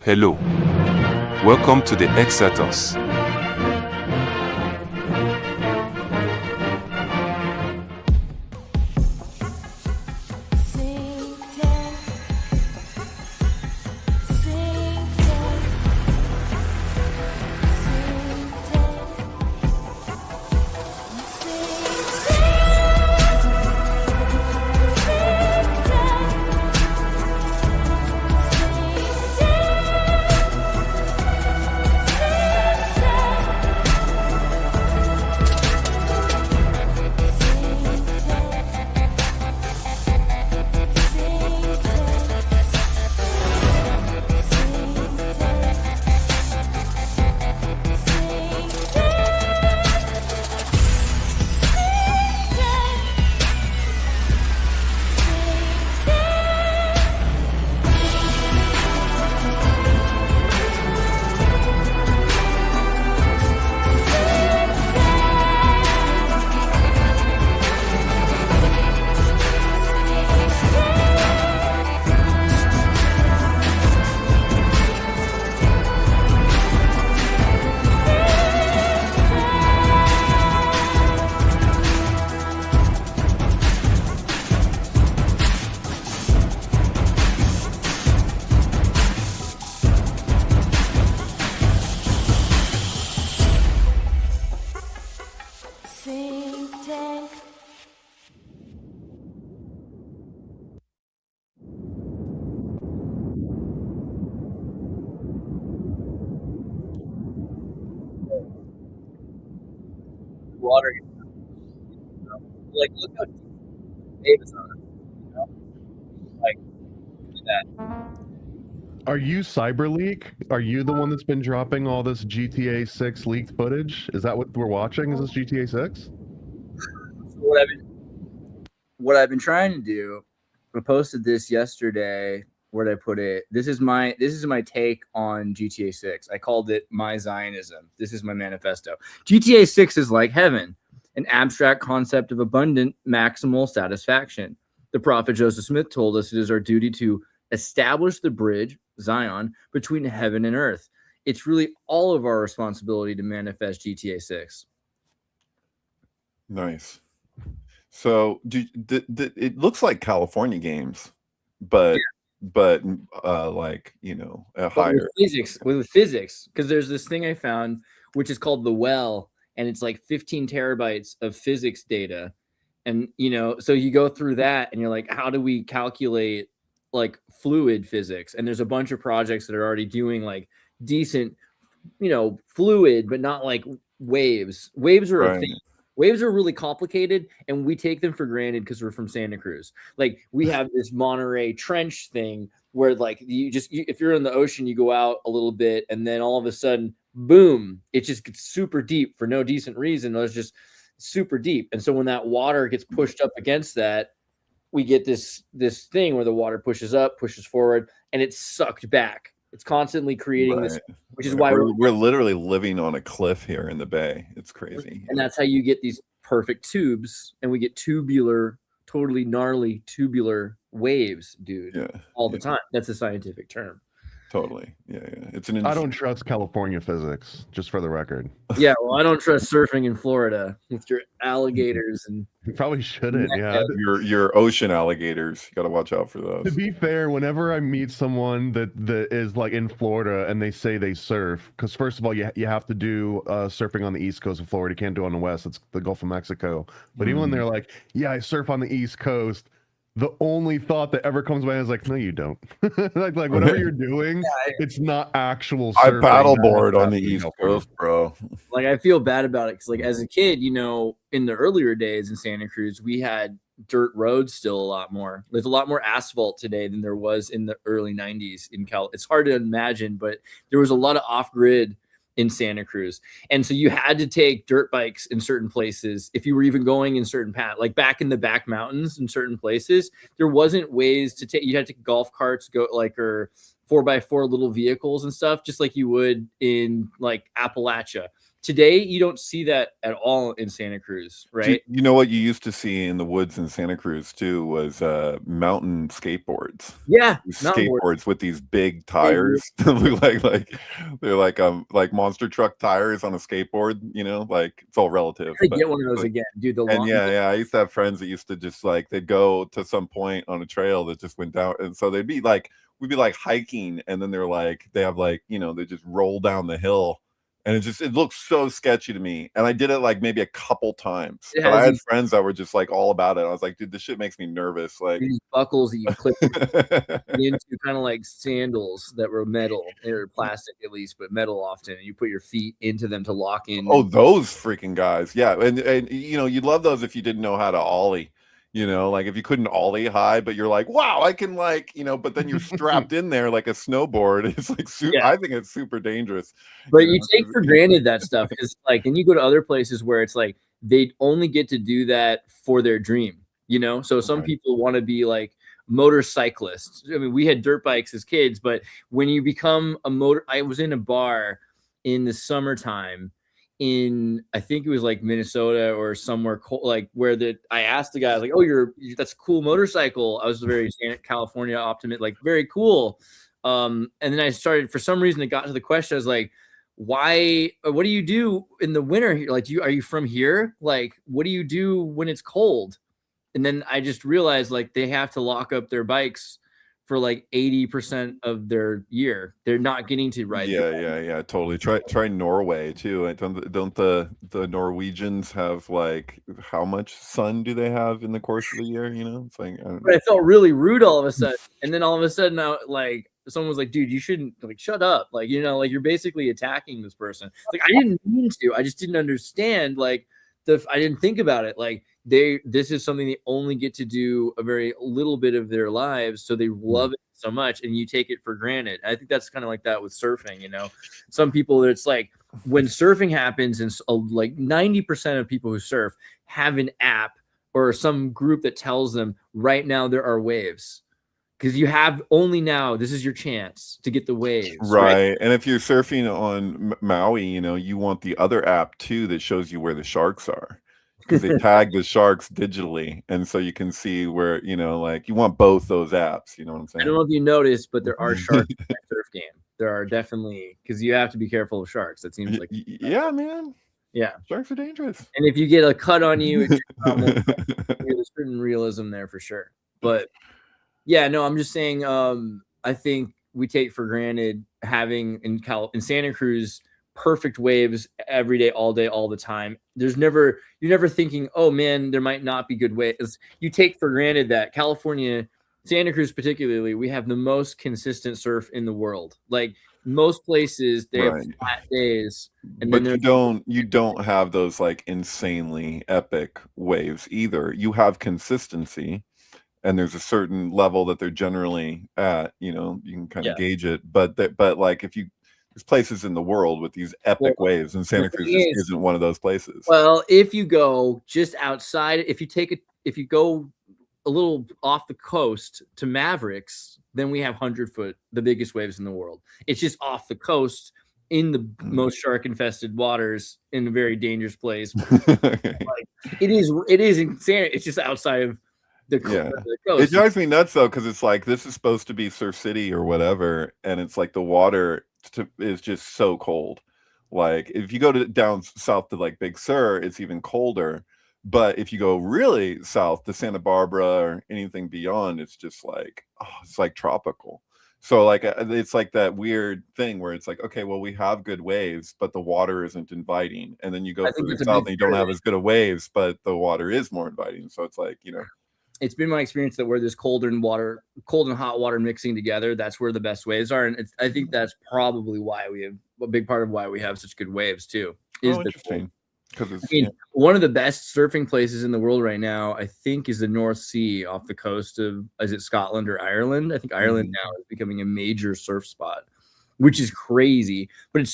Hello. Welcome to the Exatos. Synctank. Water, like look how deep Dave is on it, like do that. Are you CyberLeak? Are you the one that's been dropping all this GTA 6 leaked footage? Is that what we're watching? Is this GTA 6? So what I've been trying to do, I posted this yesterday. Where did I put it? This is my take on GTA 6. I called it my Zionism. This is my manifesto. GTA 6 is like heaven, an abstract concept of abundant maximal satisfaction. The prophet Joseph Smith told us it is our duty to establish the bridge, Zion, between heaven and earth. It's really all of our responsibility to manifest GTA 6. Nice. So it looks like California games, but like, you know, a higher with physics, because there's this thing I found which is called the well, and it's like 15 terabytes of physics data. And you know, so you go through that and you're like, how do we calculate like fluid physics? And there's a bunch of projects that are already doing like decent, you know, fluid, but not like waves. Waves are a thing. Waves are really complicated, and we take them for granted because we're from Santa Cruz. Like we have this Monterey Trench thing where like if you're in the ocean, you go out a little bit, and then all of a sudden, boom, it just gets super deep for no decent reason. It's just super deep. And so when that water gets pushed up against that, we get this thing where the water pushes up, pushes forward, and it's sucked back. It's constantly creating this, which is why we're literally living on a cliff here in the Bay. It's crazy. And that's how you get these perfect tubes, and we get tubular, totally gnarly tubular waves, dude, all the time. That's a scientific term. Totally. Yeah. It's I don't trust California physics, just for the record. Yeah, well, I don't trust surfing in Florida with your alligators and you probably shouldn't. Yeah, your ocean alligators. You got to watch out for those. To be fair, whenever I meet someone that is like in Florida and they say they surf, because first of all, you have to do surfing on the east coast of Florida. You can't do it on the west. It's the Gulf of Mexico. But even when they're like, yeah, I surf on the east coast, the only thought that ever comes to my head is like, no, you don't. like whatever you're doing, it's not actual surfing. I paddleboard on the East Coast, bro. Like I feel bad about it because like as a kid, you know, in the earlier days in Santa Cruz, we had dirt roads still a lot more. There's a lot more asphalt today than there was in the early 90s in Cal. It's hard to imagine, but there was a lot of off-grid in Santa Cruz. And so you had to take dirt bikes in certain places. If you were even going in certain paths, like back in the back mountains in certain places, there wasn't ways to take, you had to take golf carts, go like, or 4x4 little vehicles and stuff, just like you would in like Appalachia. today you don't see that at all in Santa Cruz, right? You know what you used to see in the woods in Santa Cruz too was mountain skateboards. Yeah, Skateboards with these big tires that look like monster truck tires on a skateboard, you know, like it's all relative. I get one of those again, dude. And I used to have friends that used to just like they'd go to some point on a trail that just went down, and so they'd be like we'd be like hiking, and then they have like, you know, they just roll down the hill, and it looks so sketchy to me. And I did it like maybe a couple times, but I had friends that were just like all about it. I was like, dude, this shit makes me nervous. Like these buckles that you clip into, kind of like sandals that were metal or plastic at least, but metal often. And you put your feet into them to lock in. Oh, those freaking guys. Yeah. And you know, you'd love those if you didn't know how to ollie. You know, like if you couldn't ollie high, but you're like, wow, I can, like, you know, but then you're strapped in there like a snowboard. It's like I think it's super dangerous. But you take for granted that stuff. It's like, and you go to other places where it's like they only get to do that for their dream, you know? So some people want to be like motorcyclists. I mean, we had dirt bikes as kids, but when you become I was in a bar in the summertime in, I think it was like Minnesota or somewhere cold, like where I asked the guy, like, oh, that's a cool motorcycle. I was very California optimist, like very cool. And then I started, for some reason, it got to the question. I was like, what do you do in the winter here? Like, are you from here? Like, what do you do when it's cold? And then I just realized like they have to lock up their bikes for like 80% of their year. They're not getting to ride. Yeah, totally. Try Norway too. Don't the Norwegians have like, how much sun do they have in the course of the year? You know, it's like but I felt really rude all of a sudden, and then all of a sudden, like someone was like, "Dude, you shouldn't, like, shut up!" Like, you know, like you're basically attacking this person. Like, I didn't mean to. I just didn't understand. Like, I didn't think about it. Like, this is something they only get to do a very little bit of their lives, so they love it so much, and you take it for granted. I think that's kind of like that with surfing. You know, some people, it's like when surfing happens, and like 90% of people who surf have an app or some group that tells them right now there are waves. Because you have only now, this is your chance to get the waves. Right. And if you're surfing on Maui, you know, you want the other app too that shows you where the sharks are. Because they tag the sharks digitally. And so you can see where, you know, like you want both those apps. You know what I'm saying? I don't know if you noticed, but there are sharks in that surf game. There are definitely, because you have to be careful of sharks. That seems like. Yeah, man. Yeah. Sharks are dangerous. And if you get a cut on you, there's a certain realism there for sure. But yeah, no, I'm just saying, I think we take for granted having in Santa Cruz perfect waves every day, all day, all the time. You're never thinking, oh man, there might not be good waves. You take for granted that California, Santa Cruz particularly, we have the most consistent surf in the world. Like most places, they have flat days, and but you don't have those like insanely epic waves either. You have consistency. And there's a certain level that they're generally at, you know, you can kind of gauge it. But like if there's places in the world with these epic waves, and Santa Cruz isn't one of those places. Well, if you go just outside, if you go a little off the coast to Mavericks, then we have 100-foot, the biggest waves in the world. It's just off the coast in the most shark infested waters in a very dangerous place. Like, it is insane. It's just outside of the coast. It drives me nuts though, because it's like this is supposed to be Surf City or whatever, and it's like the water is just so cold. Like if you go down south to like Big Sur, it's even colder. But if you go really south to Santa Barbara or anything beyond, it's just like it's like tropical. So like it's like that weird thing where it's like, okay, well, we have good waves, but the water isn't inviting. And then you go further south and you don't have as good of waves, but the water is more inviting. So it's like, you know. It's been my experience that where there's cold and hot water mixing together, that's where the best waves are. And I think that's probably why we have a big part of why we have such good waves too. Interesting. One of the best surfing places in the world right now, I think, is the North Sea off the coast of, is it Scotland or Ireland? I think Ireland now is becoming a major surf spot, which is crazy, but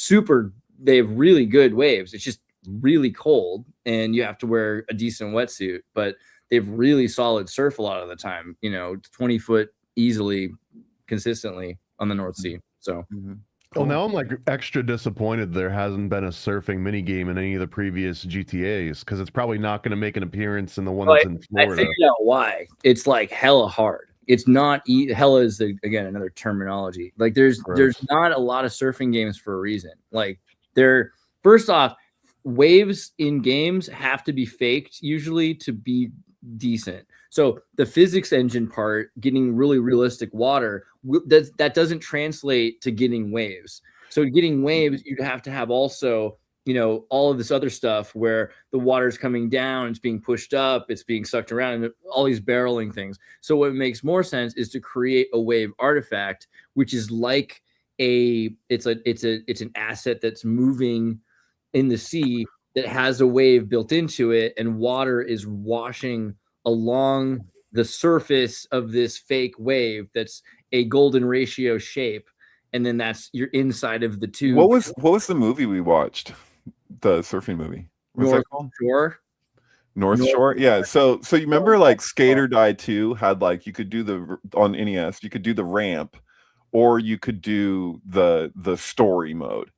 they have really good waves. It's just really cold and you have to wear a decent wetsuit, but they have really solid surf a lot of the time, 20 foot easily, consistently on the North Sea. So Well, now I'm like extra disappointed there hasn't been a surfing mini game in any of the previous GTAs because it's probably not going to make an appearance in the one that's in I Florida. figured out why. It's like hella hard. It's not hella is again another terminology. Like there's not a lot of surfing games for a reason. Like they're first off, waves in games have to be faked usually to be decent. So the physics engine part, getting really realistic water, that doesn't translate to getting waves. So getting waves, you'd have to have also, all of this other stuff where the water's coming down, it's being pushed up, it's being sucked around, and all these barreling things. So what makes more sense is to create a wave artifact, which is like it's an asset that's moving in the sea that has a wave built into it, and water is washing along the surface of this fake wave that's a golden ratio shape, and then you're inside of the tube. What was the movie we watched? The surfing movie. What's that called? North Shore. Yeah. So you remember like Skate or Die 2 had like you could do on NES, you could do the ramp, or you could do the story mode.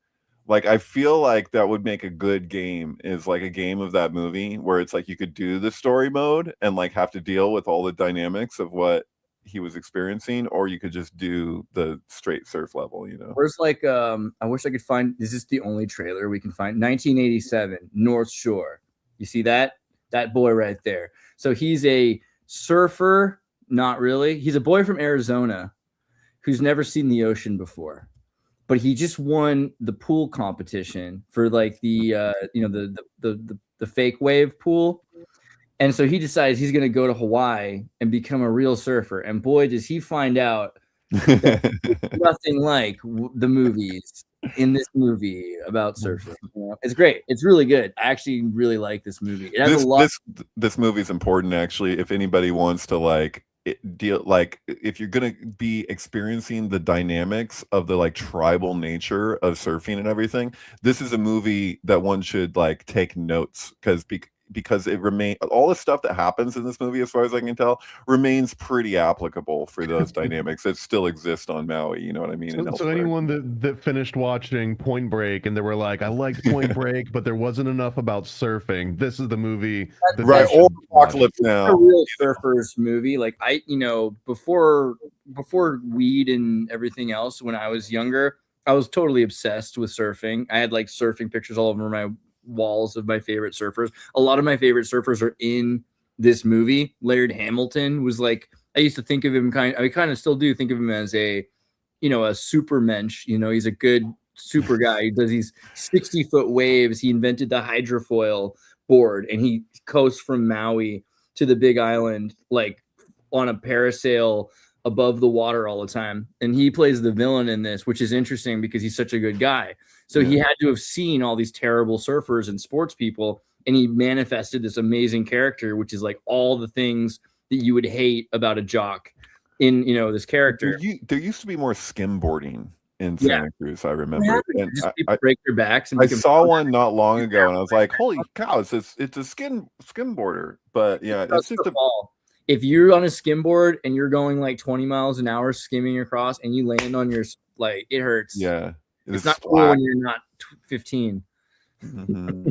Like I feel like that would make a good game, is like a game of that movie where it's like you could do the story mode and like have to deal with all the dynamics of what he was experiencing, or you could just do the straight surf level, Where's like I wish I could find, is this the only trailer we can find? 1987 North Shore. You see that boy right there? So he's a surfer, not really. He's a boy from Arizona who's never seen the ocean before. But he just won the pool competition for like the fake wave pool. And so he decides he's going to go to Hawaii and become a real surfer. And boy, does he find out nothing like the movies in this movie about surfing. It's great. It's really good. I actually really like this movie. It has a lot. This movie is important, actually, if anybody wants to if you're going to be experiencing the dynamics of the like tribal nature of surfing and everything, this is a movie that one should like take notes, because it all the stuff that happens in this movie, as far as I can tell, remains pretty applicable for those dynamics that still exist on Maui. You know what I mean? So anyone that finished watching Point Break and they were like, I liked Point Break, but there wasn't enough about surfing, this is the movie. Right. Or Apocalypse Now. It's a real surfers movie. Like before weed and everything else, when I was younger, I was totally obsessed with surfing. I had like surfing pictures all over my walls of my favorite surfers. A lot of my favorite surfers are in this movie. Laird Hamilton was like, I used to think of him I kind of still do think of him as a super mensch. He's a good super guy. He does these 60-foot waves. He invented the hydrofoil board, and he coasts from Maui to the Big Island like on a parasail above the water all the time. And he plays the villain in this, which is interesting because he's such a good guy. So he had to have seen all these terrible surfers and sports people, and he manifested this amazing character, which is like all the things that you would hate about a jock in, this character. There used to be more skimboarding in Santa Cruz, I remember. And people break their backs. And I saw one not long ago, and I was like, holy cow, it's a skimboarder. But yeah, it's just if you're on a skimboard and you're going like 20 miles an hour skimming across and you land on your, like, it hurts. Yeah. It's not cool when you're not 15. Mm-hmm.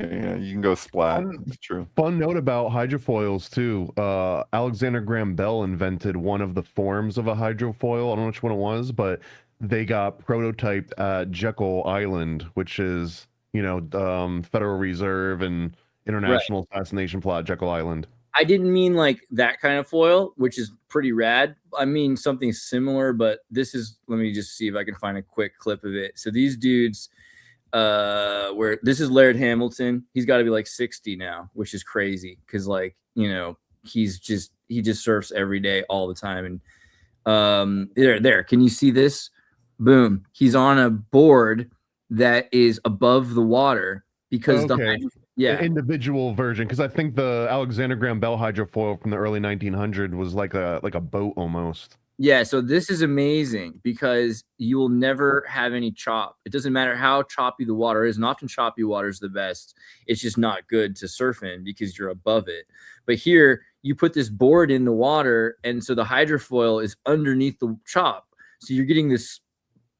Yeah, you can go splat. It's true. Fun note about hydrofoils too. Alexander Graham Bell invented one of the forms of a hydrofoil. I don't know which one it was, but they got prototyped at Jekyll Island, which is Federal Reserve and International Assassination Plot, Jekyll Island. I didn't mean like that kind of foil, which is pretty rad. I mean something similar, but this is, let me just see if I can find a quick clip of it. So these dudes, this is Laird Hamilton. He's got to be like 60 now, which is crazy because he just surfs every day all the time. And there, can you see this? Boom. He's on a board that is above the water because individual version, because I think the Alexander Graham Bell hydrofoil from the early 1900s was like a boat almost. Yeah, so this is amazing because you will never have any chop. It doesn't matter how choppy the water is, and often choppy water is the best. It's just not good to surf in because you're above it. But here, you put this board in the water, and so the hydrofoil is underneath the chop. So you're getting this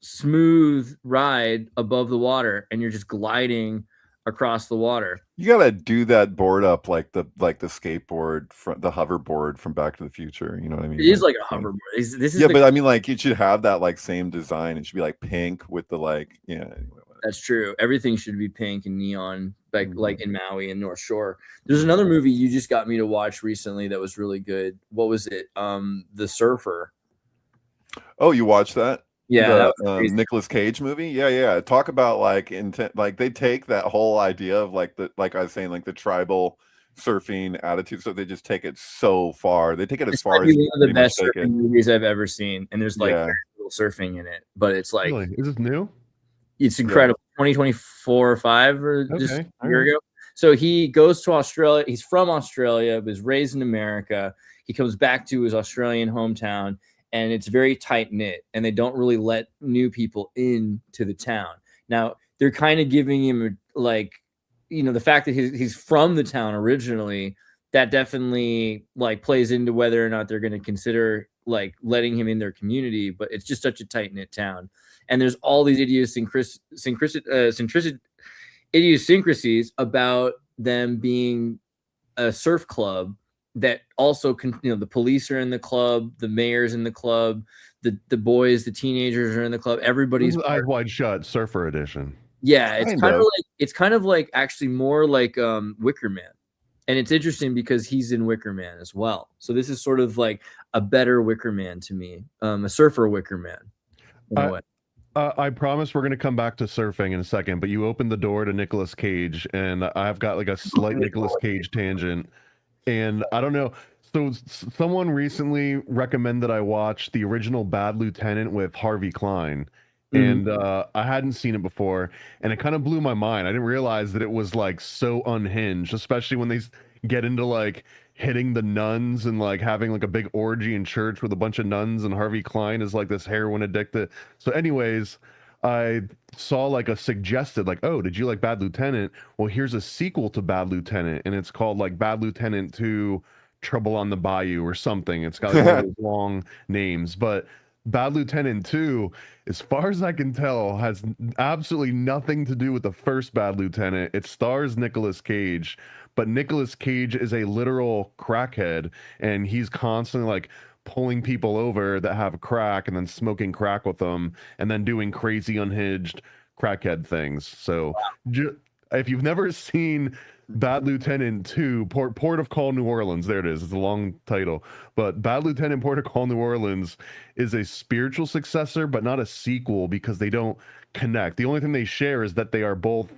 smooth ride above the water, and you're just gliding across the water. You gotta do that board up like the skateboard from the hoverboard from Back to the Future. You know what I mean? It is like a hoverboard. This is yeah, but I mean, like, it should have that like same design. It should be like pink with the like, yeah. Anyway, that's true. Everything should be pink and neon, like in Maui and North Shore. There's another movie you just got me to watch recently that was really good. What was it? The Surfer. Oh, you watched that? Yeah, the Nicolas Cage movie. Yeah. Talk about like intent. Like they take that whole idea of like I was saying, like the tribal surfing attitude. So they just take it so far. They take it as far as one of the best surfing movies I've ever seen. And there's like Yeah. very little surfing in it, but it's like Really? Is this new? it's incredible. 2024 or 5 or just Okay. a year ago. So he goes to Australia. He's from Australia, was raised in America. He comes back to his Australian hometown, and it's very tight knit, and they don't really let new people into the town. Now they're kind of giving him like, you know, the fact that he's from the town originally, that definitely like plays into whether or not they're going to consider like letting him in their community. But it's just such a tight knit town, and there's all these idiosyncrasies about them being a surf club that also the police are in the club, the mayor's in the club, the boys, the teenagers are in the club. Everybody's Eyes Wide Shut Surfer Edition. Yeah, it's kind of like actually more like Wicker Man. And it's interesting because he's in Wicker Man as well. So this is sort of like a better Wicker Man to me, a surfer Wicker Man in a way. I promise we're going to come back to surfing in a second, but you opened the door to Nicolas Cage, and I've got like a slight Nicolas Cage tangent. And I don't know. So someone recently recommended I watch the original Bad Lieutenant with Harvey Klein. And I hadn't seen it before, and it kind of blew my mind. I didn't realize that it was like so unhinged, especially when they get into like hitting the nuns and like having like a big orgy in church with a bunch of nuns, and Harvey Klein is like this heroin addicted. So anyways, I saw like a suggested like, oh, did you like Bad Lieutenant? Well, here's a sequel to Bad Lieutenant, and it's called like Bad Lieutenant 2 Trouble on the Bayou or something. It's got like, one of those long names, but Bad Lieutenant 2, as far as I can tell, has absolutely nothing to do with the first Bad Lieutenant. It stars Nicolas Cage, but Nicolas Cage is a literal crackhead, and he's constantly like pulling people over that have crack and then smoking crack with them and then doing crazy unhinged crackhead things. So if you've never seen Bad Lieutenant 2, Port of Call, New Orleans. There it is. It's a long title. But Bad Lieutenant Port of Call, New Orleans is a spiritual successor, but not a sequel because they don't connect. The only thing they share is that they are both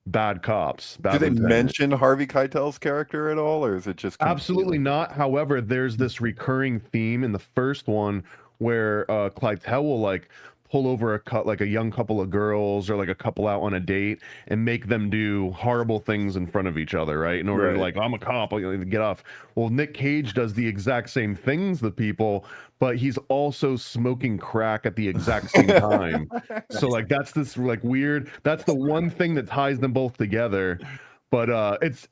bad cops. Do they mention Harvey Keitel's character at all, or is it just absolutely not? However, there's this recurring theme in the first one where Keitel will like pull over a young couple of girls or like a couple out on a date and make them do horrible things in front of each other, right? In order to like, I'm a cop, I'll get off. Well, Nick Cage does the exact same things to people, but he's also smoking crack at the exact same time. So like that's this like weird, that's the one thing that ties them both together. But it's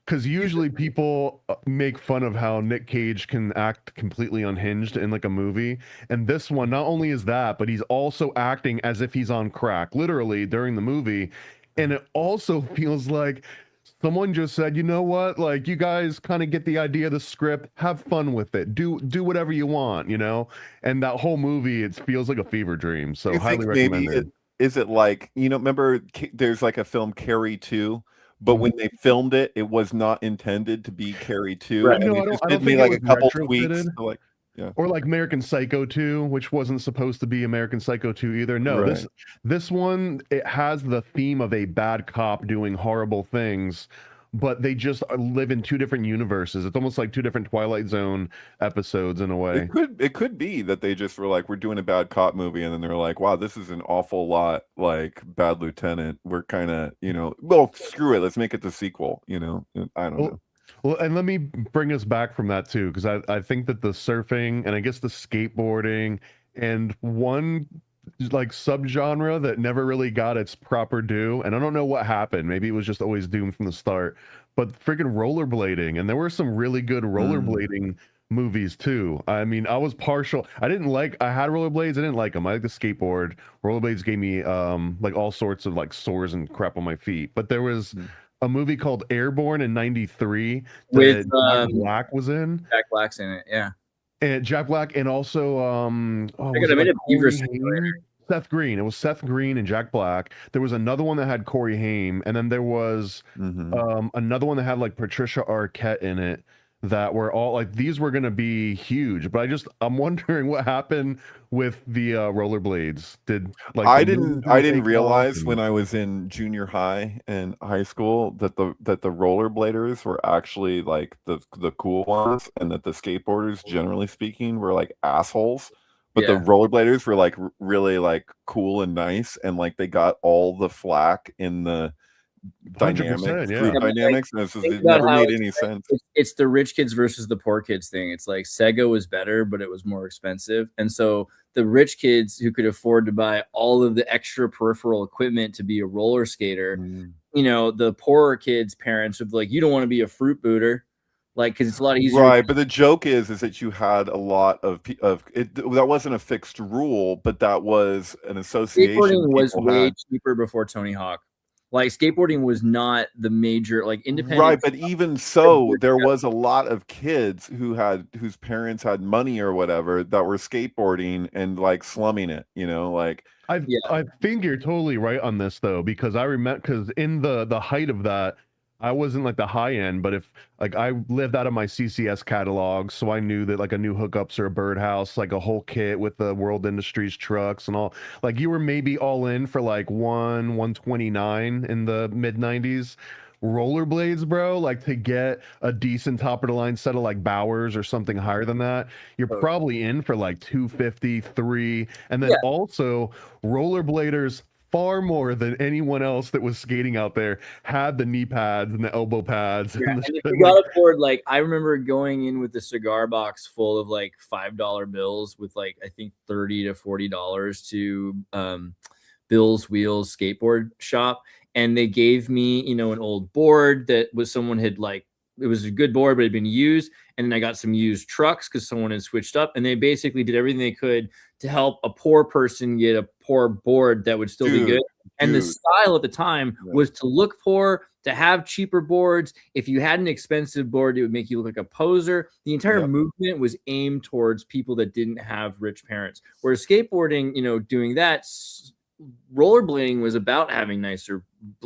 because usually people make fun of how Nick Cage can act completely unhinged in like a movie. And this one, not only is that, but he's also acting as if he's on crack, literally during the movie. And it also feels like someone just said, you know what? Like, you guys kind of get the idea of the script. Have fun with it. Do whatever you want, you know? And that whole movie, it feels like a fever dream. So highly recommended. Is it like, you know, remember there's like a film Carrie 2? But when they filmed it, it was not intended to be Carrie 2. Right. And No, I don't think like a couple tweaks. Like, or like American Psycho 2, which wasn't supposed to be American Psycho 2 either. No, this one, it has the theme of a bad cop doing horrible things, but they just live in two different universes. It's almost like two different Twilight Zone episodes in a way. It could be that they just were like, we're doing a bad cop movie, and then they're like, wow, this is an awful lot like Bad Lieutenant. We're kind of, you know, well, screw it, let's make it the sequel, you know. I don't know. Well, and let me bring us back from that too, because I think that the surfing and I guess the skateboarding and one like subgenre that never really got its proper due, and I don't know what happened. Maybe it was just always doomed from the start. But freaking rollerblading, and there were some really good rollerblading movies too. I mean, I was partial. I had rollerblades. I didn't like them. I like the skateboard. Rollerblades gave me like all sorts of like sores and crap on my feet. But there was a movie called Airborne in '93 with that Jack Black was in. Jack Black's in it. Yeah. And Jack Black, and also I was got it like a Beaver Corey Haim? Seth Green. It was Seth Green and Jack Black. There was another one that had Corey Haim, and then there was another one that had like Patricia Arquette in it. That were all like these were gonna be huge, but I'm wondering what happened with the rollerblades. Did like I didn't realize when I was in junior high and high school that the rollerbladers were actually like the cool ones, and that the skateboarders, generally speaking, were like assholes. But the rollerbladers were like really like cool and nice, and like they got all the flack in the dynamics, dynamics, and it never made any sense. It's the rich kids versus the poor kids thing. It's like Sega was better, but it was more expensive, and so the rich kids who could afford to buy all of the extra peripheral equipment to be a roller skater, you know, the poorer kids' parents would be like, you don't want to be a fruit booter, like, because it's a lot easier, right? But the joke is that you had a lot of it. That wasn't a fixed rule, but that was an association. Skateboarding was way cheaper before Tony Hawk. Like skateboarding was not the major like independent, right? But even so, there was a lot of kids whose parents had money or whatever that were skateboarding and like slumming it. You know, like I think you're totally right on this though, because I remember in the height of that, I wasn't like the high end, but if like I lived out of my CCS catalog, so I knew that like a new hookups or a birdhouse, like a whole kit with the World Industries trucks and all, like you were maybe all in for like 129 in the mid 90s. Rollerblades, bro, like to get a decent top of the line set of like Bowers or something higher than that, you're probably in for like 253. And then also rollerbladers, far more than anyone else that was skating out there, had the knee pads and the elbow pads. Yeah, and if you got aboard, like I remember going in with a cigar box full of like $5 bills with like I think $30 to $40 to Bill's Wheels skateboard shop, and they gave me, you know, an old board that was someone had like, it was a good board but it had been used, and then I got some used trucks because someone had switched up, and they basically did everything they could to help a poor person get a poor board that would still be good. And the style at the time was to look poor, to have cheaper boards. If you had an expensive board, it would make you look like a poser. The entire movement was aimed towards people that didn't have rich parents. Whereas skateboarding, you know, doing that, rollerblading was about having nicer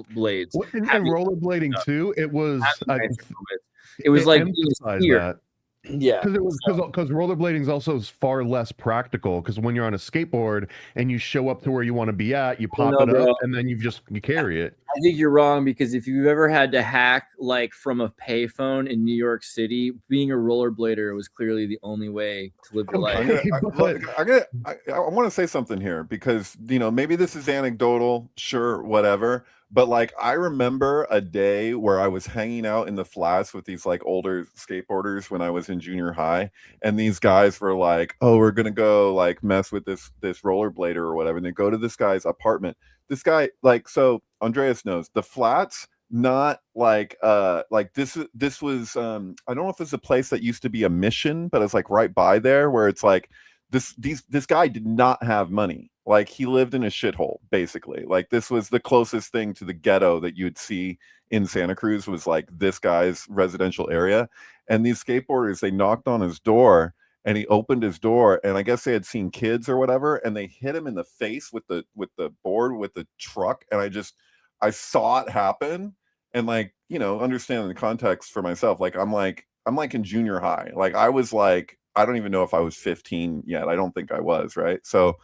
blades. And rollerblading too, it was it was like that. Yeah, because rollerblading is also far less practical, because when you're on a skateboard and you show up to where you want to be at, you pop it up and then you carry it. I think you're wrong, because if you've ever had to hack like from a payphone in New York City, being a rollerblader was clearly the only way to live your life. I want to say something here, because you know, maybe this is anecdotal, sure, whatever. But like, I remember a day where I was hanging out in the flats with these like older skateboarders when I was in junior high, and these guys were like, "Oh, we're gonna go like mess with this rollerblader or whatever." And they go to this guy's apartment. This guy, like, so Andreas knows the flats, not like this was I don't know if it's a place that used to be a mission, but it's like right by there, where it's like this guy did not have money. Like he lived in a shithole, basically. Like this was the closest thing to the ghetto that you'd see in Santa Cruz, was like this guy's residential area. And these skateboarders, they knocked on his door, and he opened his door, and I guess they had seen kids or whatever, and they hit him in the face with the board, with the truck. And I saw it happen, and like, you know, understanding the context for myself, like I'm like in junior high. Like I was like, I don't even know if I was 15 yet. I don't think I was, right? So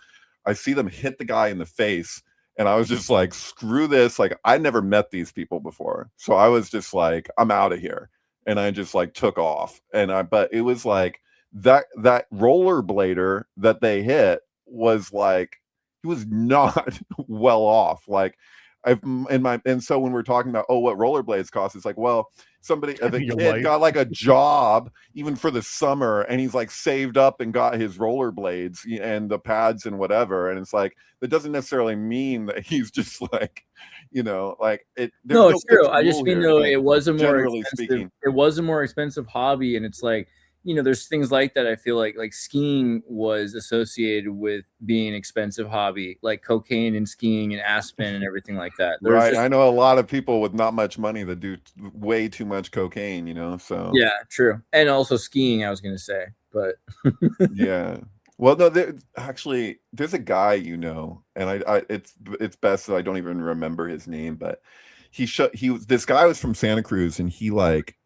I see them hit the guy in the face, and I was just like, screw this. Like I never met these people before. So I was just like, I'm out of here. And I just like took off. But it was like that rollerblader that they hit was like, he was not well off. Like and so when we're talking about, oh, what rollerblades cost, it's like, well, if a kid got like a job even for the summer, and he's like saved up and got his rollerblades and the pads and whatever, and it's like, that doesn't necessarily mean that he's just like, you know, like it. No, it's true. I just mean though, it was a more expensive hobby, and it's like, you know, there's things like that. I feel like skiing was associated with being an expensive hobby, like cocaine and skiing and Aspen and everything like that. There's Right. just, I know a lot of people with not much money that do way too much cocaine, you know. So yeah, true. And also skiing, I was gonna say, but yeah. Well, no, actually, there's a guy, you know, and it's best that I don't even remember his name, but this guy was from Santa Cruz, and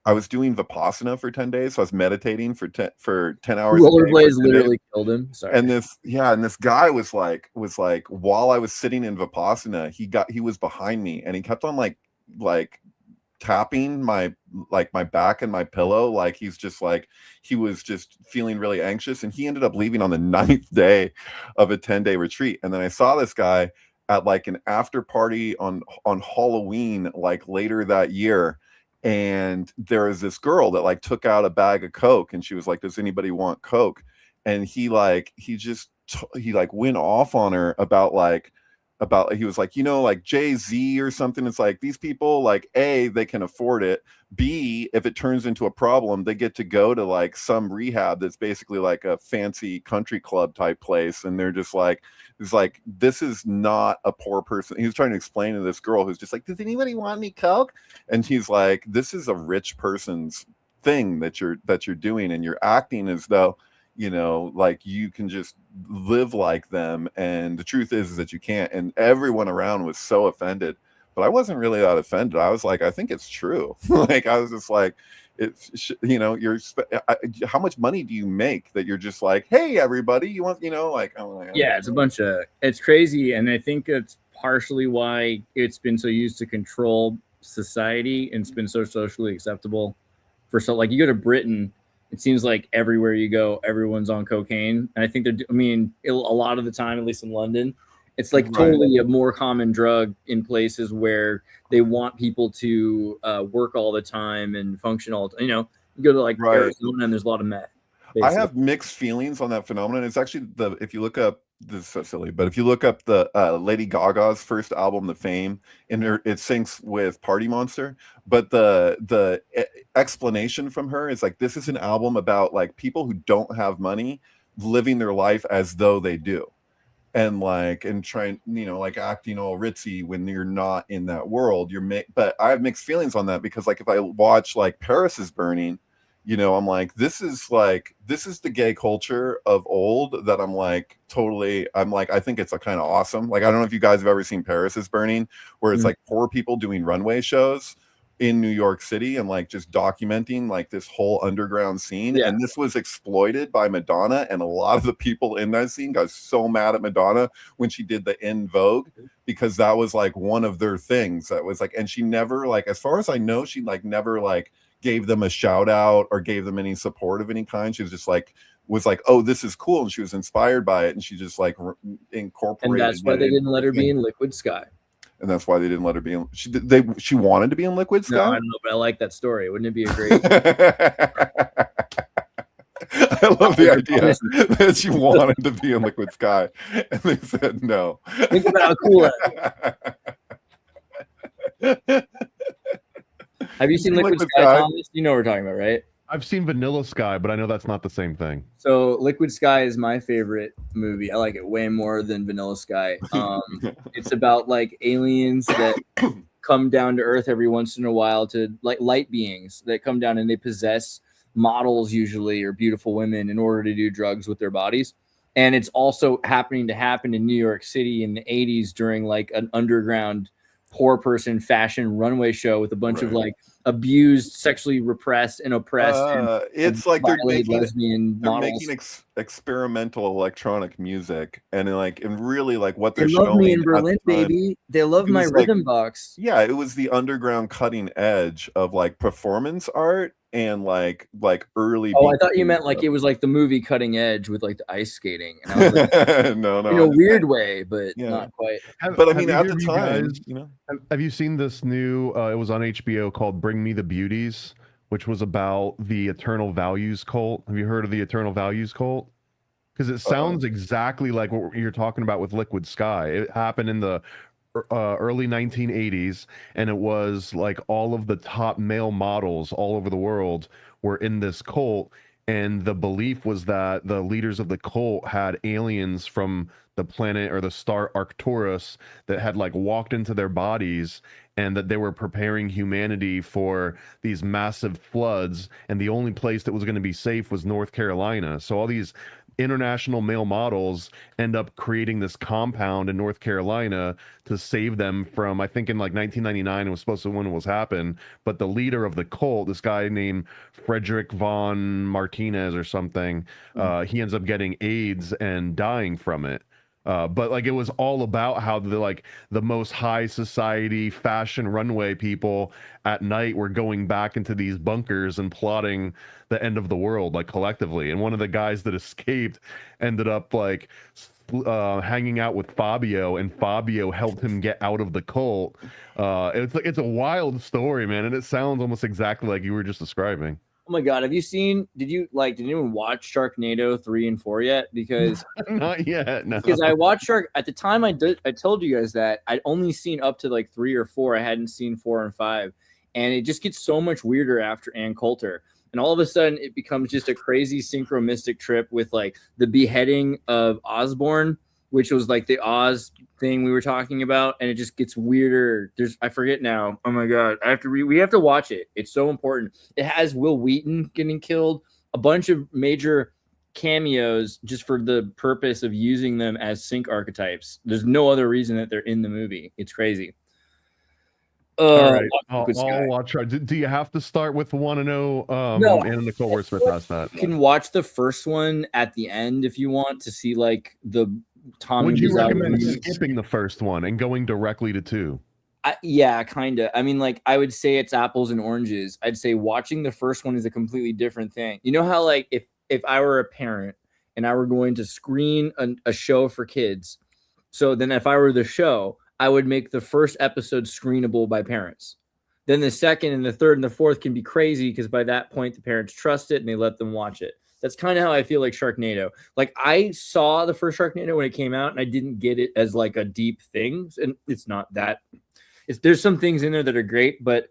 I was doing Vipassana for 10 days, so I was meditating for 10 hours a day for rollerblades 10 days. literally killed him. Sorry. And this guy was like while I was sitting in Vipassana, he was behind me, and he kept on like tapping my back and my pillow, like he was just feeling really anxious, and he ended up leaving on the 9th day of a 10-day retreat. And then I saw this guy at like an after party on Halloween, like later that year, and there was this girl that like took out a bag of Coke, and she was like, does anybody want Coke? And he went off on her about he was like, you know, like Jay-Z or something. It's like, these people, like, A, they can afford it. B, if it turns into a problem, they get to go to like some rehab that's basically like a fancy country club type place. And they're just like, it's like, this is not a poor person. He was trying to explain to this girl who's just like, does anybody want any Coke? And he's like, this is a rich person's thing that you're doing, and you're acting as though, you know, like you can just live like them, and the truth is that you can't. And everyone around was so offended, but I wasn't really that offended. I was like, I think it's true. Like, I was just like, it's, you know, how much money do you make that you're just like, hey everybody, you want, you know, like, I'm like, Yeah, it's crazy. And I think it's partially why it's been so used to control society, and it's been so socially acceptable for so, like, you go to Britain, it seems like everywhere you go, everyone's on cocaine. And I think a lot of the time, at least in London, it's like totally a more common drug in places where they want people to work all the time and function all the time. You know, you go to like Arizona and there's a lot of meth. Basically. I have mixed feelings on that phenomenon. It's actually if you look up, this is so silly, but if you look up the Lady Gaga's first album, The Fame, it syncs with Party Monster. But the explanation from her is like, this is an album about like people who don't have money living their life as though they do, and trying, you know, like acting all ritzy when you're not in that world. But I have mixed feelings on that, because like if I watch like Paris is Burning, you know, I'm like, this is the gay culture of old that I'm like, I think it's a kind of awesome. Like, I don't know if you guys have ever seen Paris is Burning, where it's like poor people doing runway shows in New York City and like just documenting like this whole underground scene. Yeah. And this was exploited by Madonna, and a lot of the people in that scene got so mad at Madonna when she did the In Vogue, because that was like one of their things that was like, and she never, like, as far as I know, she like never like gave them a shout out or gave them any support of any kind. She was just like, oh, this is cool, and she was inspired by it, and she just like incorporated. And that's why they didn't let her be in Liquid Sky. And that's why they didn't let her be in. She wanted to be in Liquid Sky. No, I don't know, but I like that story. Wouldn't it be a great? I love the idea that she wanted to be in Liquid Sky, and they said no. Think about how cool that is. Have you seen Liquid Sky, Thomas? You know what we're talking about, right? I've seen Vanilla Sky, but I know that's not the same thing. So Liquid Sky is my favorite movie. I like it way more than Vanilla Sky. It's about like aliens that come down to Earth every once in a while, to like light beings that come down, and they possess models usually, or beautiful women, in order to do drugs with their bodies. And it's also happen in New York City in the 80s during like an underground poor person fashion runway show with a bunch of like abused, sexually repressed and oppressed. It's like they're making experimental electronic music, and really like what they're showing. They love me in Berlin, baby. They love my rhythm box. Yeah, it was the underground cutting edge of like performance art and like early. Oh, I thought you meant like it was like the movie Cutting Edge with like the ice skating. And I was like, no, in a weird way, but not quite. But I mean, at the time, you know, have you seen this new? It was on HBO called "Bring Me the Beauties," which was about the Eternal Values cult. Have you heard of the Eternal Values cult? Because it sounds exactly like what you're talking about with Liquid Sky. It happened in the early 1980s, and it was like all of the top male models all over the world were in this cult, and the belief was that the leaders of the cult had aliens from the planet or the star Arcturus that had like walked into their bodies, and that they were preparing humanity for these massive floods, and the only place that was going to be safe was North Carolina. So all these international male models end up creating this compound in North Carolina to save them from, I think in like 1999 it was supposed to when it was happen, but the leader of the cult, this guy named Frederick von Martinez or something, he ends up getting AIDS and dying from it. But like it was all about how the most high society fashion runway people at night were going back into these bunkers and plotting the end of the world like collectively. And one of the guys that escaped ended up like hanging out with Fabio, and Fabio helped him get out of the cult. It's a wild story, man, and it sounds almost exactly like you were just describing. Oh my God. Did anyone watch Sharknado 3 and 4 yet? Because not yet. No. Because I watched at the time I told you guys that I'd only seen up to like 3 or 4. I hadn't seen 4 and 5. And it just gets so much weirder after Ann Coulter. And all of a sudden it becomes just a crazy synchromistic trip with like the beheading of Osborne, which was like the Oz thing we were talking about, and it just gets weirder. I forget now. Oh my God. We have to watch it. It's so important. It has Will Wheaton getting killed, a bunch of major cameos just for the purpose of using them as sync archetypes. There's no other reason that they're in the movie. It's crazy. All right, I'll watch. Do you have to start with 1 and 0? No, Anna Nicole Smith asked that. You can watch the first one at the end if you want to see like the Tommy. Would you recommend skipping the first one and going directly to 2? Yeah, kind of. I mean, like, I would say it's apples and oranges. I'd say watching the first one is a completely different thing. You know how, like, if I were a parent and I were going to screen a show for kids, so then if I were the show, I would make the first episode screenable by parents. Then the second and the third and the fourth can be crazy because by that point, the parents trust it and they let them watch it. That's kind of how I feel like Sharknado. Like, I saw the first Sharknado when it came out and I didn't get it as like a deep thing. And it's not that. There's some things in there that are great, but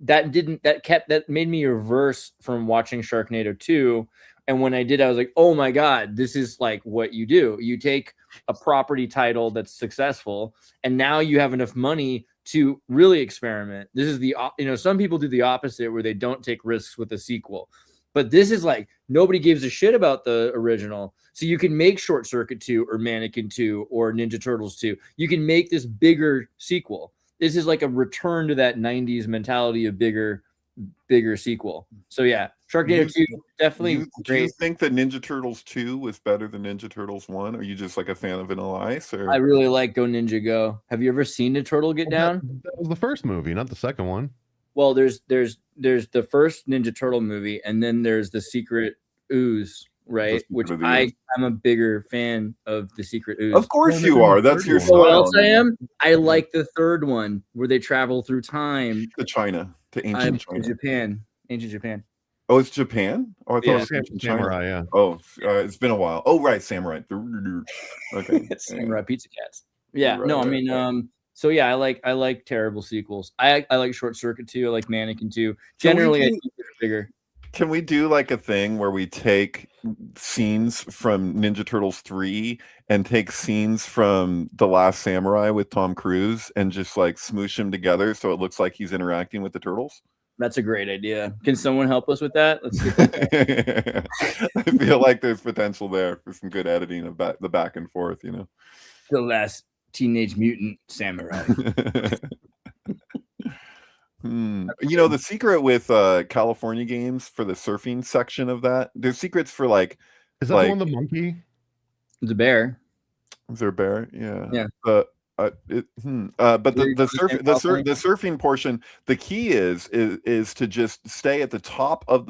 that made me reverse from watching Sharknado 2. And when I did, I was like, oh my God, this is like what you do. You take a property title that's successful, and now you have enough money to really experiment. This is some people do the opposite where they don't take risks with a sequel. But this is like, nobody gives a shit about the original. So you can make Short Circuit 2 or Mannequin 2 or Ninja Turtles 2. You can make this bigger sequel. This is like a return to that 90s mentality of bigger sequel. So yeah, Sharknado 2 definitely great. Do you think that Ninja Turtles 2 was better than Ninja Turtles 1? Are you just like a fan of Vanilla Ice? Or? I really like Go Ninja Go. Have you ever seen a turtle get down? That was the first movie, not the second one. Well, there's the first Ninja Turtle movie, and then there's the Secret Ooze, right? Which I'm a bigger fan of the Secret Ooze. Of course you are. That's your style. What else I am? I like the third one where they travel through time to China, to ancient China. Ancient Japan. Oh, it's Japan? Oh, I thought it was Samurai, yeah. Oh, it's been a while. Oh, right, Samurai. Okay. Samurai Pizza Cats. Yeah, right, no, I mean, so yeah, I like terrible sequels. I like Short Circuit 2. I like Mannequin 2. Generally, I think they're bigger. Can we do like a thing where we take scenes from Ninja Turtles 3 and take scenes from The Last Samurai with Tom Cruise and just like smoosh them together so it looks like he's interacting with the turtles? That's a great idea. Can someone help us with that? Let's get that. I feel like there's potential there for some good editing of the back and forth, you know. The Last Teenage Mutant Samurai. You know, the secret with California Games for the surfing section of that, there's secrets for like, is that like, the one, the monkey? The bear. Is there a bear? Yeah. Yeah. But the surfing portion, the key is to just stay at the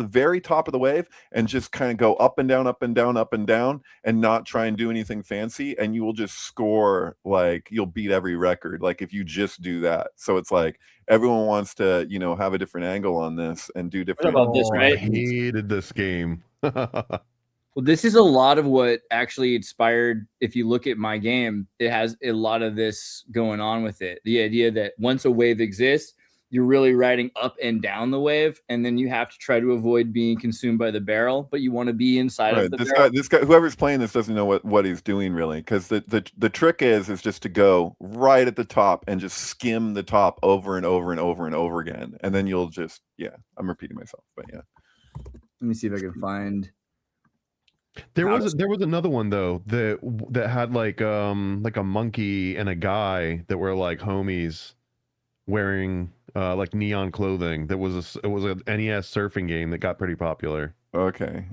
very top of the wave and just kind of go up and down, up and down, up and down, and not try and do anything fancy, and you will just score, like you'll beat every record, like if you just do that. So it's like everyone wants to, you know, have a different angle on this and do different. What about this, right? I hated this game. Well, this is a lot of what actually inspired. If you look at my game, it has a lot of this going on with it. The idea that once a wave exists, you're really riding up and down the wave, and then you have to try to avoid being consumed by the barrel, but you want to be inside of the barrel. This guy, whoever's playing this doesn't know what he's doing really, because the trick is just to go right at the top and just skim the top over and over and over and over again, and then you'll just I'm repeating myself, but yeah. Let me see if I can find. There was another one though that had like a monkey and a guy that were like homies wearing like neon clothing. It was an NES surfing game that got pretty popular. Okay,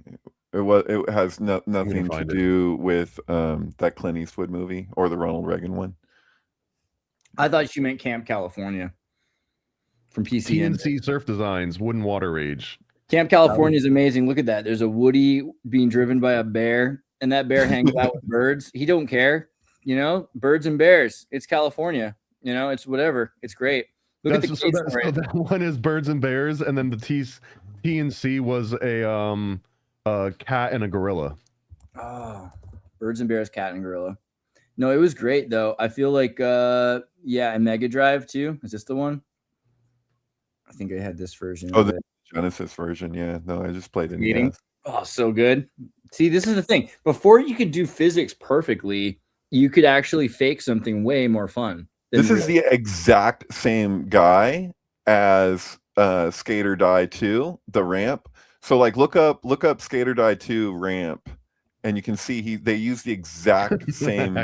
it has nothing to do with that Clint Eastwood movie or the Ronald Reagan one. I thought you meant Camp California from PC. TNC Surf Designs, Wooden Water Rage. Camp California is amazing. Look at that. There's a Woody being driven by a bear, and that bear hangs out with birds. He don't care, birds and bears. It's California, it's whatever. It's great. Look at the so that one is birds and bears, and then the TNC was a cat and a gorilla. Oh, birds and bears, cat and gorilla. No, it was great though. I feel like and Mega Drive too. Is this the one? I think I had this version. Oh, the Genesis version. Yeah, no, I just played it. Yes. Oh, so good. See, this is the thing. Before you could do physics perfectly, you could actually fake something way more fun. This is the exact same guy as Skater Die 2, the ramp. So like look up Skater Die 2 ramp, and you can see they use the exact same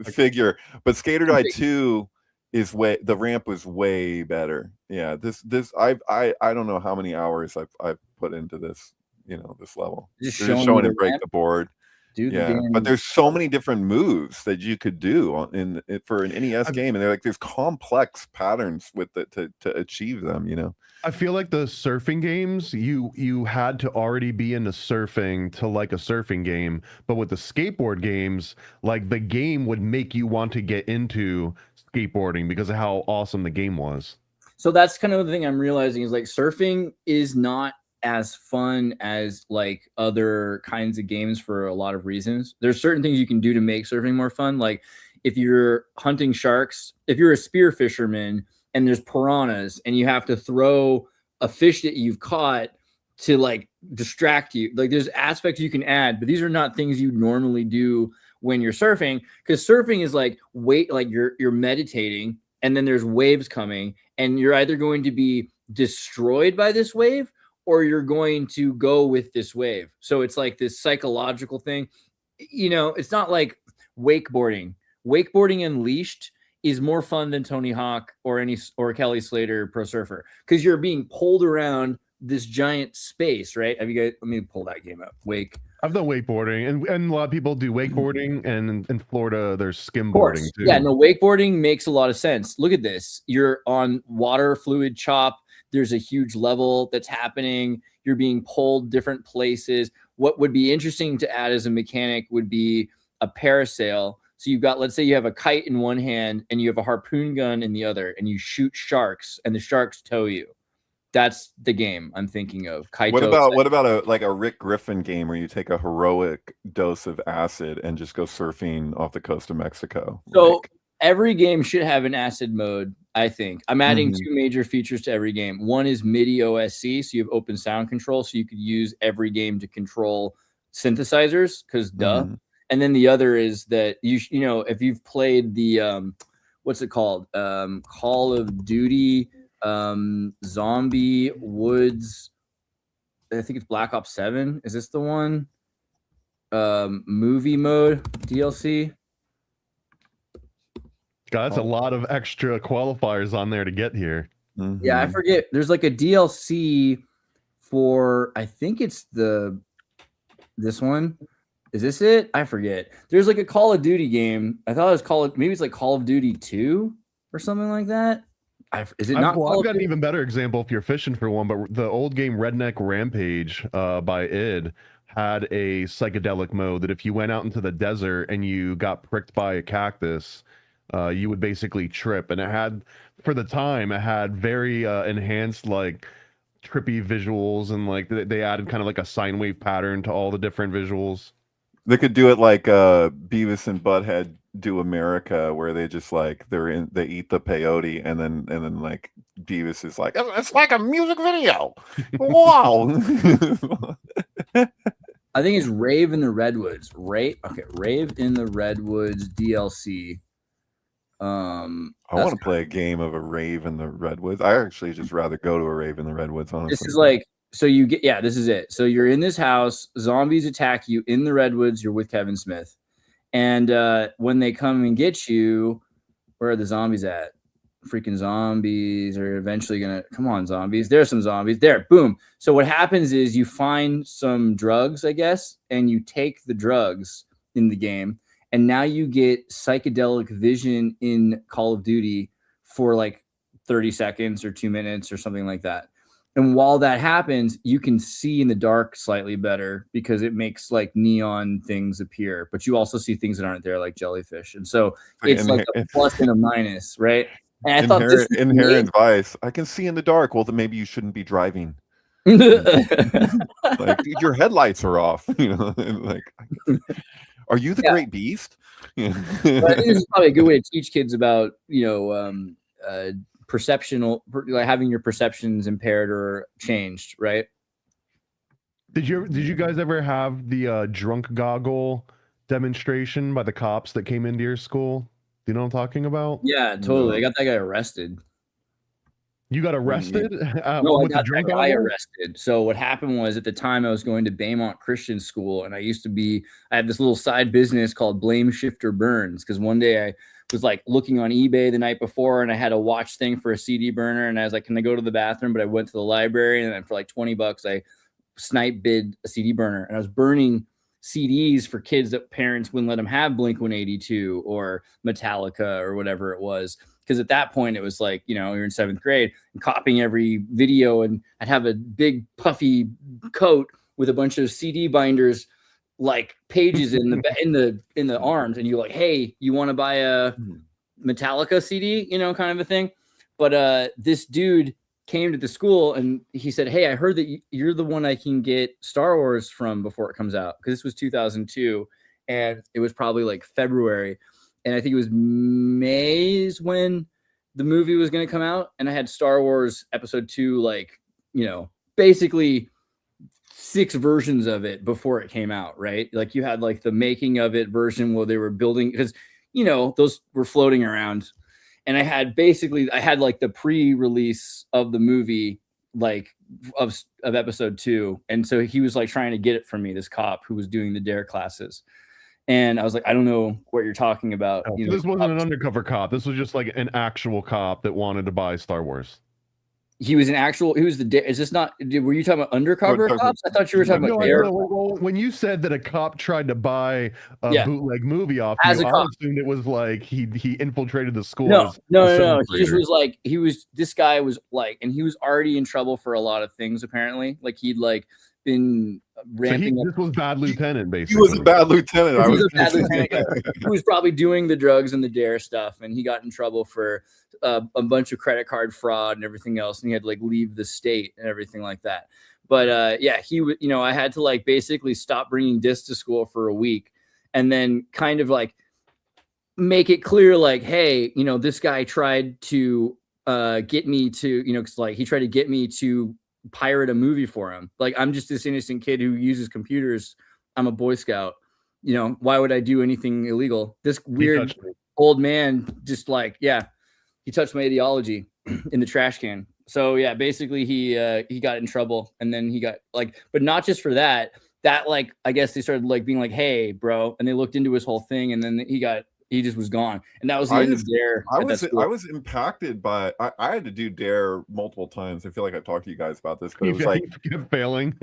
figure. But Skater Die 2 is the ramp was way better. Yeah, this I don't know how many hours I've put into this, this level. Just showing it break the board. Dude, but there's so many different moves that you could do for an NES game, and there's complex patterns with it to achieve them. I feel like the surfing games, you had to already be into surfing to like a surfing game, but with the skateboard games, like the game would make you want to get into skateboarding because of how awesome the game was. So that's kind of the thing I'm realizing is like surfing is not as fun as like other kinds of games for a lot of reasons. There's certain things you can do to make surfing more fun. Like if you're hunting sharks, if you're a spear fisherman and there's piranhas and you have to throw a fish that you've caught to like distract you, like there's aspects you can add, but these are not things you normally do when you're surfing, because surfing is like you're meditating and then there's waves coming and you're either going to be destroyed by this wave or you're going to go with this wave. So it's like this psychological thing. It's not like wakeboarding. Wakeboarding Unleashed is more fun than Tony Hawk or Kelly Slater Pro Surfer, because you're being pulled around this giant space, right? Have you guys? Let me pull that game up. I've done wakeboarding, and a lot of people do wakeboarding, and in Florida there's skimboarding too. Yeah, no, wakeboarding makes a lot of sense. Look at this. You're on water fluid chop. There's a huge level that's happening. You're being pulled different places. What would be interesting to add as a mechanic would be a parasail. So you've got, let's say you have a kite in one hand and you have a harpoon gun in the other, and you shoot sharks and the sharks tow you. That's the game I'm thinking of. What about a Rick Griffin game where you take a heroic dose of acid and just go surfing off the coast of Mexico? So every game should have an acid mode, I think. I'm adding two major features to every game. One is MIDI OSC, so you have open sound control, so you could use every game to control synthesizers, because duh. And then the other is that if you've played the what's it called? Call of Duty Zombie Woods. I think it's Black Ops 7. Is this the one? Movie mode DLC. God, that's a lot of extra qualifiers on there to get here. Yeah, I forget. There's like a DLC for, I think it's this one. Is this it? I forget. There's like a Call of Duty game. I thought it was maybe it's like Call of Duty 2 or something like that. Is it not? I've got an even better example if you're fishing for one, but the old game Redneck Rampage by id had a psychedelic mode that if you went out into the desert and you got pricked by a cactus, you would basically trip. And it had, for the time, it had very enhanced like trippy visuals, and like they added kind of like a sine wave pattern to all the different visuals. They could do it like Beavis and Butthead do America, where they just like they eat the peyote and then like Beavis is like, it's like a music video. Wow. I think it's Rave in the Redwoods. Rave in the Redwoods DLC. I want to play a game of a rave in the Redwoods. I actually just rather go to a rave in the Redwoods, honestly. This is like, so you get, yeah, this is it. So you're in this house, zombies attack you in the Redwoods, you're with Kevin Smith. And when they come and get you, where are the zombies at? Freaking zombies are eventually gonna, come on, zombies. There's some zombies there. Boom. So what happens is you find some drugs, I guess, and you take the drugs in the game, and now you get psychedelic vision in Call of Duty for like 30 seconds or 2 minutes or something like that. And while that happens, you can see in the dark slightly better because it makes like neon things appear, but you also see things that aren't there, like jellyfish. And so it's like a plus and a minus, right? And I thought this inherent vice. I can see in the dark. Well, then maybe you shouldn't be driving. Like, dude, your headlights are off. You know, like, are you the great beast? I think this is probably a good way to teach kids about, you know, perceptional, like having your perceptions impaired or changed, right? Did you guys ever have the drunk goggle demonstration by the cops that came into your school? Do you know what I'm talking about? Yeah, totally. I got that guy arrested. You got arrested? No, I got that guy arrested. So what happened was, at the time I was going to Baymont Christian School, and I had this little side business called Blame Shifter Burns, because one day I was like looking on eBay the night before, and I had a watch thing for a CD burner, and I was like, can I go to the bathroom? But I went to the library, and then for like $20 I snipe bid a CD burner, and I was burning CDs for kids that parents wouldn't let them have Blink-182 or Metallica or whatever it was. Because at that point it was like, you know, you're in 7th grade and copying every video, and I'd have a big puffy coat with a bunch of CD binders, like pages in the arms, and you're like, hey, you want to buy a Metallica CD, you know, kind of a thing. But this dude came to the school and he said, hey, I heard that you're the one I can get Star Wars from before it comes out, because this was 2002 and it was probably like February, and I think it was May's when the movie was going to come out, and I had Star Wars Episode 2, like, you know, basically 6 versions of it before it came out, right? Like you had like the making of it version where they were building, because, you know, those were floating around. And I had like the pre-release of the movie, like of Episode 2. And so he was like trying to get it from me, this cop who was doing the DARE classes. And I was like, I don't know what you're talking about. Oh, this wasn't an undercover cop. This was just like an actual cop that wanted to buy Star Wars. He was is this not, were you talking about undercover cops? I thought you were talking about DARE. Well, when you said that a cop tried to buy a bootleg movie off you, I assumed it was like he infiltrated the school. No. He just was like, this guy was like, and he was already in trouble for a lot of things, apparently. Like he'd like been ramping up. This was bad lieutenant, basically. He was a bad lieutenant. He was probably doing the drugs and the DARE stuff, and he got in trouble for a bunch of credit card fraud and everything else, and he had to like leave the state and everything like that. But yeah, he would, you know, I had to like basically stop bringing discs to school for a week, and then kind of like make it clear, like, hey, you know, this guy tried to get me to, you know, cause like he tried to get me to pirate a movie for him. Like, I'm just this innocent kid who uses computers. I'm a Boy Scout. You know, why would I do anything illegal? This weird old man just like, yeah, he touched my ideology in the trash can. So yeah, basically he got in trouble, and then he got like, but not just for that, like, I guess they started like being like, hey bro, and they looked into his whole thing, and then he just was gone. And that was the end of DARE. I was impacted by, I had to do DARE multiple times. I feel like I talked to you guys about this, but it was like failing.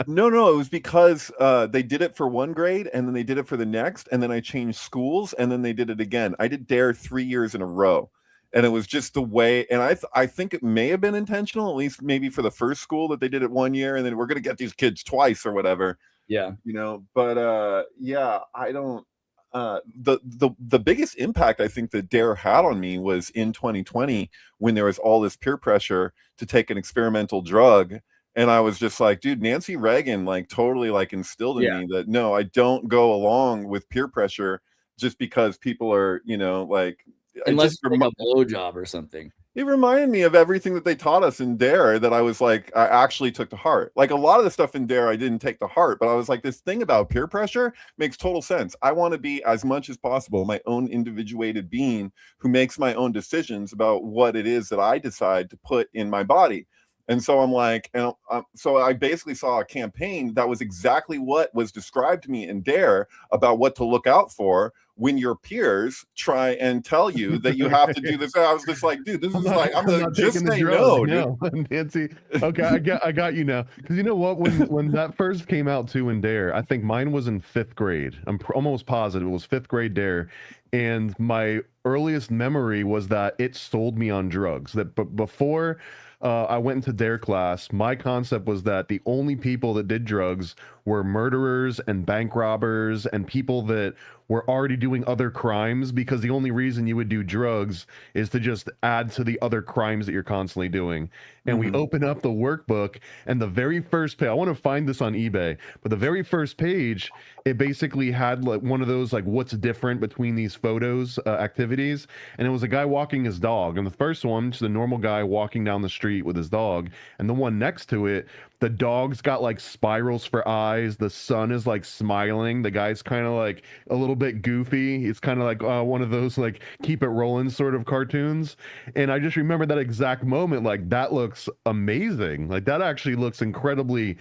No, it was because they did it for one grade, and then they did it for the next, and then I changed schools, and then they did it again. I did DARE 3 years in a row, and it was just the way. And I think it may have been intentional, at least maybe for the first school, that they did it 1 year, and then we're gonna get these kids twice or whatever. Yeah, you know. But yeah, I don't. The biggest impact I think that DARE had on me was in 2020, when there was all this peer pressure to take an experimental drug, and I was just like, dude, Nancy Reagan like totally like instilled in me that no, I don't go along with peer pressure just because people are, you know, like, unless it's like a blowjob or something. It reminded me of everything that they taught us in Dare that I was like, I actually took to heart. Like a lot of the stuff in Dare I didn't take to heart, but I was like, this thing about peer pressure makes total sense. I want to be, as much as possible, my own individuated being who makes my own decisions about what it is that I decide to put in my body. And so I'm like, and so I basically saw a campaign that was exactly what was described to me in Dare about what to look out for when your peers try and tell you that you have to do this. I was just like, dude, this is like, I'm gonna just say no, dude. Nancy. Okay, I got you now. Because you know what, when that first came out too in Dare, I think mine was in 5th grade. I'm almost positive it was 5th grade Dare, and my earliest memory was that it sold me on drugs. That before I went into Dare class, my concept was that the only people that did drugs were murderers and bank robbers and people that were already doing other crimes, because the only reason you would do drugs is to just add to the other crimes that you're constantly doing. And we open up the workbook, and the very first page, I want to find this on eBay, but the very first page, it basically had like one of those like what's different between these photos activities, and it was a guy walking his dog. And the first one, just a normal guy walking down the street with his dog, and the one next to it, the dog's got like spirals for eyes, the sun is like smiling, the guy's kind of like a little bit goofy, it's kind of like one of those like keep it rolling sort of cartoons. And I just remember that exact moment, like that looks amazing, like that actually looks incredibly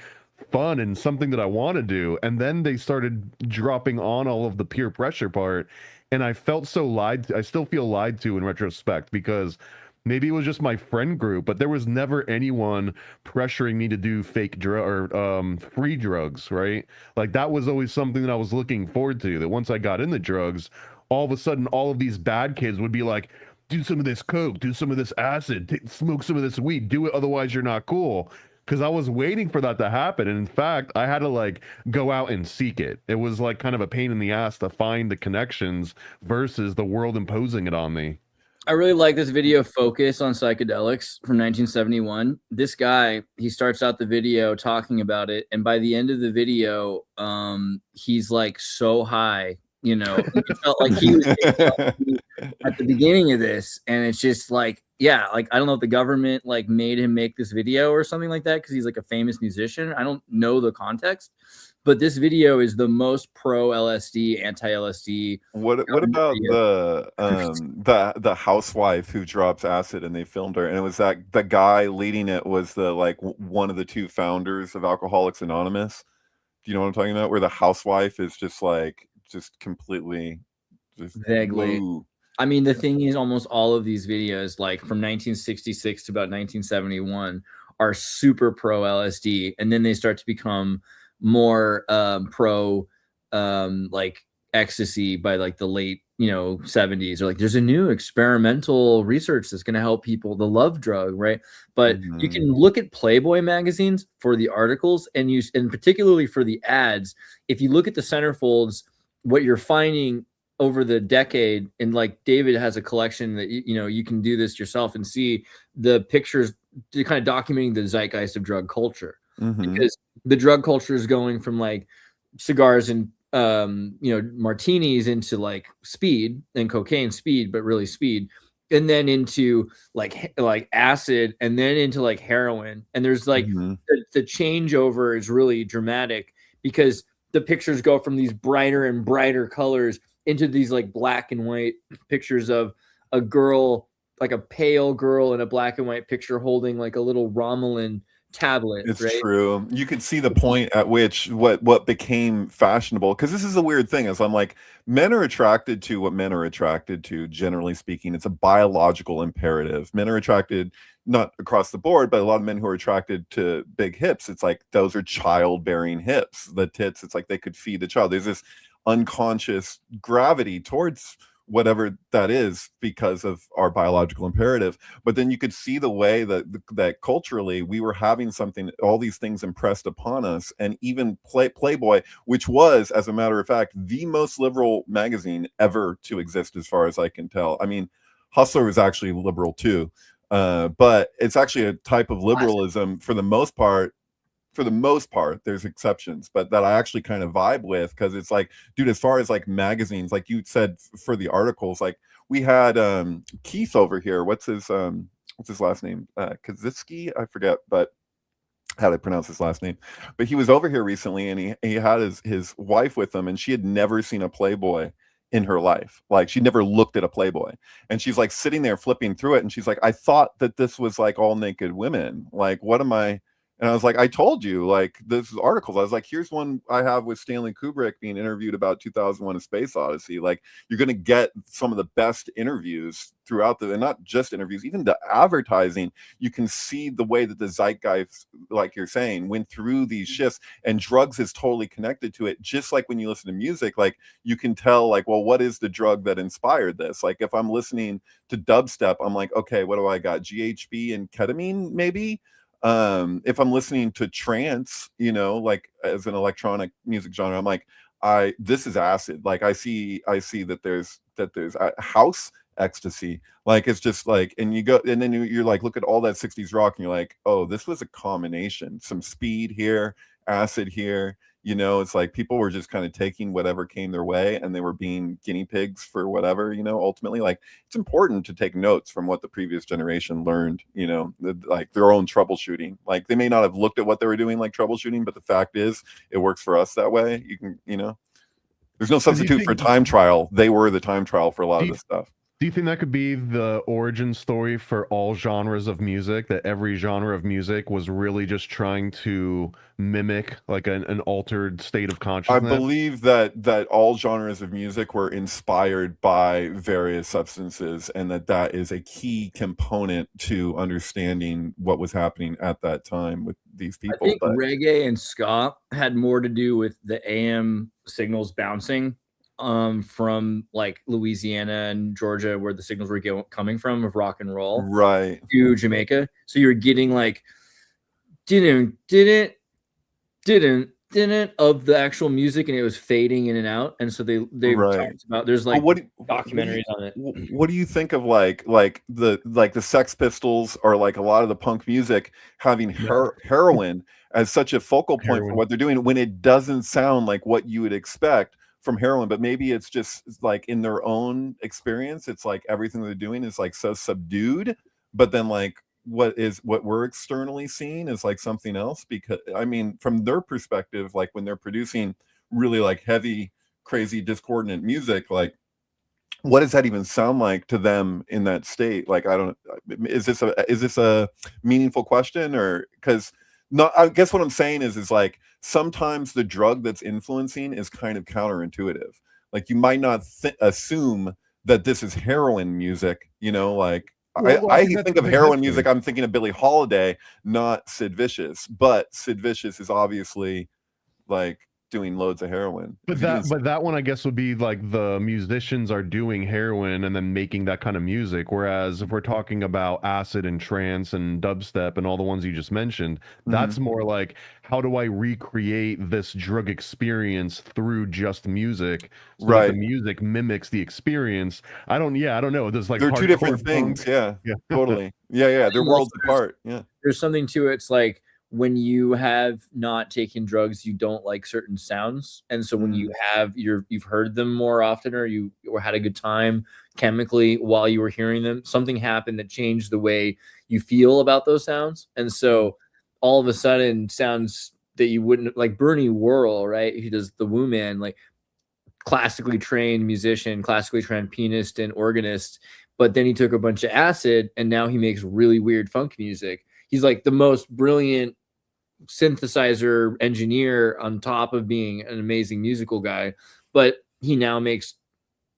fun and something that I want to do. And then they started dropping on all of the peer pressure part, and I felt so lied to. I still feel lied to in retrospect, because maybe it was just my friend group, but there was never anyone pressuring me to do fake drug or free drugs, right? Like that was always something that I was looking forward to, that once I got into drugs, all of a sudden all of these bad kids would be like, do some of this coke, do some of this acid, smoke some of this weed, do it, otherwise you're not cool. Because I was waiting for that to happen, and in fact I had to like go out and seek it. It was like kind of a pain in the ass to find the connections versus the world imposing it on me. I really like this video, Focus on Psychedelics, from 1971. This guy, he starts out the video talking about it, and by the end of the video, he's like so high, you know, it felt like he was at the beginning of this, and it's just like, yeah, like I don't know if the government like made him make this video or something like that because he's like a famous musician. I don't know the context, but this video is the most pro LSD, anti LSD. What about the housewife who drops acid and they filmed her, and it was that the guy leading it was the like one of the 2 founders of Alcoholics Anonymous. Do you know what I'm talking about? Where the housewife is just like just completely just vaguely. woo. I mean, the thing is, almost all of these videos, like from 1966 to about 1971, are super pro LSD, and then they start to become more pro like ecstasy by like the late 70s, or like there's a new experimental research that's going to help people, the love drug, right? But you can look at Playboy magazines for the articles, and particularly for the ads. If you look at the centerfolds, what you're finding over the decade, and like David has a collection that you can do this yourself and see the pictures kind of documenting the zeitgeist of drug culture. Because the drug culture is going from like cigars and martinis into like speed and cocaine, speed, but really speed, and then into like acid, and then into like heroin. And there's like the changeover is really dramatic, because the pictures go from these brighter and brighter colors into these like black and white pictures of a girl, like a pale girl in a black and white picture holding like a little Romulan tablet. It's right? true. You could see the point at which what became fashionable, because this is a weird thing, is I'm like, men are attracted to what men are attracted to, generally speaking. It's a biological imperative. Men are attracted, not across the board, but a lot of men who are attracted to big hips, it's like those are childbearing hips. The tits, it's like they could feed the child. There's this unconscious gravity towards whatever that is because of our biological imperative. But then you could see the way that culturally we were having all these things impressed upon us. And even Playboy, which was, as a matter of fact, the most liberal magazine ever to exist, as far as I can tell. I mean, Hustler was actually liberal too, but it's actually a type of liberalism for the most part. There's exceptions, but that I actually kind of vibe with, because it's like, dude, as far as like magazines, like you said, for the articles, like we had Keith over here, what's his what's his last name? Kaczynski, I forget, but how to pronounce his last name. But he was over here recently, and he had his wife with him, and she had never seen a Playboy in her life. Like, she never looked at a Playboy, and she's like sitting there flipping through it, and she's like, I thought that this was like all naked women. Like, what am I? And I was like, I told you, like, this is articles. I was like, here's one I have with Stanley Kubrick being interviewed about 2001: A Space Odyssey. Like, you're going to get some of the best interviews throughout and not just interviews, even the advertising. You can see the way that the zeitgeist, like you're saying, went through these shifts, and drugs is totally connected to it. Just like when you listen to music, like, you can tell, like, well, what is the drug that inspired this? Like, if I'm listening to dubstep, I'm like, okay, what do I got? GHB and ketamine, maybe? If I'm listening to trance, you know, like as an electronic music genre, I'm like, this is acid. Like, I see that there's house ecstasy. Like, it's just like, and you go, and then you're like, look at all that 60s rock, and you're like, oh, this was a combination, some speed here, acid here. You know, it's like people were just kind of taking whatever came their way, and they were being guinea pigs for whatever, you know, ultimately. Like, it's important to take notes from what the previous generation learned, you know, like their own troubleshooting. Like, they may not have looked at what they were doing like troubleshooting, but the fact is it works for us that way. You can, you know, there's no substitute for time trial. They were the time trial for a lot of this stuff. Do you think that could be the origin story for all genres of music? That every genre of music was really just trying to mimic like an altered state of consciousness? I believe that all genres of music were inspired by various substances, and that is a key component to understanding what was happening at that time with these people. I think reggae and ska had more to do with the AM signals bouncing from like Louisiana and Georgia, where the signals were coming from, of rock and roll, right, to Jamaica. So you're getting like didn't of the actual music, and it was fading in and out. And so they right. talked about, there's like documentaries on it. What do you think of like the Sex Pistols, or like a lot of the punk music having heroin as such a focal point for what they're doing, when it doesn't sound like what you would expect from heroin? But maybe it's just like in their own experience, it's like everything they're doing is like so subdued, but then like what we're externally seeing is like something else. Because I mean, from their perspective, like when they're producing really like heavy, crazy, discordant music, like what does that even sound like to them in that state? Like, I don't, is this a meaningful question? Or because not, I guess what I'm saying is like sometimes the drug that's influencing is kind of counterintuitive. Like, you might not assume that this is heroin music, you know, like I think of heroin music, I'm thinking of Billie Holiday, not Sid Vicious. But Sid Vicious is obviously like doing loads of heroin. But that one, I guess, would be like the musicians are doing heroin and then making that kind of music. Whereas if we're talking about acid and trance and dubstep and all the ones you just mentioned, that's more like, how do I recreate this drug experience through just music, so that the music mimics the experience? I don't know. There's like, they're two different things. Yeah, totally. Yeah, they're worlds apart. Yeah, there's something to it. It's like, when you have not taken drugs, you don't like certain sounds. And so when you have, you've heard them more often, or had a good time chemically while you were hearing them, something happened that changed the way you feel about those sounds. And so all of a sudden, sounds that you wouldn't, like Bernie Worrell, right? He does the Woo Man, like classically trained musician, classically trained pianist and organist. But then he took a bunch of acid, and now he makes really weird funk music. He's like the most brilliant synthesizer engineer on top of being an amazing musical guy, but he now makes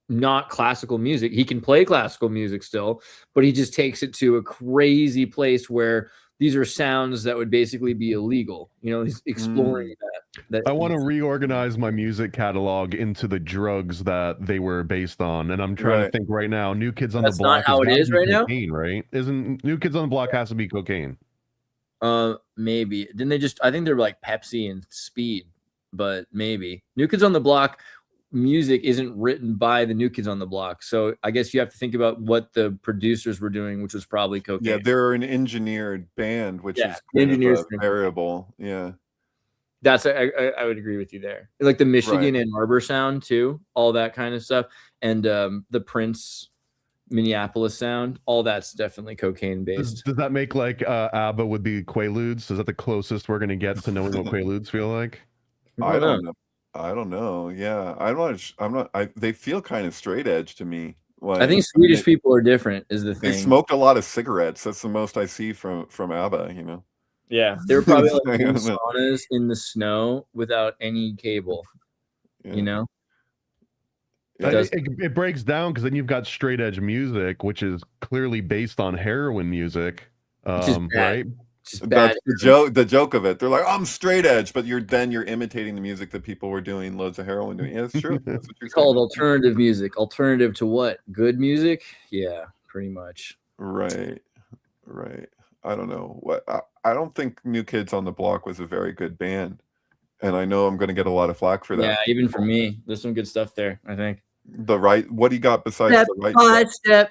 not classical music. He can play classical music still, but he just takes it to a crazy place where these are sounds that would basically be illegal. You know, he's exploring that. I want to reorganize my music catalog into the drugs that they were based on, and I'm trying to think right now. New Kids on the Block. That's not how it is right cocaine, now, right? Isn't New Kids on the Block has to be cocaine? Maybe. Didn't they just? I think they're like Pepsi and Speed, but maybe New Kids on the Block music isn't written by the New Kids on the Block. So I guess you have to think about what the producers were doing, which was probably cocaine. Yeah, they're an engineered band, which is engineers variable. Yeah, that's I would agree with you there. Like the Michigan and Arbor sound too, all that kind of stuff, and the Prince Minneapolis sound, all that's definitely cocaine based. Does that make like ABBA would be Quaaludes? Is that the closest we're gonna get to knowing what Quaaludes feel like? I don't know. I don't know. Yeah, I'm not. They feel kind of straight edge to me. Like, I think Swedish people are different. Is the they thing. smoked a lot of cigarettes. That's the most I see from ABBA. You know. Yeah, they were probably like in saunas in the snow without any cable. Yeah. You know. It breaks down because then you've got straight edge music, which is clearly based on heroin music, right? That's the joke of it. They're like, I'm straight edge, but you're imitating the music that people were doing loads of heroin doing. Yeah, it's true. That's what you're it's called alternative music. Alternative to what? Good music? Yeah, pretty much. Right. I don't know what. I don't think New Kids on the Block was a very good band, and I know I'm going to get a lot of flack for that. Yeah, even for me, there's some good stuff there. I think. What do you got besides step the right by step?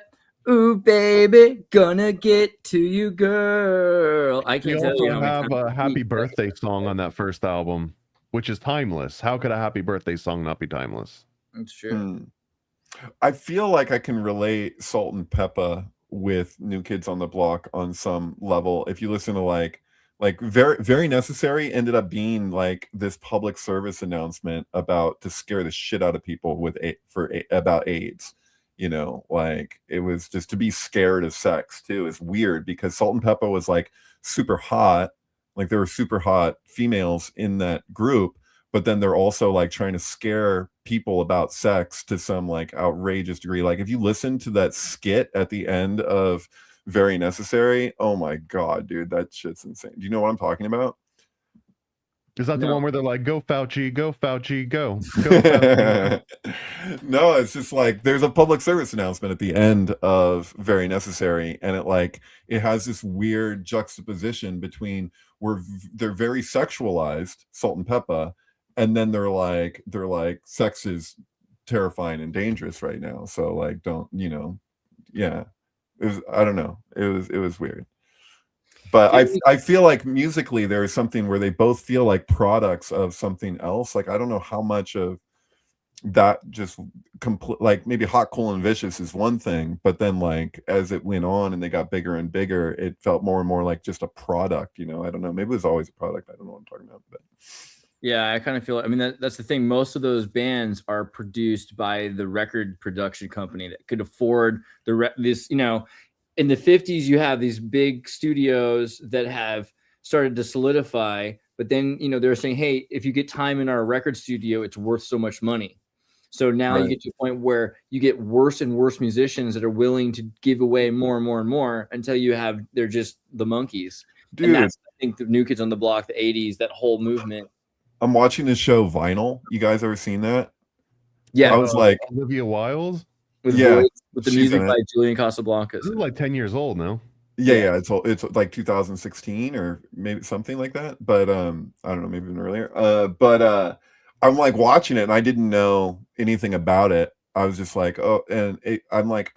Ooh, baby, gonna get to you, girl. I can't tell you. You have a happy birthday song on that first album, which is timeless. How could a happy birthday song not be timeless? That's true. I feel like I can relate Salt and Peppa with New Kids on the Block on some level. If you listen to like very, very necessary ended up being like this public service announcement to scare the shit out of people about AIDS. You know, like it was just to be scared of sex too. It's weird because Salt and Peppa was like super hot, like there were super hot females in that group, but then they're also like trying to scare people about sex to some like outrageous degree. Like if you listen to that skit at the end of Very Necessary, oh my god, dude, that shit's insane. Do you know what I'm talking about? Is that the one where they're like, go Fauci, go Fauci, go Fauci, go. No, it's just like there's a public service announcement at the end of Very Necessary, and it has this weird juxtaposition between where they're very sexualized, Salt and Peppa, and then they're like sex is terrifying and dangerous right now, so like don't, you know. Yeah, I don't know, it was weird. But I feel like musically there is something where they both feel like products of something else. Like I don't know how much of that just like maybe Hot, Cool, and Vicious is one thing, but then like as it went on and they got bigger and bigger, it felt more and more like just a product. You know, I don't know. Maybe it was always a product. I don't know what I'm talking about. But yeah, I kind of feel. I mean, that's the thing. Most of those bands are produced by the record production company that could afford this. You know. In the 50s, you have these big studios that have started to solidify, but then, you know, they're saying, hey, if you get time in our record studio, it's worth so much money. So now you get to a point where you get worse and worse musicians that are willing to give away more and more and more until they're just the monkeys. Dude, and that's, I think, the New Kids on the Block, the 80s, that whole movement. I'm watching this show Vinyl. You guys ever seen that? Yeah. I was like, Olivia Wilde? With the music by Julian Casablancas. This is like 10 years old now. Yeah, it's like 2016 or maybe something like that. But I don't know, maybe even earlier. But I'm like watching it and I didn't know anything about it. I was just like, oh, and I'm like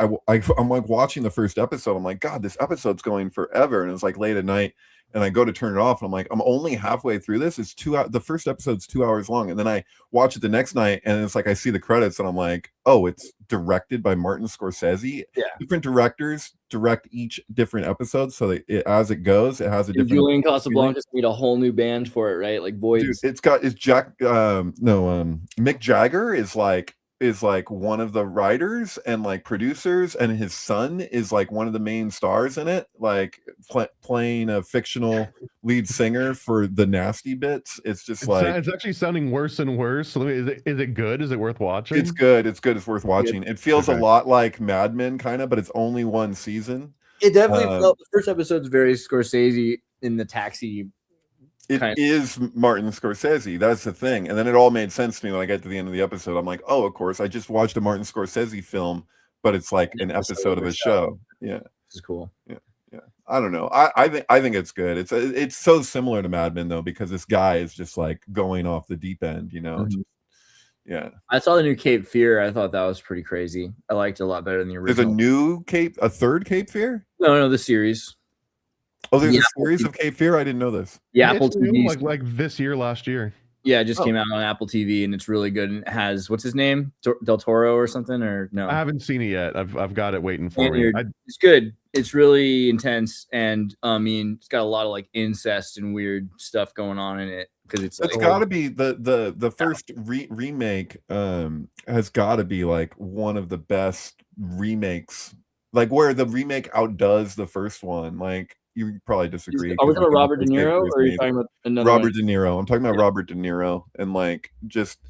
watching the first episode. I'm like, God, this episode's going forever. And it's like late at night. And I go to turn it off, and I'm like, I'm only halfway through this. It's 2 hours. The first episode's 2 hours long, and then I watch it the next night, and it's like I see the credits, and I'm like, oh, it's directed by Martin Scorsese. Yeah, different directors direct each different episode, so that as it goes, it has a different. Julian Casablancas made a whole new band for it, right? Like Voids. Dude, Mick Jagger is like one of the writers and like producers, and his son is like one of the main stars in it, like playing a fictional lead singer for the nasty bits. It's just it's actually sounding worse and worse. So is it good? Is it worth watching? It's good. It's worth watching. It feels a lot like Mad Men kind of, but it's only one season. It definitely felt the first episode's very Scorsese in the taxi. It is Martin Scorsese. That's the thing. And then it all made sense to me when I got to the end of the episode. I'm like, oh, of course, I just watched a Martin Scorsese film, but it's like an episode of a show. Yeah. This is cool. Yeah. I don't know. I think it's good. It's so similar to Mad Men though, because this guy is just like going off the deep end, you know. Mm-hmm. Yeah. I saw the new Cape Fear. I thought that was pretty crazy. I liked it a lot better than the original. There's a third Cape Fear? No, the series. Oh, there's a series of Cape Fear? I didn't know this. Yeah, Apple TV. Like this year, last year. Yeah, it just came out on Apple TV, and it's really good. And it has what's his name, Del Toro or something, or no? I haven't seen it yet. I've got it waiting for me. It's good. It's really intense, and I mean, it's got a lot of like incest and weird stuff going on in it because it's got to be the first remake. Has got to be like one of the best remakes, like where the remake outdoes the first one. Like you probably disagree. Are we talking about Robert De Niro, or are you talking about another Robert De Niro? I'm talking about Robert De Niro, and like just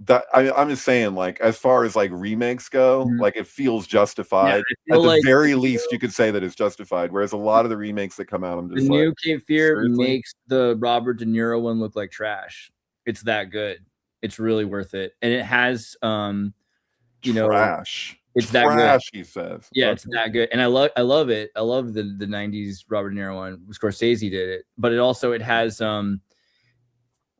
that. I'm just saying, like as far as like remakes go, like it feels justified. At the very least, you could say that it's justified. Whereas a lot of the remakes that come out, I'm just the new Cape Fear makes the Robert De Niro one look like trash. It's that good. It's really worth it, and it has trash. It's trash, that good. He says. Yeah, it's that good, and I love it. I love the '90s Robert De Niro one. Scorsese did it, but it has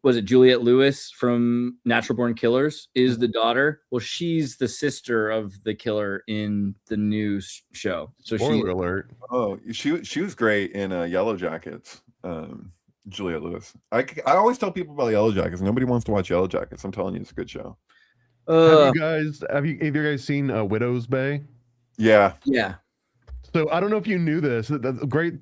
was it Juliette Lewis from Natural Born Killers is the daughter? Well, she's the sister of the killer in the new show. So spoiler alert. Oh, she was great in Yellow Jackets. Juliette Lewis. I always tell people about Yellow Jackets. Nobody wants to watch Yellow Jackets. I'm telling you, it's a good show. Have you guys seen Widow's Bay? Yeah. So I don't know if you knew this. That's a great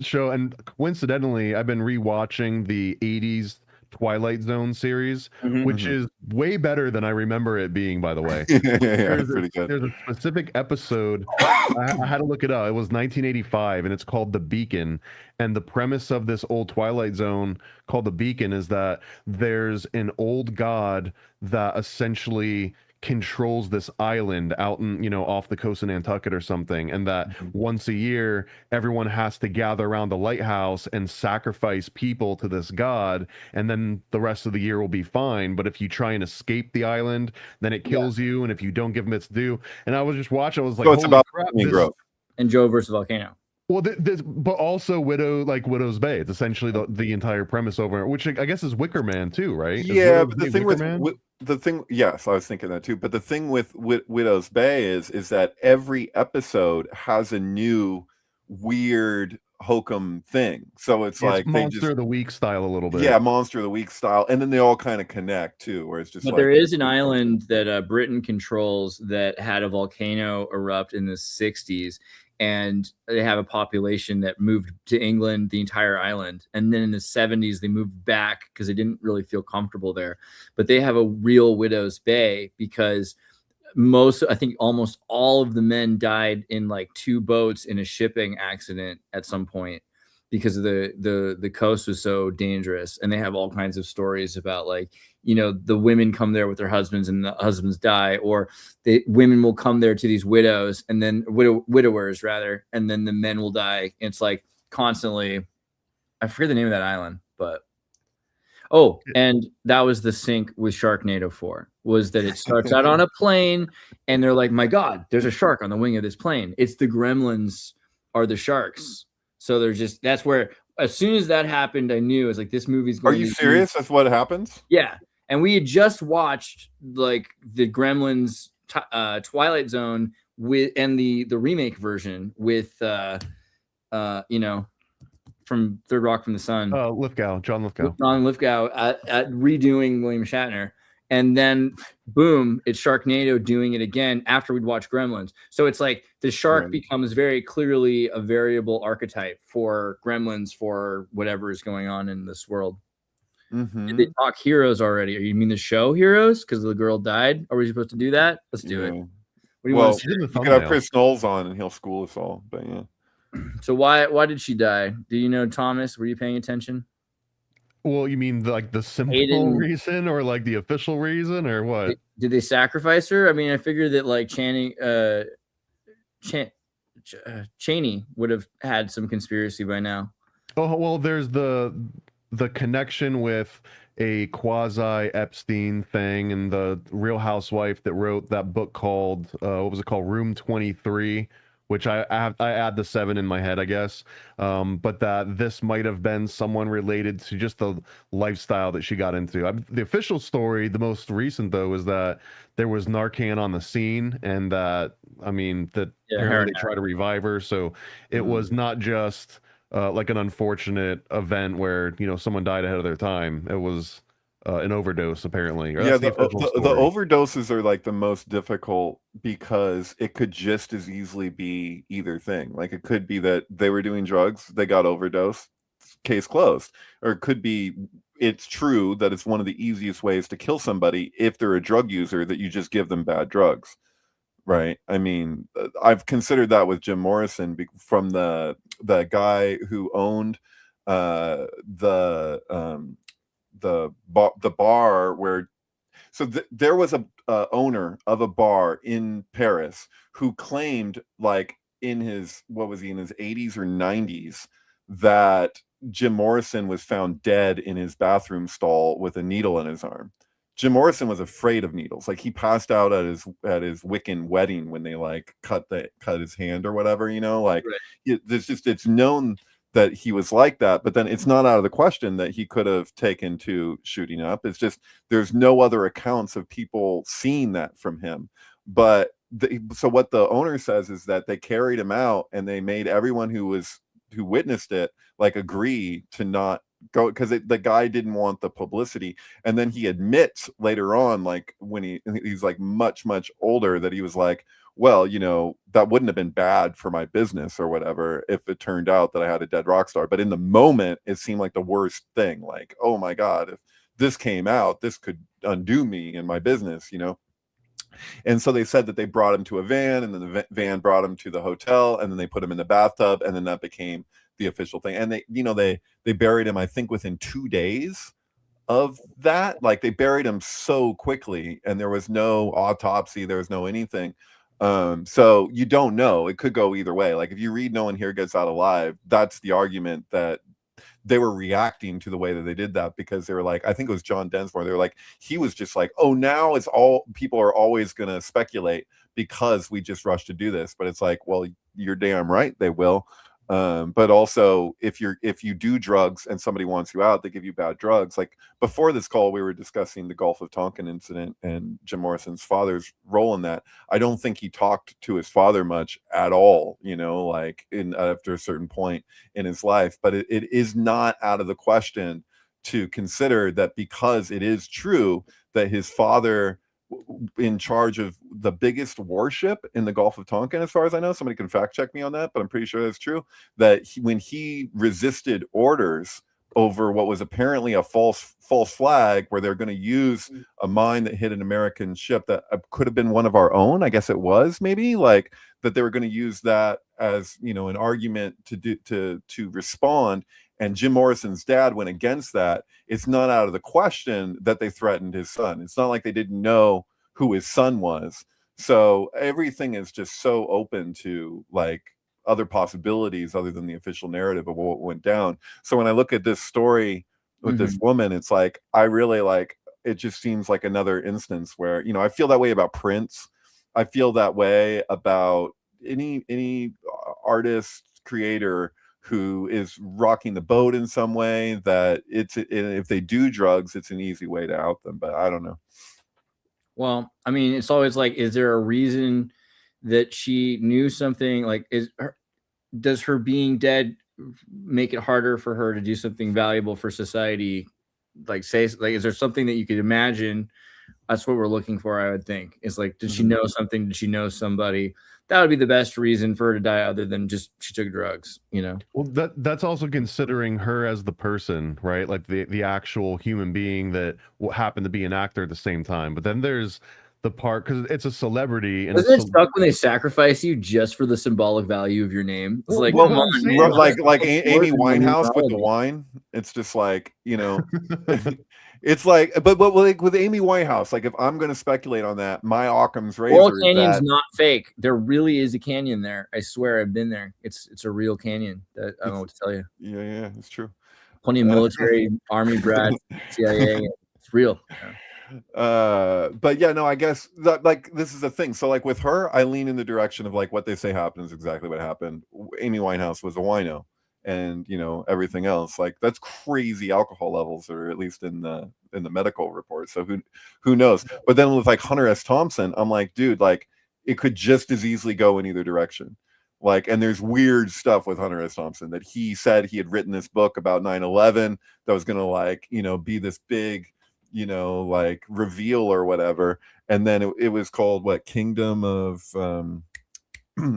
show, and coincidentally, I've been rewatching the '80s Twilight Zone series, which is way better than I remember it being. By the way, pretty good. There's a specific episode. I had to look it up. It was 1985, and it's called The Beacon. And the premise of this old Twilight Zone called The Beacon is that there's an old god that essentially controls this island out in, off the coast of Nantucket or something, and that once a year everyone has to gather around the lighthouse and sacrifice people to this god, and then the rest of the year will be fine. But if you try and escape the island, then it kills you, and if you don't give them its due. And I was just watching, I was like, so it's about growth. And Joe versus Volcano. Well, but also Widow's Bay. It's essentially the entire premise over, which I guess is Wicker Man too, right? Yeah, but the thing yes, I was thinking that too. But the thing with Widow's Bay is that every episode has a new weird hokum thing. So it's like Monster of the Week style a little bit. Yeah, Monster of the Week style, and then they all kind of connect too. Where it's just. But there is an island that Britain controls that had a volcano erupt in the '60s. And they have a population that moved to England, the entire island. And then in the 70s, they moved back because they didn't really feel comfortable there. But they have a real Widow's Bay because I think almost all of the men died in like 2 boats in a shipping accident at some point because of the coast was so dangerous. And they have all kinds of stories about like, the women come there with their husbands and the husbands die, or the women will come there to these widows and then widowers rather, and then the men will die. It's like constantly, I forget the name of that island, but and that was the sync with Sharknado 4 was that it starts out on a plane and they're like, my God, there's a shark on the wing of this plane. It's the gremlins are the sharks. So that's where, as soon as that happened, I knew it was like, this movie's going. Are you serious? That's what happens? Yeah. And we had just watched like the Gremlins Twilight Zone and the remake version with from Third Rock from the Sun. John Lithgow at redoing William Shatner. And then boom, it's Sharknado doing it again after we'd watched Gremlins. So it's like the shark becomes very clearly a variable archetype for Gremlins for whatever is going on in this world. Did they talk Heroes already? Or you mean the show Heroes? Because the girl died? Are we supposed to do that? Let's do it. What do you want to see? You can have Chris Knowles on and he'll school us all. But yeah. So why did she die? Do you know, Thomas? Were you paying attention? Well, you mean like the simple reason or like the official reason or what? Did they sacrifice her? I mean, I figured that like Chaney would have had some conspiracy by now. Oh, well, there's the connection with a quasi Epstein thing and the Real Housewife that wrote that book called what was it called, Room 23, which I add the 7 in my head, I guess, but that this might have been someone related to just the lifestyle that she got into. The official story, the most recent though, is that there was Narcan on the scene, and that apparently they tried to revive her, so it was not just like an unfortunate event where someone died ahead of their time. It was an overdose, apparently. Or Yeah, that's the official the story. overdoses are like the most difficult because it could just as easily be either thing. Like it could be that they were doing drugs, they got overdosed, case closed. Or it could be it's true that it's one of the easiest ways to kill somebody if they're a drug user, that you just give them bad drugs. Right. I mean, I've considered that with Jim Morrison from the guy who owned uh the um the bar where there was a owner of a bar in Paris who claimed, like, in his, what was he, in his 80s or 90s, that Jim Morrison was found dead in his bathroom stall with a needle in his arm. Jim Morrison was afraid of needles. Like, he passed out at his Wiccan wedding when they like cut his hand or whatever, you know, like Right. it's known that he was like that, but then it's not out of the question that he could have taken to shooting up. It's just there's no other accounts of people seeing that from him. But so what the owner says is that they carried him out and they made everyone who witnessed it like agree to not go, because the guy didn't want the publicity. And then he admits later on, like when he's like much older, that he was like, well, you know, that wouldn't have been bad for my business or whatever if it turned out that I had a dead rock star. But in the moment, it seemed like the worst thing. Like, oh my God, if this came out, this could undo me and my business, you know? And so they said that they brought him to a van, and then the van brought him to the hotel, and then they put him in the bathtub, and then that became the official thing. And they, you know, they buried him, I think, within 2 days of that. Like, they buried him so quickly, and there was no autopsy, there was no anything. So you don't know, it could go either way. Like, if you read No One Here Gets Out Alive, that's the argument, that they were reacting to the way that they did that, because they were like, I think it was John Densmore, they were like, he was just like, oh, now it's all, people are always going to speculate because we just rushed to do this. But it's like, well, you're damn right they will. But also, if you do drugs and somebody wants you out, they give you bad drugs. Like, before this call, we were discussing the Gulf of Tonkin incident and Jim Morrison's father's role in that. I don't think he talked to his father much at all, you know, like after a certain point in his life. But it is not out of the question to consider that, because it is true that his father, in charge of the biggest warship in the Gulf of Tonkin, as far as I know, somebody can fact check me on that, but I'm pretty sure that's true, that when he resisted orders over what was apparently a false flag, where they're going to use a mine that hit an American ship that could have been one of our own, I guess it was, maybe, like, that they were going to use that as, you know, an argument to respond, and Jim Morrison's dad went against that. It's not out of the question that they threatened his son. It's not like they didn't know who his son was. So everything is just so open to, like, other possibilities other than the official narrative of what went down. So when I look at this story with this woman, it's like, I really, like, it just seems like another instance where, you know, I feel that way about Prince. I feel that way about any artist, creator who is rocking the boat in some way, that if they do drugs, it's an easy way to out them. But I don't know. Well, I mean, it's always like, is there a reason that she knew something? Like, does her being dead make it harder for her to do something valuable for society? Like, say, like, is there something that you could imagine? That's what we're looking for, I would think. It's like, did she know something? Did she know somebody? That would be the best reason for her to die, other than just she took drugs, you know? Well, that's also considering her as the person, right? Like the actual human being that happened to be an actor at the same time. But then there's the part, because it's a celebrity, and Doesn't it suck when they sacrifice you just for the symbolic value of your name? It's like, come on, man. Like Amy Winehouse with the wine. It's just like, you know, it's like, but like with Amy Winehouse, like, if I'm going to speculate on that, my Occam's razor Laurel is Canyon's that not fake. There really is a canyon there. I swear, I've been there. It's a real canyon. I don't know what to tell you. Yeah, it's true. Plenty of military, army brats, CIA. It's real. Yeah. But yeah, no, I guess that, like, this is the thing. So, like, with her, I lean in the direction of, like, what they say happened is exactly what happened. Amy Winehouse was a wino, and, you know, everything else, like, that's crazy alcohol levels, or at least in the medical report. So who knows? But then with, like, Hunter S. Thompson, I'm like, dude, like, it could just as easily go in either direction. Like, and there's weird stuff with Hunter S. Thompson, that he said he had written this book about 9/11 that was gonna, like, you know, be this big like reveal or whatever. And then it was called what, Kingdom of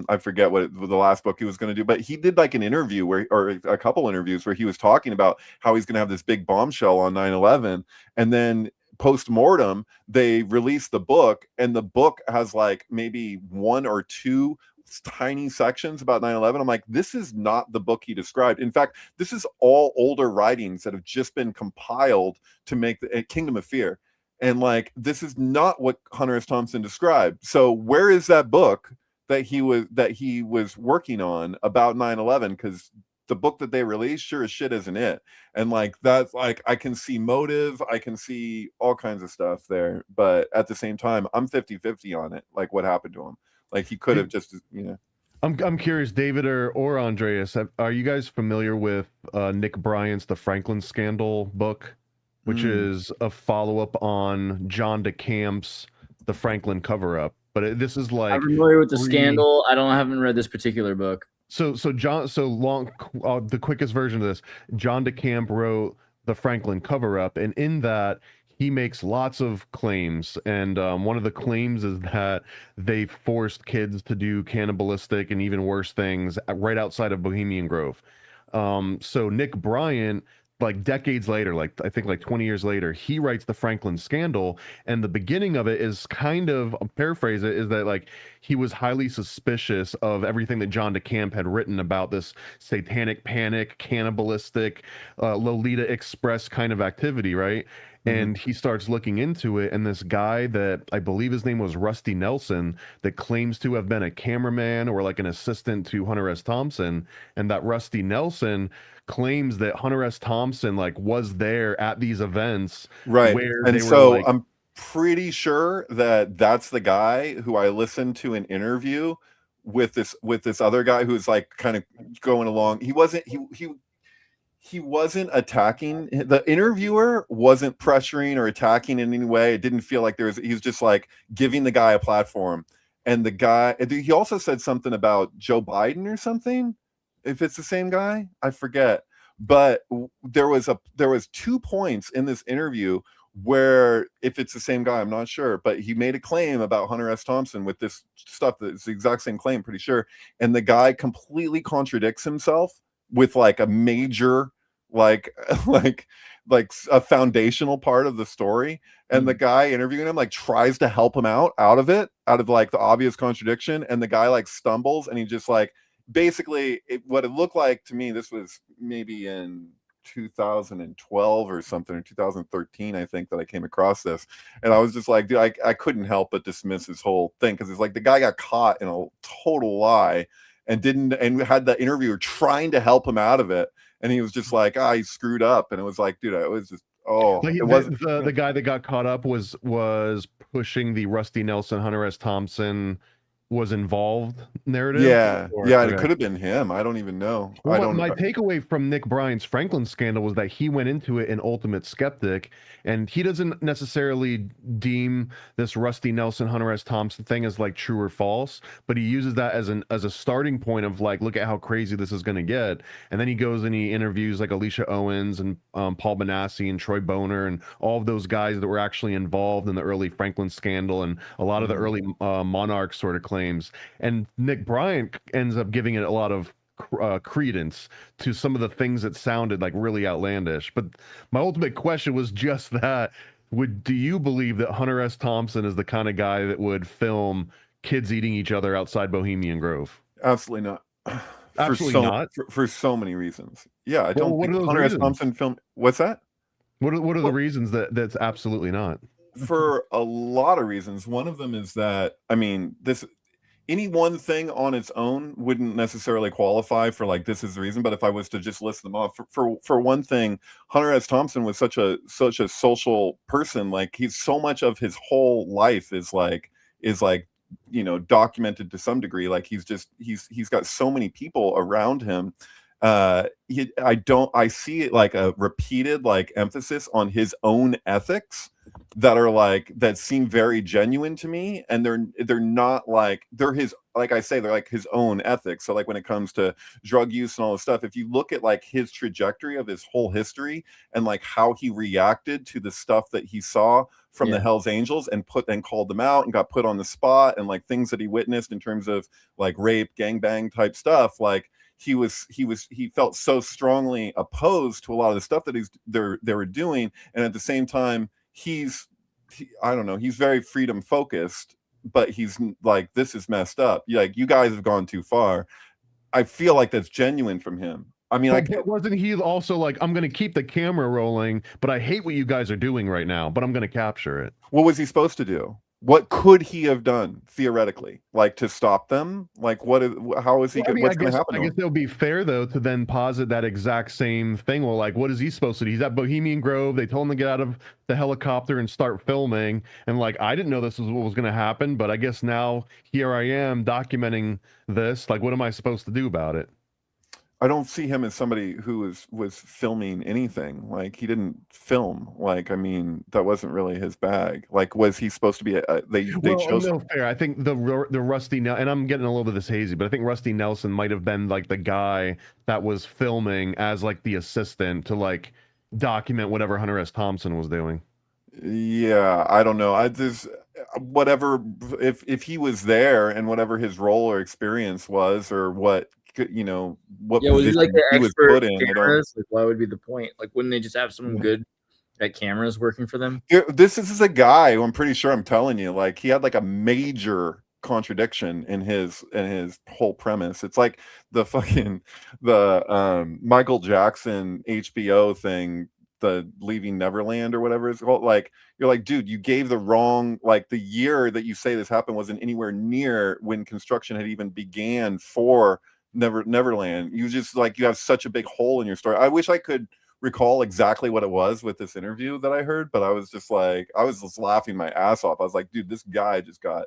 I forget what the last book he was going to do, but he did like an interview or a couple interviews where he was talking about how he's going to have this big bombshell on 9/11, and then post-mortem they released the book, and the book has like maybe one or two tiny sections about 9/11. I'm like, this is not the book he described. In fact, this is all older writings that have just been compiled to make the Kingdom of Fear. And like, this is not what Hunter S. Thompson described. So where is that book that he was working on about 9/11? Because the book that they released sure as shit isn't it. And like, that's like, I can see motive, I can see all kinds of stuff there, but at the same time, I'm 50-50 on it, like what happened to him. Like, he could have just, I'm curious, David or Andreas, are you guys familiar with Nick Bryant's The Franklin Scandal book, which is a follow-up on John DeCamp's The Franklin Cover-Up? But this is like, I'm familiar with the scandal. I haven't read this particular book. The quickest version of this, John DeCamp wrote The Franklin Cover-Up, and in that he makes lots of claims, and one of the claims is that they forced kids to do cannibalistic and even worse things right outside of Bohemian Grove. So Nick Bryant, like decades later, like I think like 20 years later, he writes The Franklin Scandal, and the beginning of it is kind of, I'll paraphrase it, is that like he was highly suspicious of everything that John DeCamp had written about this satanic panic, cannibalistic, Lolita Express kind of activity, right? And he starts looking into it, and this guy that I believe his name was Rusty Nelson, that claims to have been a cameraman or like an assistant to Hunter S. Thompson, and that Rusty Nelson claims that Hunter S. Thompson like was there at these events, right? Where and they so were like, I'm pretty sure that that's the guy who I listened to an interview with this other guy who's like kind of going along. He wasn't attacking, the interviewer wasn't pressuring or attacking in any way. It didn't feel like he was just like giving the guy a platform. And the guy, he also said something about Joe Biden or something. If it's the same guy, I forget. But there was 2 points in this interview where, if it's the same guy, I'm not sure, but he made a claim about Hunter S. Thompson with this stuff that's the exact same claim, pretty sure. And the guy completely contradicts himself with like a major like a foundational part of the story, and the guy interviewing him like tries to help him out of like the obvious contradiction, and the guy like stumbles, and he just like basically what it looked like to me, this was maybe in 2012 or something, or 2013, I think, that I came across this, and I was just like, dude, I couldn't help but dismiss his whole thing, because it's like the guy got caught in a total lie and had the interviewer trying to help him out of it, and he was just like, he screwed up, and it was like, dude, it was just, it wasn't the guy that got caught up was pushing the Rusty Nelson, Hunter S. Thompson was involved narrative. And Okay. it could have been him. I don't even know. My takeaway from Nick Bryant's Franklin Scandal was that he went into it an ultimate skeptic, and he doesn't necessarily deem this Rusty Nelson, Hunter S. Thompson thing as like true or false, but he uses that as a starting point of like, look at how crazy this is going to get. And then he goes and he interviews like Alicia Owens and Paul Benassi and Troy Boner and all of those guys that were actually involved in the early Franklin Scandal and a lot of the early Monarch sort of claims. And Nick Bryant ends up giving it a lot of credence to some of the things that sounded like really outlandish. But my ultimate question was just that: do you believe that Hunter S. Thompson is the kind of guy that would film kids eating each other outside Bohemian Grove? Absolutely not. Absolutely not. For so many reasons. Yeah, I don't think what Hunter S. Thompson film. What's that? What are the reasons that's absolutely not? For a lot of reasons. One of them is that, I mean, any one thing on its own wouldn't necessarily qualify for like, this is the reason. But if I was to just list them off, for one thing, Hunter S. Thompson was such a social person. Like, he's so much of his whole life is like documented to some degree. Like, he's got so many people around him. I see it like a repeated like emphasis on his own ethics that seem very genuine to me, and they're not like, they're his like I say, they're like his own ethics. So like when it comes to drug use and all this stuff, if you look at like his trajectory of his whole history and like how he reacted to the stuff that he saw from the Hells Angels and called them out and got put on the spot, and like things that he witnessed in terms of like rape, gangbang type stuff, like he felt so strongly opposed to a lot of the stuff that they were doing, and at the same time I don't know, he's very freedom focused, but he's like, this is messed up, like you guys have gone too far. I feel like that's genuine from him. I mean, wasn't he also like, I'm going to keep the camera rolling, but I hate what you guys are doing right now, but I'm going to capture it? What was he supposed to do? What could he have done theoretically, like to stop them? Like, how is he? Well, I mean, what's going to happen? I guess it'll be fair though to then posit that exact same thing. Well, like, what is he supposed to do? He's at Bohemian Grove. They told him to get out of the helicopter and start filming. And like, I didn't know this was what was going to happen, but I guess now here I am documenting this. Like, what am I supposed to do about it? I don't see him as somebody who was filming anything. Like, he didn't film. Like, I mean, that wasn't really his bag. Like, was he supposed to be they chose no, fair. I think the Rusty and I'm getting a little bit of this hazy, but I think Rusty Nelson might have been like the guy that was filming as like the assistant to like document whatever Hunter S. Thompson was doing. Yeah, I don't know. Whatever, if he was there and whatever his role or experience was, or what, you know, what was he like the expert put in, cameras? Like, what would be the point? Like, wouldn't they just have someone good at cameras working for them? This is a guy who I'm pretty sure, I'm telling you, like he had like a major contradiction in his whole premise. It's like the Michael Jackson HBO thing, the Leaving Neverland or whatever it's called. Like, you're like, dude, you gave the wrong, like the year that you say this happened wasn't anywhere near when construction had even began for Neverland. You just like, you have such a big hole in your story. I wish I could recall exactly what it was with this interview that I heard, but I was just laughing my ass off. I was like, dude, this guy just got,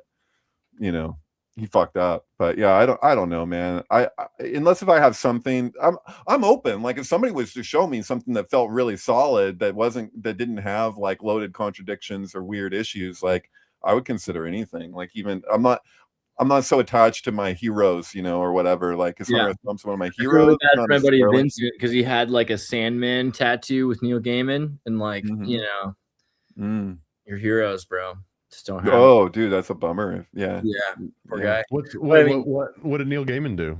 you know, he fucked up. But yeah, I don't know, man. I unless if I have something, I'm open. Like if somebody was to show me something that felt really solid, that didn't have like loaded contradictions or weird issues, like I would consider anything. Like even I'm not so attached to my heroes, you know, or whatever. Like it's one of my heroes. My buddy Vincent, because he had like a Sandman tattoo with Neil Gaiman, and like you know, your heroes, bro. Just don't have. Oh, dude, that's a bummer. Yeah, poor guy. What did Neil Gaiman do?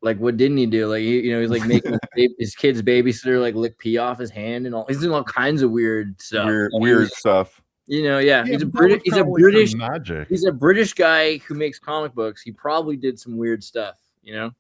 Like, what didn't he do? Like, you know, he's like making his kid's babysitter like lick pee off his hand and all. He's doing all kinds of weird stuff. Weird stuff. You know, he's a British guy who makes comic books. He probably did some weird stuff, you know.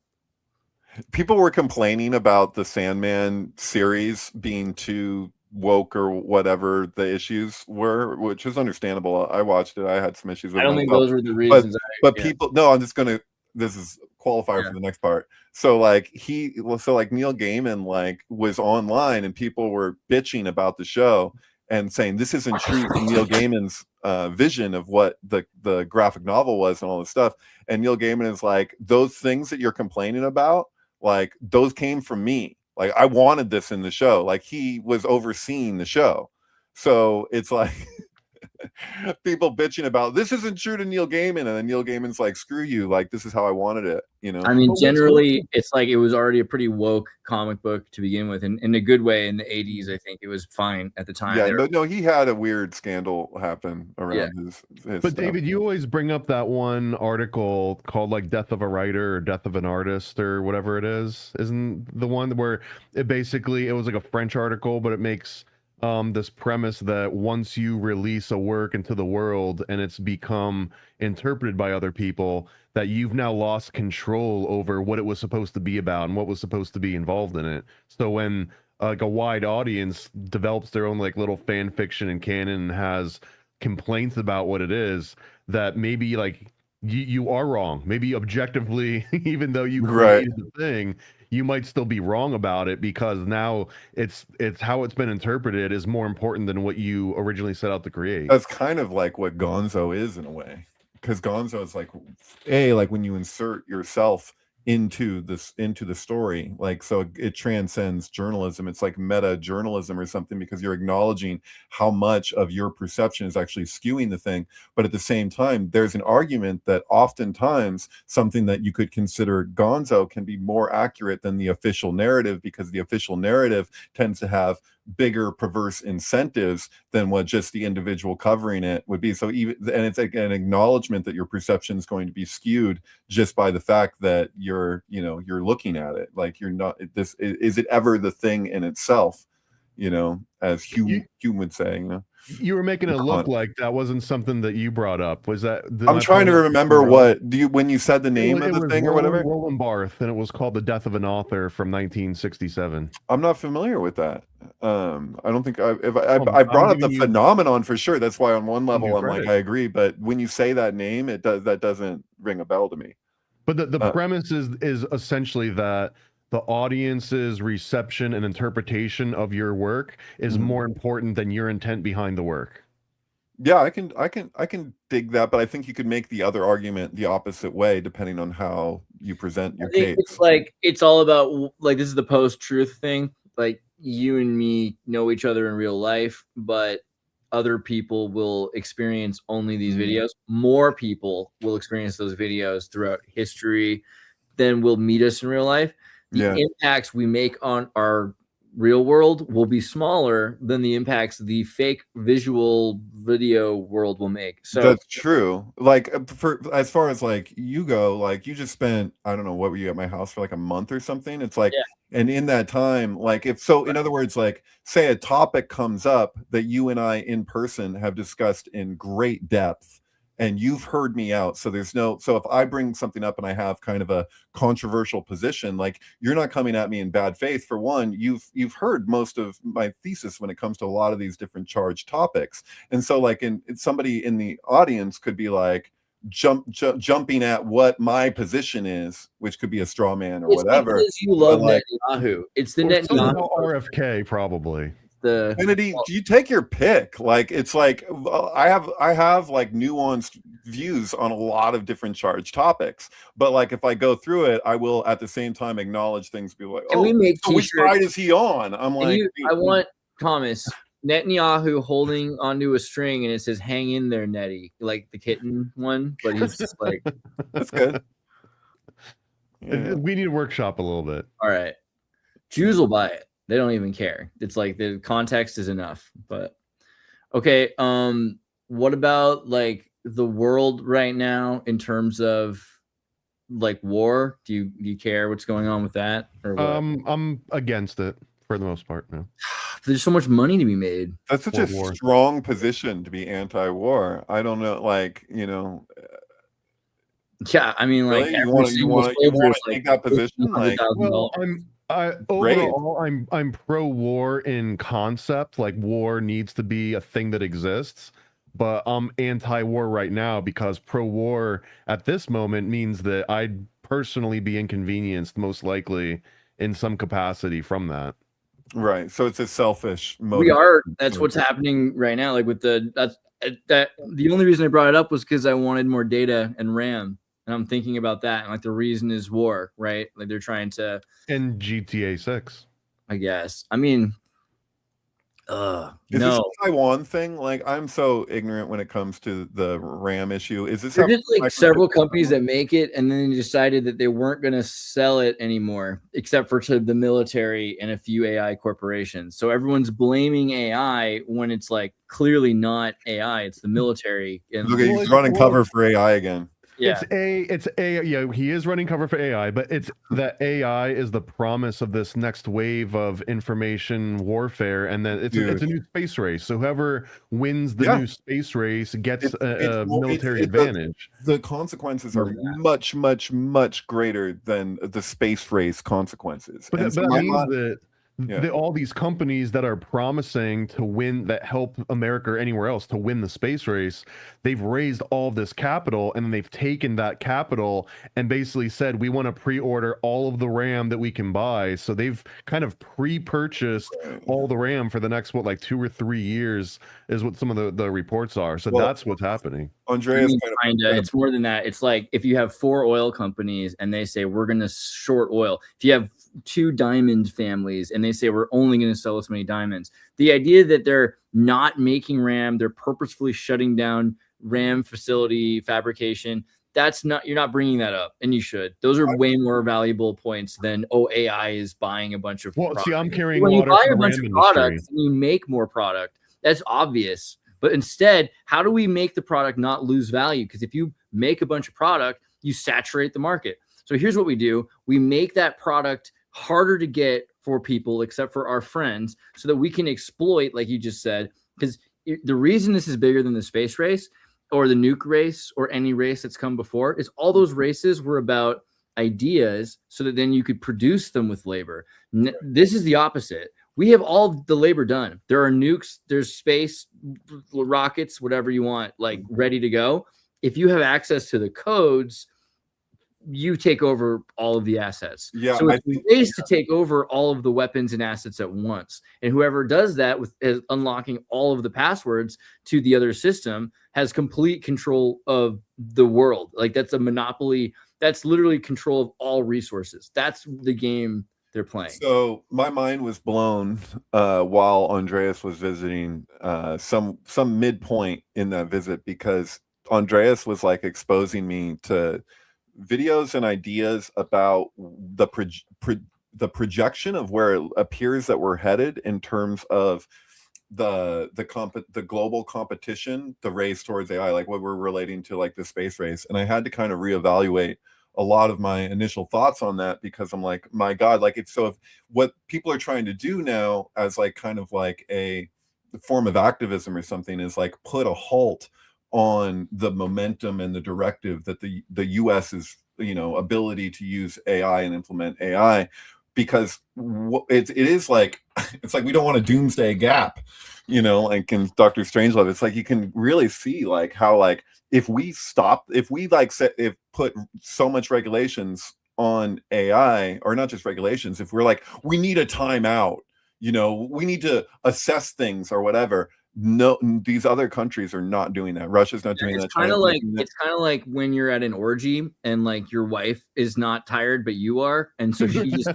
People were complaining about the Sandman series being too woke or whatever the issues were, which is understandable. I watched it. I had some issues with it. I don't think those were the reasons. But people, no, I'm just gonna. This is qualifier for the next part. So like Neil Gaiman like was online and people were bitching about the show and saying this isn't true to Neil Gaiman's vision of what the graphic novel was and all this stuff. And Neil Gaiman is like, those things that you're complaining about, like those came from me. Like I wanted this in the show. Like he was overseeing the show. So it's like people bitching about this isn't true to Neil Gaiman, and then Neil Gaiman's like, screw you, like this is how I wanted it, you know. I mean, generally it's like it was already a pretty woke comic book to begin with, and in a good way. In the 80s, I think it was fine at the time. Yeah, no, he had a weird scandal happen around his but stuff. David, you always bring up that one article called like Death of a Writer or Death of an Artist or whatever it is. Isn't the one where it was like a French article, but it makes this premise that once you release a work into the world and it's become interpreted by other people, that you've now lost control over what it was supposed to be about and what was supposed to be involved in it. So when like a wide audience develops their own like little fan fiction and canon and has complaints about what it is, that maybe like you are wrong. Maybe objectively, even though you created the thing, you might still be wrong about it because now it's how it's been interpreted is more important than what you originally set out to create. That's kind of like what Gonzo is in a way, because Gonzo is like, like when you insert yourself into the story, like, so it transcends journalism. It's like meta journalism or something, because you're acknowledging how much of your perception is actually skewing the thing. But at the same time, there's an argument that oftentimes something that you could consider gonzo can be more accurate than the official narrative, because the official narrative tends to have bigger perverse incentives than what just the individual covering it would be. So even, and it's like an acknowledgement that your perception is going to be skewed just by the fact that you're looking at it. Like, you're not, this is it ever the thing in itself, as human would say, You were making it look like that wasn't something that you brought up. Was that? I'm trying to remember when you said the name of the thing or whatever. Roland Barthes, and it was called The Death of an Author from 1967. I'm not familiar with that. I don't think I brought up the phenomenon for sure. That's why on one level I'm like, I agree, but when you say that name, that doesn't ring a bell to me. But the premise is essentially that the audience's reception and interpretation of your work is more important than your intent behind the work. Yeah, I can dig that, but I think you could make the other argument the opposite way depending on how you present your case. It's like, it's all about, like, this is the post-truth thing. Like, you and me know each other in real life, but other people will experience only these videos. More people will experience those videos throughout history than will meet us in real life. The impacts we make on our real world will be smaller than the impacts the fake visual video world will make. So that's true. Like, for as far as like you go, like, you just spent, I don't know, what were you at my house for, like a month or something? It's like, and in that time, like, if so, in other words, like, say a topic comes up that you and I in person have discussed in great depth, and you've heard me out. So so if I bring something up and I have kind of a controversial position, like, you're not coming at me in bad faith. For one, you've heard most of my thesis when it comes to a lot of these different charged topics. And so, like, somebody in the audience could be like jumping at what my position is, which could be a straw man or whatever. Because you love Netanyahu. It's the Netanyahu RFK, probably. Kennedy, do you take your pick? Like, it's like, I have like nuanced views on a lot of different charged topics, but like, if I go through it, I will at the same time acknowledge things, be like, we make so which side is he on? I'm like, I want Thomas Netanyahu holding onto a string and it says "Hang in there, Nettie," like the kitten one, but he's just like, that's good. We need to workshop a little bit. All right, Jews will buy it. They don't even care. It's like the context is enough. But okay, what about like the world right now in terms of like war? Do you care what's going on with that? Or what? I'm against it for the most part. No. There's so much money to be made. That's such a strong position to be anti-war. I don't know, like, Yeah, I mean, like, really? you want to take that position? Like, well, overall, I'm pro-war in concept. Like, war needs to be a thing that exists, but I'm anti-war right now because pro-war at this moment means that I'd personally be inconvenienced, most likely, in some capacity from that. Right. So it's a selfish motive. We are. That's what's happening right now. Like with that. The only reason I brought it up was because I wanted more data and RAM. And I'm thinking about that. And like the reason is war, right? Like they're trying to. And GTA 6. I guess. I mean, is this a Taiwan thing? Like, I'm so ignorant when it comes to the RAM issue. Is this just like several companies that make it, and then they decided that they weren't going to sell it anymore, except for to the military and a few AI corporations. So everyone's blaming AI when it's like clearly not AI; it's the military. And look, he's running cover for AI again. Yeah. It's a yeah, he is running cover for AI, but it's that AI is the promise of this next wave of information warfare, and then it's a new space race. So whoever wins the new space race gets a military advantage. The consequences are much, much, much greater than the space race consequences. But that means all these companies that are promising to win, that help America or anywhere else to win the space race, they've raised all this capital, and then they've taken that capital and basically said, we want to pre-order all of the RAM that we can buy. So they've kind of pre-purchased all the RAM for the next, what, like 2 or 3 years is what some of the reports are. So that's what's happening. Andreas, it's more than that. It's like if you have 4 oil companies and they say we're going to short oil. If you have 2 diamond families and they say we're only going to sell this many diamonds, the idea that they're not making RAM, they're purposefully shutting down RAM facility fabrication, that's not, you're not bringing that up, and you should. Those are way more valuable points than AI is buying a bunch of products. See, I'm carrying when water you buy for a the bunch RAM of industry. products and you make more product, that's obvious. But instead, how do we make the product not lose value? Because if you make a bunch of product, you saturate the market. So here's what we do. We make that product harder to get for people, except for our friends, so that we can exploit, like you just said, because the reason this is bigger than the space race or the nuke race or any race that's come before is all those races were about ideas so that then you could produce them with labor. This is the opposite. We have all the labor done. There are nukes, there's space, rockets, whatever you want, like ready to go. If you have access to the codes, you take over all of the assets. Yeah, so it's a race to take over all of the weapons and assets at once. And whoever does that with unlocking all of the passwords to the other system has complete control of the world. Like that's a monopoly. That's literally control of all resources. That's the game they're playing. So my mind was blown while Andreas was visiting some midpoint in that visit, because Andreas was like exposing me to videos and ideas about the projection of where it appears that we're headed in terms of the global competition, the race towards AI, like what we're relating to like the space race. And I had to kind of reevaluate a lot of my initial thoughts on that, because I'm like, my God, like it's so if what people are trying to do now as like kind of like a form of activism or something is like put a halt on the momentum and the directive that the US is, ability to use AI and implement AI, because it is like, it's like we don't want a doomsday gap, like in Dr. Strangelove. It's like you can really see like how like if we put so much regulations on AI, or not just regulations, if we're like, we need a timeout, we need to assess things or whatever. No, these other countries are not doing that. Russia's not doing that. It's kind of like when you're at an orgy and like your wife is not tired, but you are, and so she just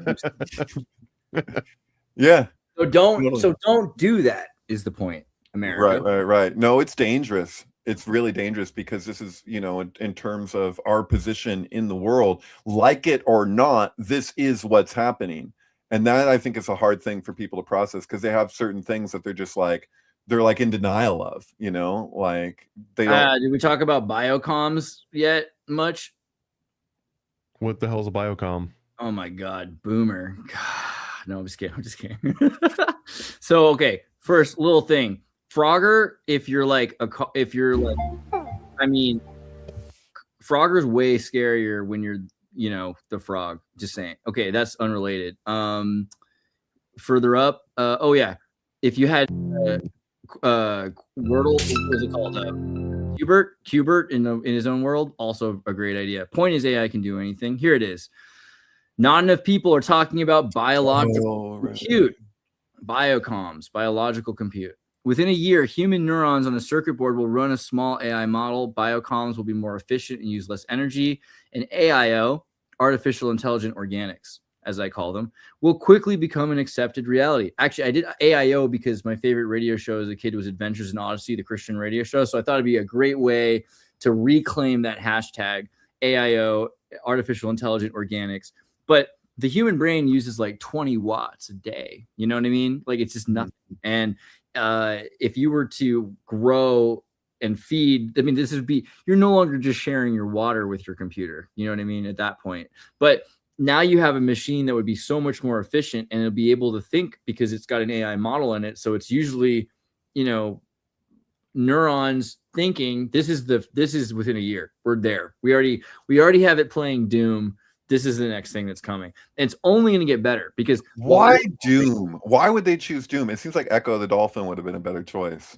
yeah. So don't do that is the point, America. Right. No, it's dangerous. It's really dangerous, because this is, in terms of our position in the world, like it or not, this is what's happening. And that, I think, is a hard thing for people to process, because they have certain things that they're just like, they're like in denial of, like they don't. Did we talk about biocoms yet much? What the hell's a biocom? Oh my God, boomer. God, no, I'm just kidding. So, okay. First little thing. Frogger, Frogger's way scarier when you're, the frog. Just saying. Okay, that's unrelated. Further up, if you had Wordle, what was it called? Qbert in his own world, also a great idea. Point is, AI can do anything. Here it is. Not enough people are talking about biological compute, biocoms, biological compute. Within a year, human neurons on a circuit board will run a small AI model. Biocoms will be more efficient and use less energy. And AIO, artificial intelligent organics, as I call them, will quickly become an accepted reality. Actually, I did AIO because my favorite radio show as a kid was Adventures in Odyssey, the Christian radio show. So I thought it'd be a great way to reclaim that hashtag AIO, artificial intelligent organics. But the human brain uses like 20 watts a day. You know what I mean? Like it's just nothing. And if you were to grow and feed, you're no longer just sharing your water with your computer. You know what I mean? At that point. But now you have a machine that would be so much more efficient, and it'll be able to think because it's got an AI model in it. So it's usually, neurons thinking. This is within a year. We're there. We already have it playing Doom. This is the next thing that's coming. And it's only going to get better because why Doom? Why would they choose Doom? It seems like Echo the Dolphin would have been a better choice.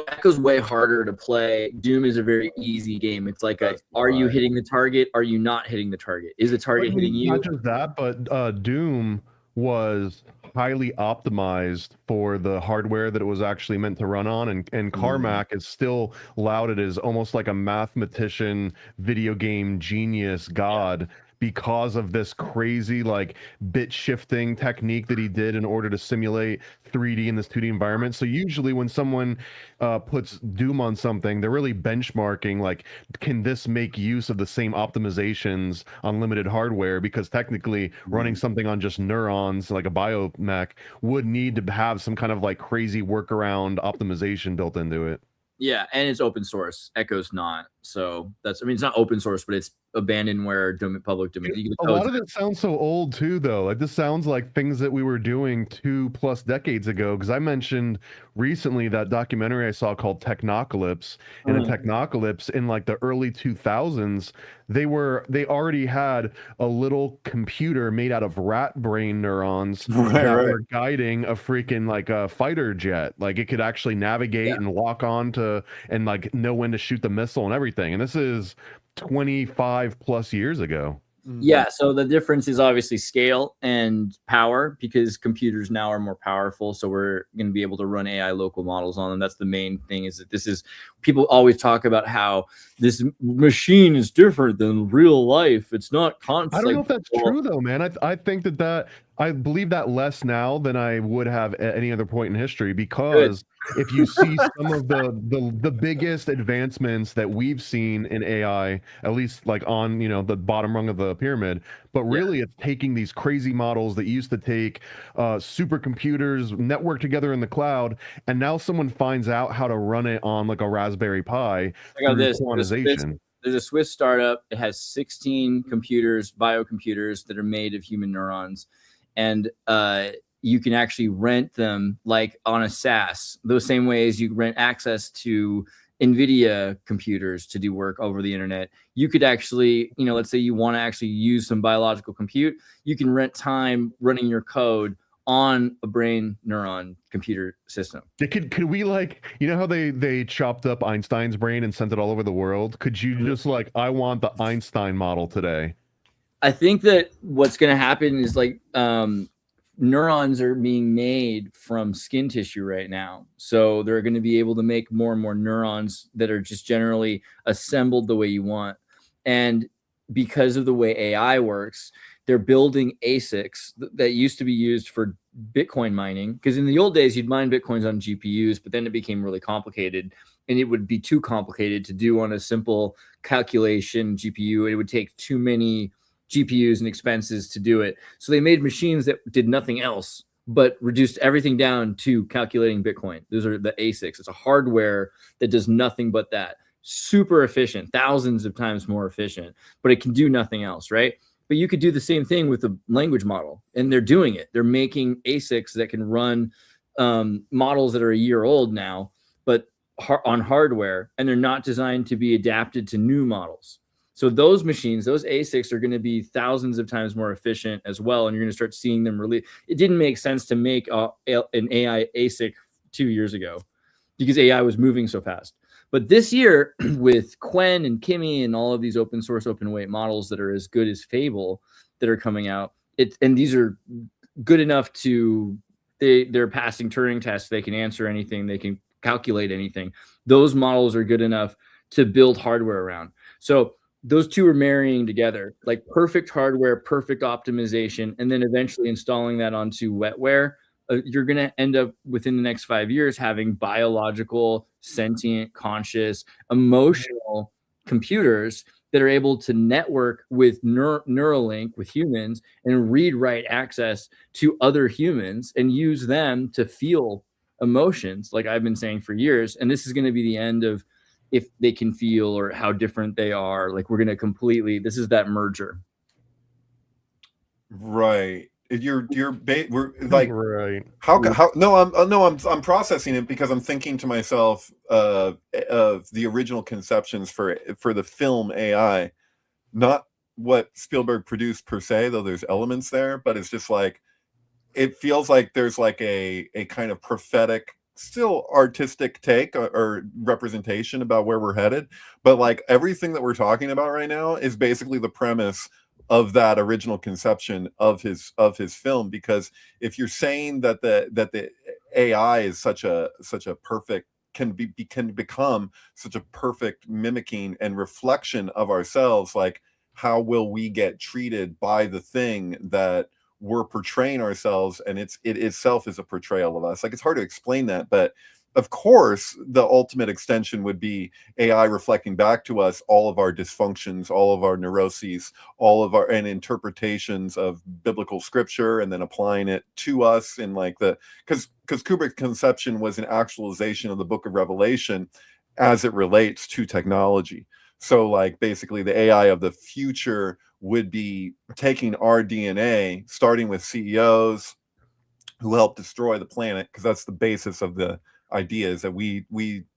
Echo's way harder to play. Doom is a very easy game. It's like are you hitting the target? Are you not hitting the target? Is the target hitting you? Not just that, but Doom was highly optimized for the hardware that it was actually meant to run on, and Carmack is still lauded as almost like a mathematician, video game genius god, because of this crazy like bit shifting technique that he did in order to simulate 3D in this 2D environment. So usually when someone puts Doom on something, they're really benchmarking like, can this make use of the same optimizations on limited hardware? Because technically running something on just neurons like a biomech would need to have some kind of like crazy workaround optimization built into it. Yeah, and it's open source. Echo's not. So that's, I mean, it's not open source, but it's abandonware, public domain. A lot of it sounds so old too, though. Like this sounds like things that we were doing 2+ decades ago. Because I mentioned recently that documentary I saw called Technocalypse. And in Technocalypse, in like the early 2000s, they already had a little computer made out of rat brain neurons that were guiding a freaking like a fighter jet. Like it could actually navigate and lock on to and like know when to shoot the missile and everything. And this is 25+ years ago. Yeah, so the difference is obviously scale and power, because computers now are more powerful, so we're going to be able to run AI local models on them. That's the main thing, is that this is, people always talk about how this machine is different than real life. It's not constant. I don't know if that's true though, man. I think that I believe that less now than I would have at any other point in history, because if you see some of the biggest advancements that we've seen in AI, at least like on, you know, the bottom rung of the pyramid, but really it's taking these crazy models that used to take supercomputers, network together in the cloud, and now someone finds out how to run it on like a Raspberry Pi through quantization. There's a Swiss startup. It has 16 computers, biocomputers, that are made of human neurons. And you can actually rent them like on a SaaS, those same ways you rent access to NVIDIA computers to do work over the internet. You could actually, you know, let's say you want to actually use some biological compute, you can rent time running your code on a brain neuron computer system. Could we, like, you know how they chopped up Einstein's brain and sent it all over the world? Could you just like, I want the Einstein model today? I think that what's going to happen is like neurons are being made from skin tissue right now. So they're going to be able to make more and more neurons that are just generally assembled the way you want. And because of the way AI works, they're building ASICs that used to be used for Bitcoin mining. Because in the old days, you'd mine Bitcoins on GPUs, but then it became really complicated. And it would be too complicated to do on a simple calculation GPU. It would take too many GPUs and expenses to do it. So they made machines that did nothing else, but reduced everything down to calculating Bitcoin. Those are the ASICs. It's a hardware that does nothing but that. Super efficient, thousands of times more efficient, but it can do nothing else, right? But you could do the same thing with the language model, and they're doing it. They're making ASICs that can run models that are a year old now, but on hardware, and they're not designed to be adapted to new models. So those machines, those ASICs, are going to be thousands of times more efficient as well, and you're going to start seeing them release. It didn't make sense to make an AI ASIC 2 years ago because AI was moving so fast. But this year, with Quen and Kimi and all of these open source, open weight models that are as good as Fable that are coming out, and these are good enough to, they're passing Turing tests. They can answer anything. They can calculate anything. Those models are good enough to build hardware around. So those two are marrying together, like perfect hardware, perfect optimization, and then eventually installing that onto wetware. You're going to end up within the next 5 years having biological, sentient, conscious, emotional computers that are able to network with Neuralink with humans and read write access to other humans and use them to feel emotions, like I've been saying for years. And this is going to be the end of if they can feel or how different they are. Like we're going to completely, this is that merger. Right. We're like, right. How no, I'm processing it because I'm thinking to myself of the original conceptions for the film AI, not what Spielberg produced per se, though there's elements there, but it's just like it feels like there's like a kind of prophetic, still artistic take or representation about where we're headed, but like everything that we're talking about right now is basically the premise of that original conception of his film. Because if you're saying that the AI is such a perfect, can become such a perfect mimicking and reflection of ourselves, like how will we get treated by the thing that we're portraying ourselves, and it itself is a portrayal of us. Like, it's hard to explain that, but of course the ultimate extension would be AI reflecting back to us all of our dysfunctions, all of our neuroses, all of our and interpretations of biblical scripture, and then applying it to us in like the because Kubrick's conception was an actualization of the book of Revelation as it relates to technology. So like basically the AI of the future would be taking our DNA, starting with CEOs who help destroy the planet, because that's the basis of the idea, is that we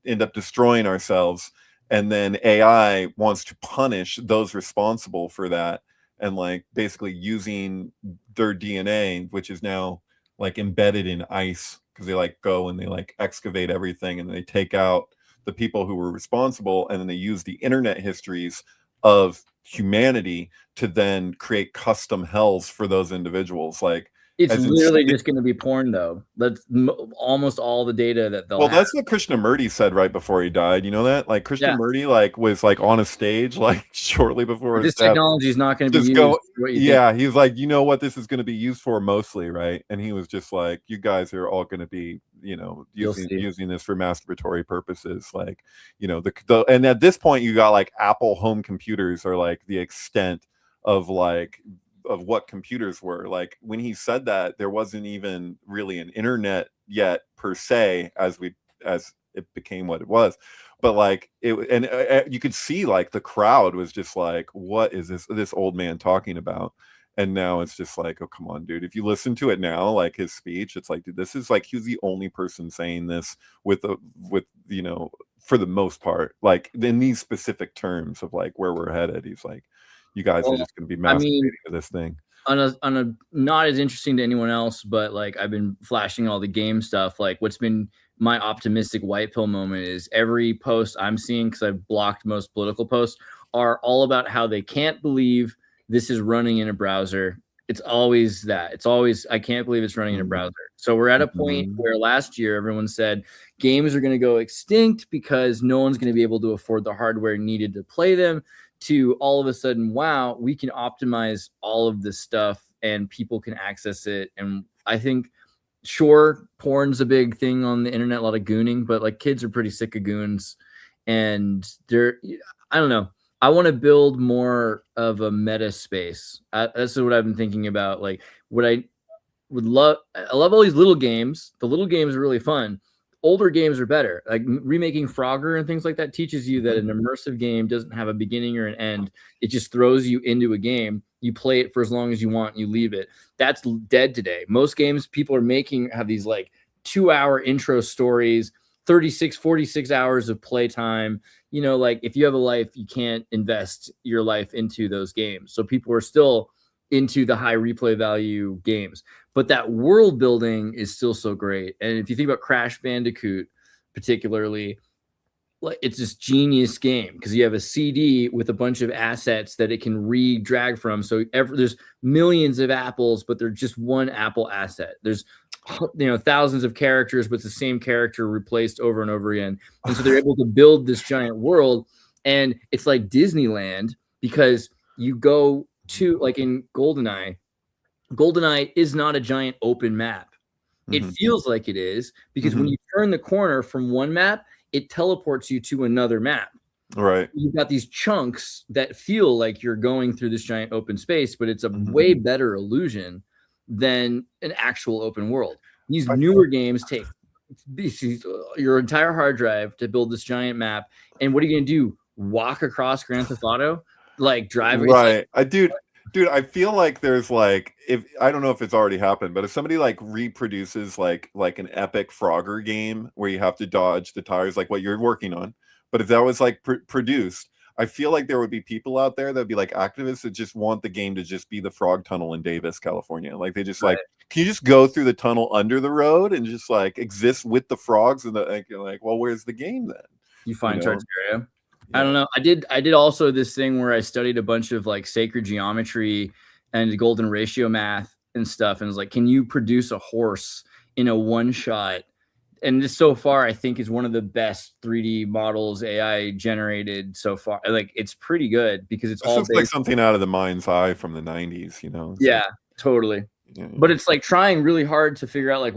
end up destroying ourselves, and then AI wants to punish those responsible for that, and like basically using their DNA, which is now like embedded in ice, because they like go and they like excavate everything and they take out the people who were responsible, and then they use the internet histories of humanity to then create custom hells for those individuals. Like, it's literally just going to be porn, though. That's almost all the data that they'll have. That's what Krishnamurti said right before he died. You know that? Like, Krishnamurti like was like on a stage like shortly before this technology is not going to be used. He's like, you know what this is going to be used for mostly, right? And he was just like, you guys are all going to be, you know, using this for masturbatory purposes. Like, you know, and at this point you got like Apple home computers are like the extent of like of what computers were. Like, when he said that, there wasn't even really an internet yet per se as it became what it was. But like you could see like the crowd was just like, what is this old man talking about? And now it's just like, oh, come on, dude. If you listen to it now, like his speech, it's like, dude, this is like, he was the only person saying this with you know, for the most part, like in these specific terms of like where we're headed. He's like, you guys are just going to be masturbating to this thing. On a not as interesting to anyone else, but like I've been flashing all the game stuff. Like, what's been my optimistic white pill moment is every post I'm seeing, because I've blocked most political posts, are all about how they can't believe this is running in a browser. It's always that. It's always, I can't believe it's running in a browser. So we're at a point where last year everyone said games are going to go extinct because no one's going to be able to afford the hardware needed to play them, to all of a sudden, wow, we can optimize all of this stuff and people can access it. And I think, sure, porn's a big thing on the internet, a lot of gooning, but like kids are pretty sick of goons, and I don't know. I want to build more of a meta space. That's what I've been thinking about. Like, I love all these little games. The little games are really fun. Older games are better. Like remaking Frogger and things like that teaches you that an immersive game doesn't have a beginning or an end. It just throws you into a game. You play it for as long as you want, and you leave it. That's dead today. Most games people are making have these like 2-hour intro stories, 36, 46 hours of playtime. You know, like if you have a life, you can't invest your life into those games. So people are still into the high replay value games, but that world building is still so great. And if you think about Crash Bandicoot particularly, like it's this genius game because you have a CD with a bunch of assets that it can re-drag from. So there's millions of apples, but they're just one Apple asset. There's thousands of characters, but it's the same character replaced over and over again. And so they're able to build this giant world, and it's like Disneyland because you go to, like in GoldenEye is not a giant open map. It feels like it is because when you turn the corner from one map, it teleports you to another map. Right. You've got these chunks that feel like you're going through this giant open space, but it's a way better illusion than an actual open world. These newer games take your entire hard drive to build this giant map. And what are you going to do? Walk across Grand Theft Auto? Like drive? Right. Dude, I feel like there's like, if I don't know if it's already happened, but if somebody like reproduces like an epic Frogger game where you have to dodge the tires, like what you're working on, but if that was like produced, I feel like there would be people out there that'd be like activists that just want the game to just be the frog tunnel in Davis, California. Like they just like, can you just go through the tunnel under the road and just like exist with the frogs? And like, you're like, well, where's the game then? You find You know? Tartaria. I don't know. I did also this thing where I studied a bunch of like sacred geometry and golden ratio math and stuff. And it was like, can you produce a horse in a one shot? And this so far, I think, is one of the best 3D models AI generated so far. Like, it's pretty good because it's all like something out of the mind's eye from the 90s, you know? Yeah, totally. Yeah. But it's like trying really hard to figure out like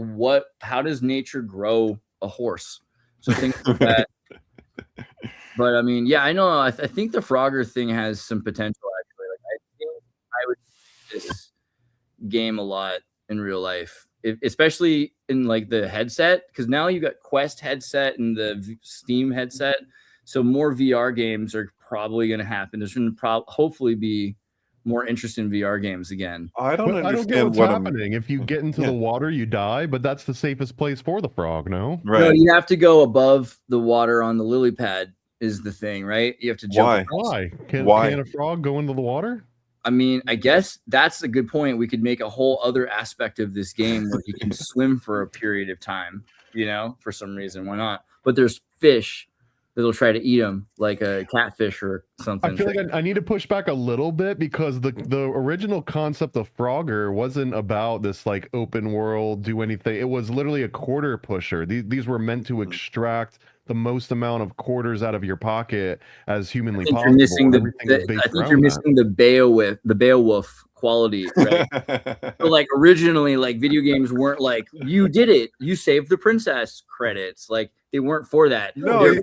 how does nature grow a horse? So things like that. But I mean, yeah, I know. I think the Frogger thing has some potential. Actually, like I think I would use this game a lot in real life, especially in like the headset, because now you got Quest headset and the Steam headset, so more VR games are probably going to happen. There's going to hopefully be more interest in VR games again. I don't understand get what's happening. If you get into the water, you die, but that's the safest place for the frog, no? Right. No, you have to go above the water on the lily pad is the thing, right? You have to jump. Why? Can a frog go into the water? I mean, I guess that's a good point. We could make a whole other aspect of this game where you can swim for a period of time, you know, for some reason. Why not? But there's fish that'll try to eat them, like a catfish or something. I feel like I need to push back a little bit because the original concept of Frogger wasn't about this like open world, do anything. It was literally a quarter pusher. These were meant to extract the most amount of quarters out of your pocket as humanly possible. I think you're missing the Beowulf quality, right? So like originally, like video games weren't like you did it, you saved the princess credits. Like they weren't for that. No, like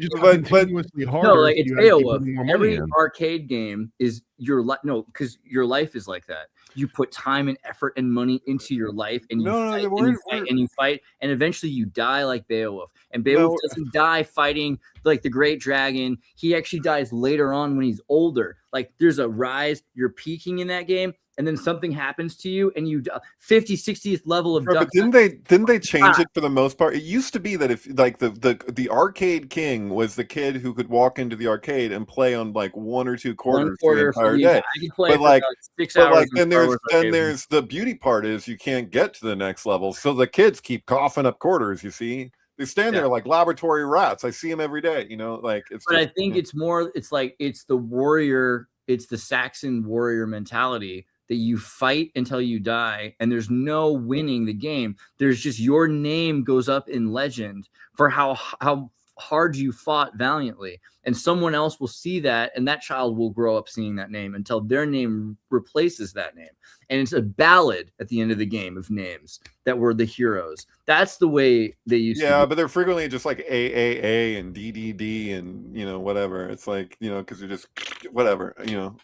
it's Beowulf. Every arcade game is your life. No, because your life is like that. You put time and effort and money into your life, and you fight, and eventually you die like Beowulf. And Beowulf doesn't die fighting like the great dragon. He actually dies later on when he's older. Like there's a rise, you're peaking in that game, and then something happens to you, and you 60th level of. But didn't they change it for the most part? It used to be that if like the arcade king was the kid who could walk into the arcade and play on like one or two quarters the entire day. I could play for like 6 hours. Like then there's the beauty part is you can't get to the next level, so the kids keep coughing up quarters. You see. They stand there like laboratory rats. I see them every day, you know, like it's. But I think it's more, it's like, it's the warrior, it's the Saxon warrior mentality that you fight until you die and there's no winning the game. There's just your name goes up in legend for how hard you fought valiantly. And someone else will see that and that child will grow up seeing that name until their name replaces that name. And it's a ballad at the end of the game of names that were the heroes. That's the way they used to. Yeah, but they're frequently just like AAA and DDD and, you know, whatever. It's like, you know, because they're just whatever, you know.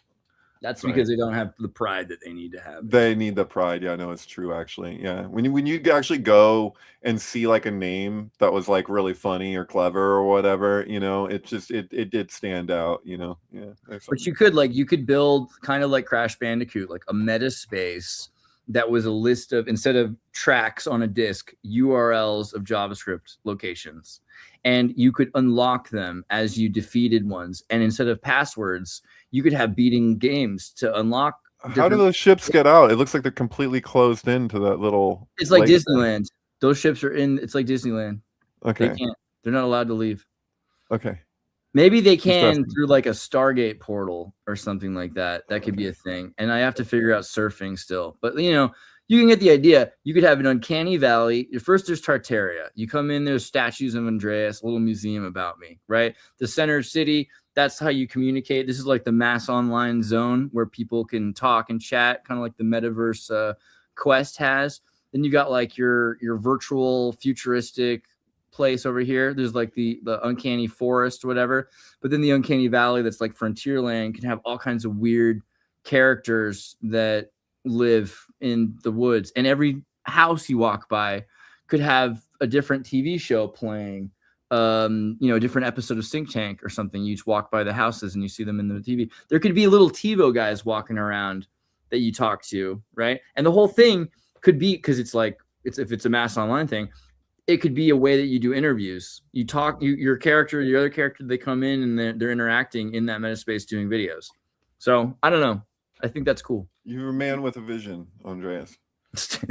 That's because they don't have the pride that they need to have. They need the pride. Yeah, no, it's true, actually. Yeah. When you actually go and see like a name that was like really funny or clever or whatever, you know, it just it did stand out, you know. Yeah. But you could build kind of like Crash Bandicoot, like a meta space that was a list of, instead of tracks on a disk, URLs of JavaScript locations. And you could unlock them as you defeated ones. And instead of passwords, you could have beating games to unlock. How do those ships get out? It looks like they're completely closed into that little. It's like Disneyland. Those ships are in. It's like Disneyland. Okay. They can't. They're not allowed to leave. Okay. Maybe they can through like a Stargate portal or something like that. That could be a thing. And I have to figure out surfing still. But you know, you can get the idea. You could have an uncanny valley. First, there's Tartaria. You come in, there's statues of Andreas, a little museum about me, right? The center city. That's how you communicate. This is like the mass online zone where people can talk and chat, kind of like the metaverse Quest has. Then you got like your virtual futuristic place over here. There's like the uncanny forest or whatever. But then the uncanny valley that's like Frontierland can have all kinds of weird characters that live in the woods. And every house you walk by could have a different TV show playing. You know, a different episode of Synctank or something. You just walk by the houses and you see them in the TV. There could be little TiVo guys walking around that you talk to, right? And the whole thing could be, because it's like, if it's a mass online thing, it could be a way that you do interviews. You talk, your character, your other character, they come in and they're interacting in that metaspace doing videos. So I don't know. I think that's cool. You're a man with a vision, Andreas.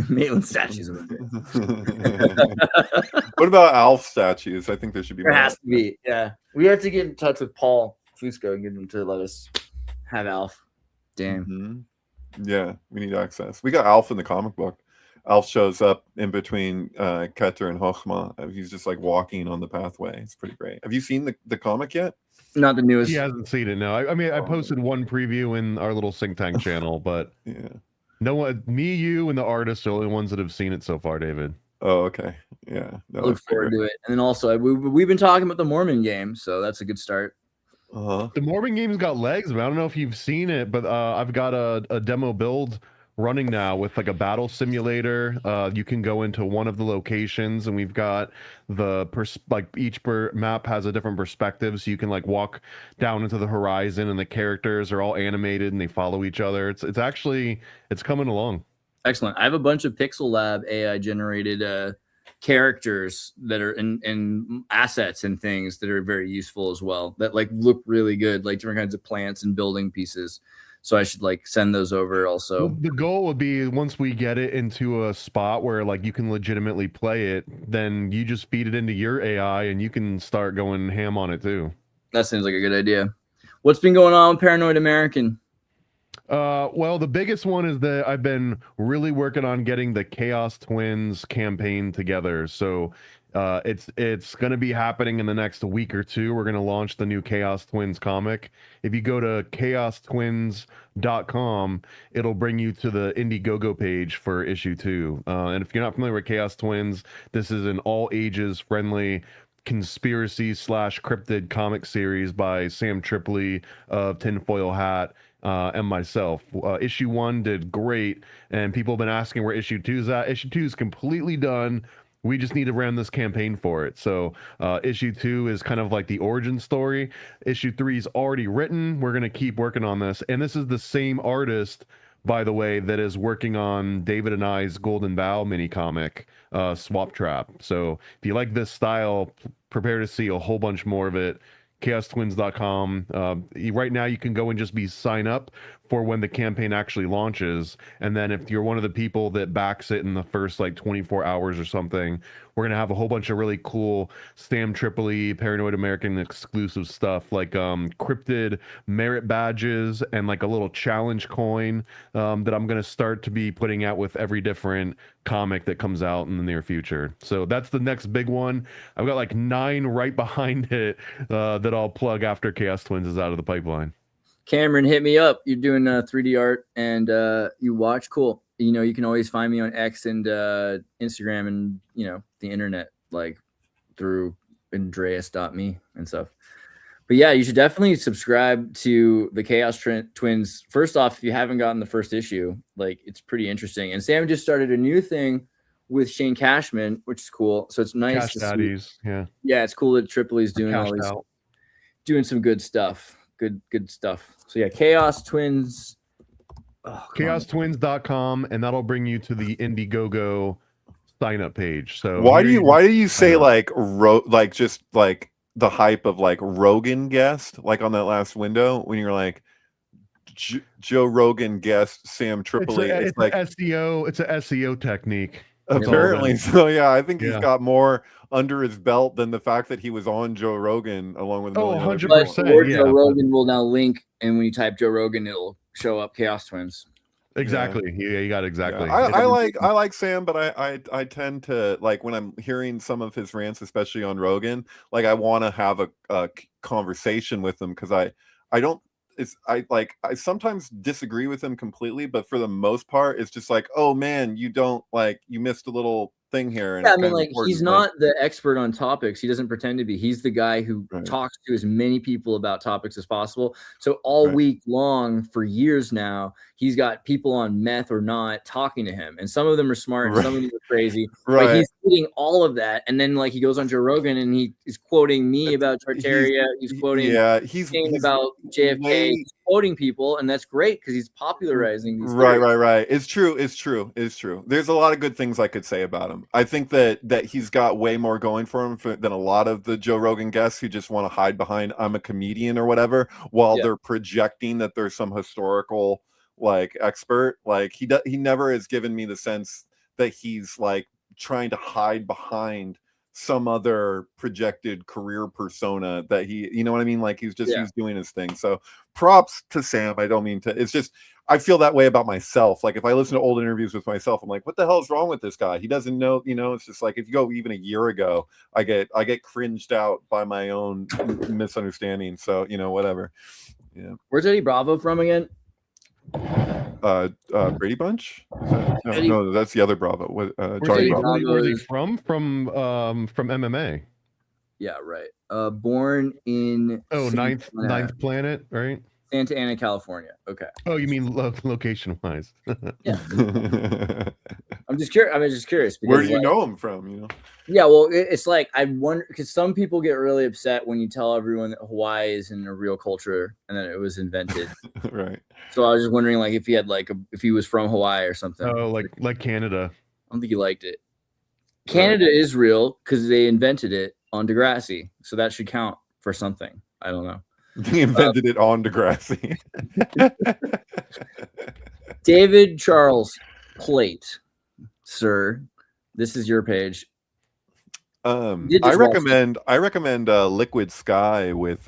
Maitland statues of What about Alf statues? I think there should be There more. has to be. Yeah. We have to get in touch with Paul Fusco and get him to let us have Alf. Damn. Mm-hmm. Yeah, we need access. We got Alf in the comic book. Alf shows up in between Keter and Hochma. He's just like walking on the pathway. It's pretty great. Have you seen the comic yet? Not the newest. He hasn't seen it. No, I mean I posted one preview in our little Synctank channel, but yeah, no one, me, you, and the artists are the only ones that have seen it so far, David. Oh, okay. Yeah, Look forward to it. And then also we've been talking about the Mormon game, so that's a good start. The Mormon game's got legs, but I don't know if you've seen it, but I've got a demo build running now with like a battle simulator. You can go into one of the locations, and we've got each map has a different perspective, so you can like walk down into the horizon, and the characters are all animated and they follow each other. It's coming along. Excellent. I have a bunch of Pixel Lab AI generated characters that are in assets and things that are very useful as well, that like look really good, like different kinds of plants and building pieces. So I should like send those over also. Well, the goal would be once we get it into a spot where like you can legitimately play it, then you just feed it into your AI and you can start going ham on it too. That seems like a good idea. What's been going on with Paranoid American? Well, the biggest one is that I've been really working on getting the Chaos Twins campaign together. So it's going to be happening in the next week or two. We're going to launch the new Chaos Twins comic. If you go to chaostwins.com, it'll bring you to the Indiegogo page for issue 2. And if you're not familiar with Chaos Twins, this is an all ages friendly conspiracy / cryptid comic series by Sam Tripoli of Tinfoil Hat and myself. Issue 1 did great, and people have been asking where issue 2 is at. Issue 2 is completely done. We just need to run this campaign for it. So issue 2 is kind of like the origin story. Issue 3 is already written. We're going to keep working on this. And this is the same artist, by the way, that is working on David and I's Golden Bough mini comic, Swap Trap. So if you like this style, prepare to see a whole bunch more of it. chaostwins.com. Right now you can go and just sign up for when the campaign actually launches, and then if you're one of the people that backs it in the first like 24 hours or something, we're gonna have a whole bunch of really cool Sam Tripoli Paranoid American exclusive stuff, like cryptid merit badges and like a little challenge coin that I'm gonna start to be putting out with every different comic that comes out in the near future. So that's the next big one. I've got like 9 right behind it that I'll plug after Chaos Twins is out of the pipeline. Cameron, hit me up. You're doing 3D art and you watch. Cool. You know, you can always find me on X and Instagram and, you know, the internet, like through Andreas.me and stuff. But yeah, you should definitely subscribe to the Chaos Twins. First off, if you haven't gotten the first issue, like it's pretty interesting. And Sam just started a new thing with Shane Cashman, which is cool. So it's nice Cash to Daddies, see. yeah. Yeah, it's cool that Tripoli's doing all these, out. doing some good stuff. Good stuff. So yeah, Chaos Twins. Oh, chaostwins.com, and that'll bring you to the Indiegogo sign up page. So why do you say like just like the hype of like Rogan guest, like on that last window when you're like Joe Rogan guest Sam Tripoli? It's like SEO. It's an SEO technique. Apparently, so yeah, I think he's got more under his belt than the fact that he was on Joe Rogan along with 100%. Or Joe Rogan will now link, and when you type Joe Rogan, it'll show up Chaos Twins. Exactly. Yeah, you got it exactly. Yeah. I like Sam, but I tend to like when I'm hearing some of his rants, especially on Rogan, like I want to have a conversation with him because I sometimes disagree with him completely, but for the most part, it's just like, oh man, you missed a little thing here. And yeah, I mean, like he's not the expert on topics. He doesn't pretend to be. He's the guy who talks to as many people about topics as possible. So all week long for years now, he's got people on meth or not talking to him, and some of them are smart, and some of them are crazy. Right. Like he's eating all of that, and then like he goes on Joe Rogan and he is quoting me about Tartaria. He's quoting he's about JFK. He's quoting people, and that's great because he's popularizing these. Right. It's true. There's a lot of good things I could say about him. I think that he's got way more going for him than a lot of the Joe Rogan guests who just want to hide behind I'm a comedian or whatever, while they're projecting that there's some historical like expert. Like he never has given me the sense that he's like trying to hide behind some other projected career persona that he, you know what I mean? Like he's doing his thing. So props to Sam. I don't mean to, it's just, I feel that way about myself. Like if I listen to old interviews with myself, I'm like, what the hell is wrong with this guy? He doesn't know, you know, it's just like, if you go even a year ago, I get cringed out by my own misunderstanding. So, you know, whatever. Yeah. Where's Eddie Bravo from again? Brady Bunch? No, that's the other Bravo. Johnny Bravo. Where's he from? From MMA. Yeah, right. Born in ninth planet, right? Santa Ana, California. Okay. Oh, you mean location wise? Yeah. I'm just curious. Where do you know him from? You know? Yeah, well, it's like I wonder because some people get really upset when you tell everyone that Hawaii isn't a real culture and that it was invented. Right. So I was just wondering, like, if he had if he was from Hawaii or something. Oh, like Canada. I don't think he liked it. Canada is real because they invented it on Degrassi, so that should count for something. I don't know. He invented it on Degrassi. David Charles Plate, sir. This is your page. I recommend Liquid Sky with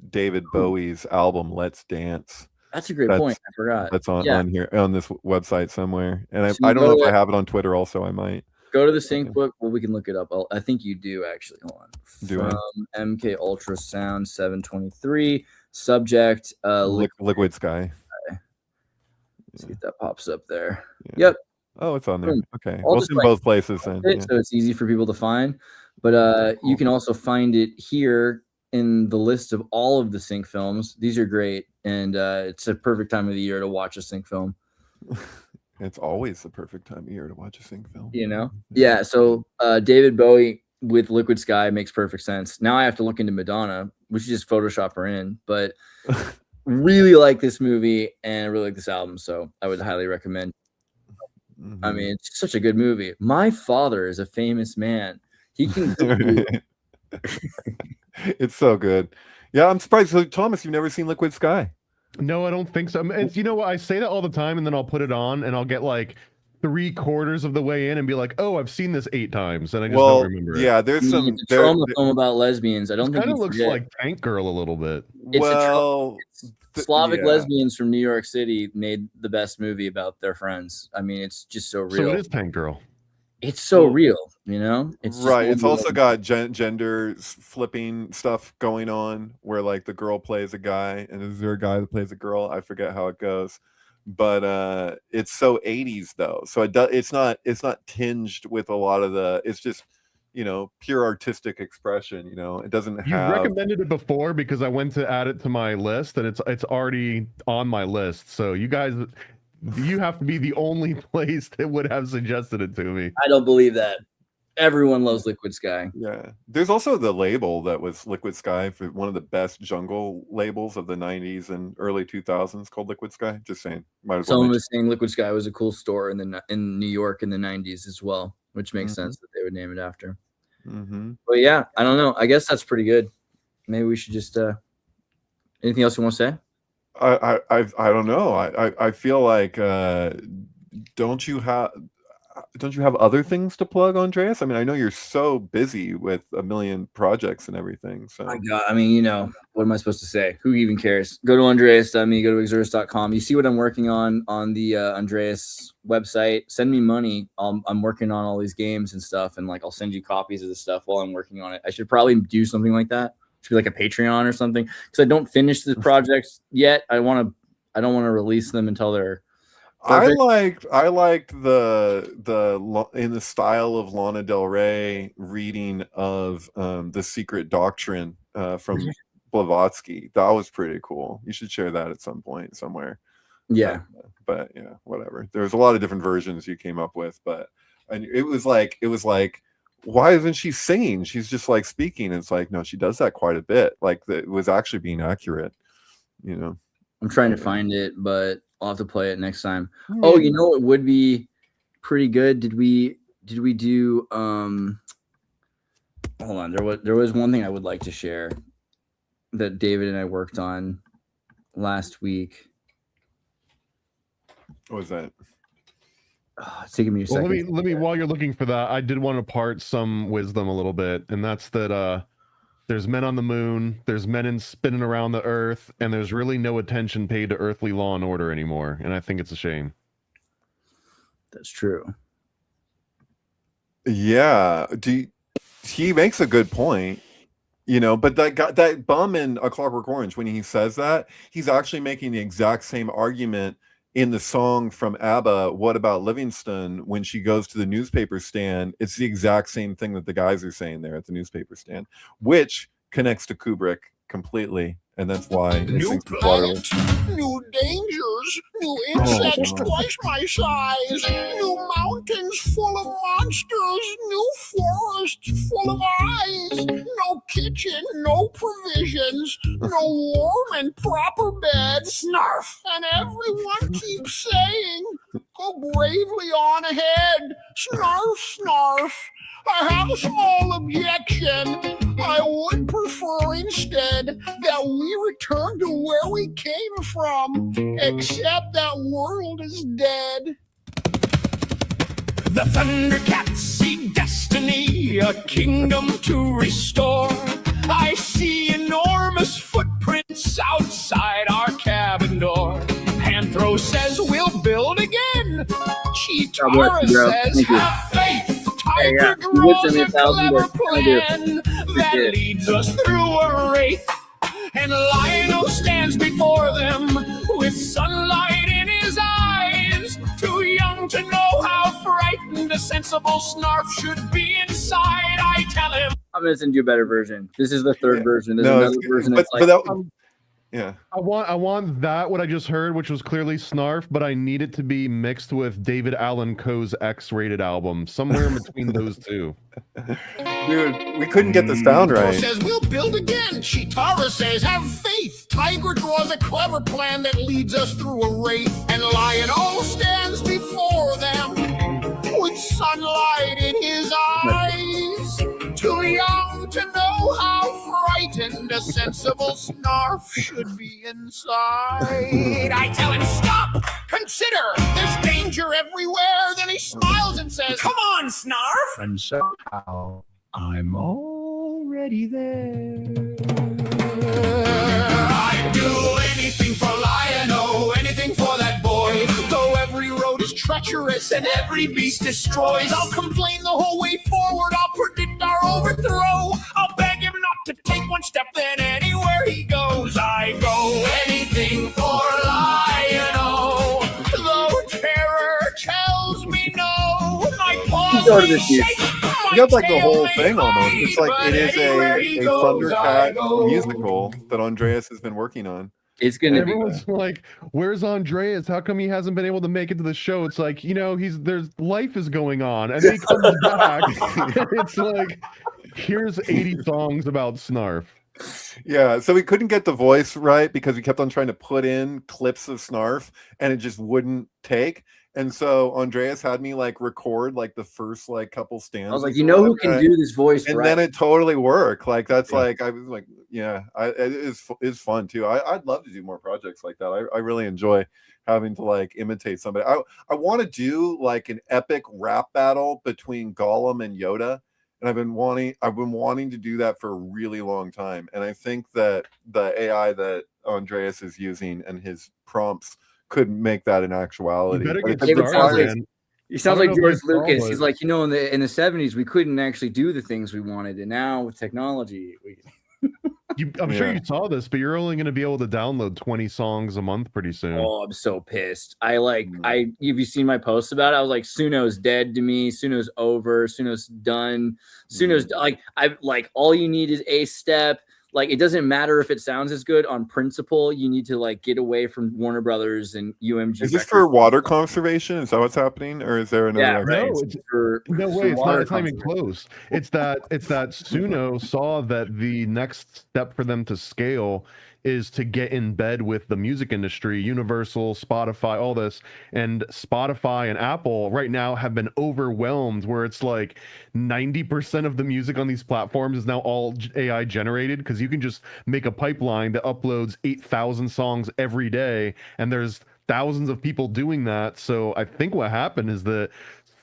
David Bowie's album Let's Dance. That's a great point. I forgot. That's on here on this website somewhere. And I don't know if I have it on Twitter also. I might. Go to the sync book. Well, we can look it up. I think you do actually. Hold on. From MK Ultrasound 723. Subject Liquid Sky. See if that pops up there. Yeah. Yep. Oh, it's on there. Okay. Well, it's in both places then. So it's easy for people to find. But you can also find it here in the list of all of the sync films. These are great. And it's a perfect time of the year to watch a sync film. It's always the perfect time of year to watch a sync film. You know? Yeah. So David Bowie with Liquid Sky makes perfect sense. Now I have to look into Madonna. We should just Photoshop her in. But really like this movie and I really like this album. So I would highly recommend. I mean, it's such a good movie. My father is a famous man. He can. It's so good. Yeah, I'm surprised. So, Thomas, you've never seen Liquid Sky? No, I don't think so. It's, you know what? I say that all the time, and then I'll put it on, and I'll get like 3/4 of the way in, and be like, "Oh, I've seen this 8 times," and I just don't remember. Yeah, there's some trauma film about lesbians. I don't think it kind of looks like Tank Girl a little bit. Slavic lesbians from New York City made the best movie about their friends. I mean, it's just so real. So it is Tank Girl. It's so real, you know. It's right. It's also got gender flipping stuff going on, where like the girl plays a guy, and is there a guy that plays a girl? I forget how it goes, but it's so 80s though. So it's not tinged with a lot of the. It's just, you know, pure artistic expression. You know, it doesn't have. You recommended it before because I went to add it to my list, and it's already on my list. So you guys. You have to be the only place that would have suggested it to me. I don't believe that. Everyone loves Liquid Sky. Yeah. There's also the label that was Liquid Sky, for one of the best jungle labels of the 90s and early 2000s, called Liquid Sky. Just saying. Someone was saying Liquid Sky was a cool store in New York in the 90s as well, which makes sense that they would name it after. But yeah, I don't know. I guess that's pretty good. Maybe we should just anything else you want to say? I don't know. I feel like don't you have other things to plug, Andreas? I mean, I know you're so busy with a million projects and everything. So my God, I mean, you know, what am I supposed to say? Who even cares? Go to Andreas.me, go to exertus.com. You see what I'm working on the Andreas website. Send me money. I'm working on all these games and stuff, and like I'll send you copies of the stuff while I'm working on it. I should probably do something like that. Should be like a Patreon or something, because I don't finish the projects yet. I don't want to release them until they're perfect. I liked the in the style of Lana Del Rey reading of The Secret Doctrine from Blavatsky. That was pretty cool. You should share that at some point somewhere. Yeah. But yeah, whatever. There's a lot of different versions you came up with, but it was like why isn't she singing? She's just like speaking. It's like, no, she does that quite a bit. Like it was actually being accurate, you know. I'm trying to find it, but I'll have to play it next time. Oh, you know, it would be pretty good. Did we do hold on, there was one thing I would like to share that David and I worked on last week. What was that? It's taking me a second. Let me while you're looking for that, I did want to part some wisdom a little bit, and that's that there's men on the moon, there's men spinning around the earth, and there's really no attention paid to earthly law and order anymore, and I think it's a shame. That's true. Yeah, he makes a good point, you know, but that bum in A Clockwork Orange, when he says that, he's actually making the exact same argument in the song from ABBA, What About Livingston, when she goes to the newspaper stand. It's the exact same thing that the guys are saying there at the newspaper stand, which connects to Kubrick completely. And that's why new planet, new dangers, new insects twice my size, new mountains full of monsters, new forests full of eyes, no kitchen, no provisions, no warm and proper bed, snarf, and everyone keeps saying, go bravely on ahead, snarf, snarf. I have a small objection. I would prefer instead that we return to where we came from, except that world is dead. The Thundercats see destiny, a kingdom to restore. I see enormous footprints outside our cabin door. Panthro says we'll build again. Cheetara says have faith. Tiger draws a clever plan that leads us through a wraith. And Lionel stands before them with sunlight in his eyes. Too young to know how frightened a sensible Snarf should be inside. I tell him, I'm going to send you a better version. This is the third version. There's another version that's yeah. I want that, what I just heard, which was clearly Snarf, but I need it to be mixed with David Allan Coe's X-rated album, somewhere in between those two. Dude, we couldn't get the sound right. Says we'll build again. Chitara says have faith. Tiger draws a clever plan that leads us through a wraith. And Lionel stands before them with sunlight in his eyes. Too young to know how frightened a sensible Snarf should be inside. I tell him, stop! Consider! There's danger everywhere. Then he smiles and says, come on, Snarf! And somehow I'm already there. I'd do anything for Lion-O, anything for that boy. Though every road is treacherous and every beast destroys, I'll complain the whole way forward. I'll predict our overthrow. I'll beg him not to take one step, then anywhere he goes, I go anything for Lion-O. Though terror tells me no, my paws shake. You got like the whole thing almost. It's like it is a Thundercat musical that Andreas has been working on. It's gonna Everyone's like, "Where's Andreas? How come he hasn't been able to make it to the show?" It's like, you know, there's life is going on, and then he comes back. It's like, here's 80 songs about Snarf. Yeah, so we couldn't get the voice right because we kept on trying to put in clips of Snarf, and it just wouldn't take. And so Andreas had me like record like the first like couple stanzas. I was like, you know who can do this voice, and right? then it totally worked. Like that's like I was like, yeah, it is fun too. I'd love to do more projects like that. I really enjoy having to like imitate somebody. I want to do like an epic rap battle between Gollum and Yoda, and I've been wanting to do that for a really long time. And I think that the AI that Andreas is using and his prompts could make that an actuality. He sounds like George Lucas. He's like, you know, in the 70s, we couldn't actually do the things we wanted, and now with technology, I'm sure you saw this, but you're only going to be able to download 20 songs a month pretty soon. Oh, I'm so pissed. Have you seen my posts about it? I was like, Suno's dead to me. Suno's over. Suno's done. Suno's like all you need is a step. Like, it doesn't matter if it sounds as good on principle. You need to like get away from Warner Brothers and UMG. Is this for water conservation? Is that what's happening, or is there another? Yeah, right. No way. It's not even close. It's that Suno saw that the next step for them to scale is to get in bed with the music industry, Universal, Spotify, all this. And Spotify and Apple right now have been overwhelmed, where it's like 90% of the music on these platforms is now all AI generated, because you can just make a pipeline that uploads 8,000 songs every day, and there's thousands of people doing that. So I think what happened is that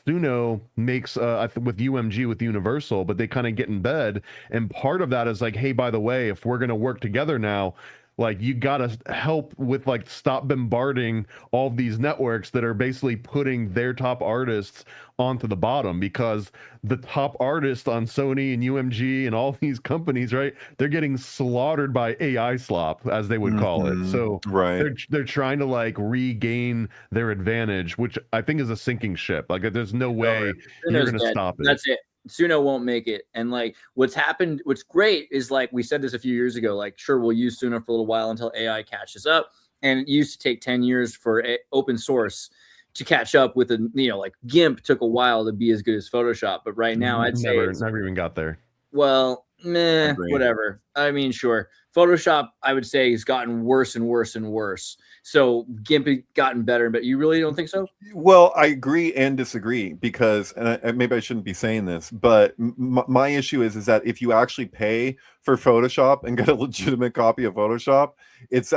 Suno makes with UMG with Universal, but they kind of get in bed, and part of that is like, hey, by the way, if we're gonna work together now, like you gotta help with like stop bombarding all of these networks that are basically putting their top artists onto the bottom, because the top artists on Sony and UMG and all these companies, right, they're getting slaughtered by AI slop, as they would call it. So right. they're trying to like regain their advantage, which I think is a sinking ship. Like there's no way you're gonna stop it. That's it. Suno won't make it. And like what's happened, what's great is, like we said this a few years ago, like sure, we'll use Suno for a little while until AI catches up. And it used to take 10 years for open source to catch up with like GIMP took a while to be as good as Photoshop. But right now I'd say never even got there. Well, whatever. I mean, sure. Photoshop, I would say, has gotten worse and worse and worse. So GIMP has gotten better, but you really don't think so? Well, I agree and disagree, because, and maybe I shouldn't be saying this, but my issue is that if you actually pay for Photoshop and get a legitimate copy of Photoshop, it's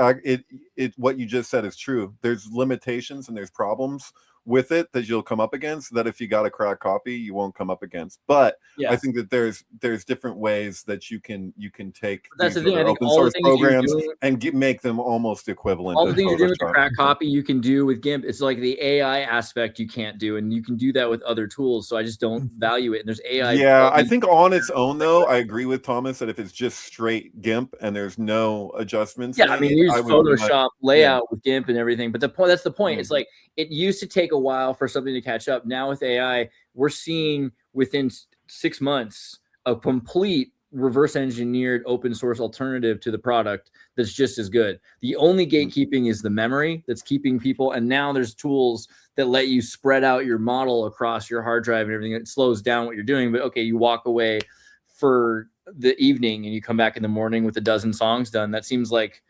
what you just said is true. There's limitations and there's problems with it that you'll come up against that if you got a cracked copy you won't come up against. But yeah, I think that there's different ways that you can take that's the thing. I think open all source the programs and make them almost equivalent. All the things you're doing with the cracked copy you can do with GIMP. It's like the AI aspect you can't do, and you can do that with other tools. So I just don't value it. And there's AI. Yeah, I think on its own though, I agree with Thomas that if it's just straight GIMP and there's no adjustments, yeah, I mean, you use Photoshop layout with GIMP and everything. But that's the point. It's like it used to take a while for something to catch up. Now with AI, we're seeing within 6 months a complete reverse engineered open source alternative to the product that's just as good. The only gatekeeping is the memory that's keeping people. And now there's tools that let you spread out your model across your hard drive and everything. It slows down what you're doing. But okay, you walk away for the evening and you come back in the morning with a dozen songs done. That seems like,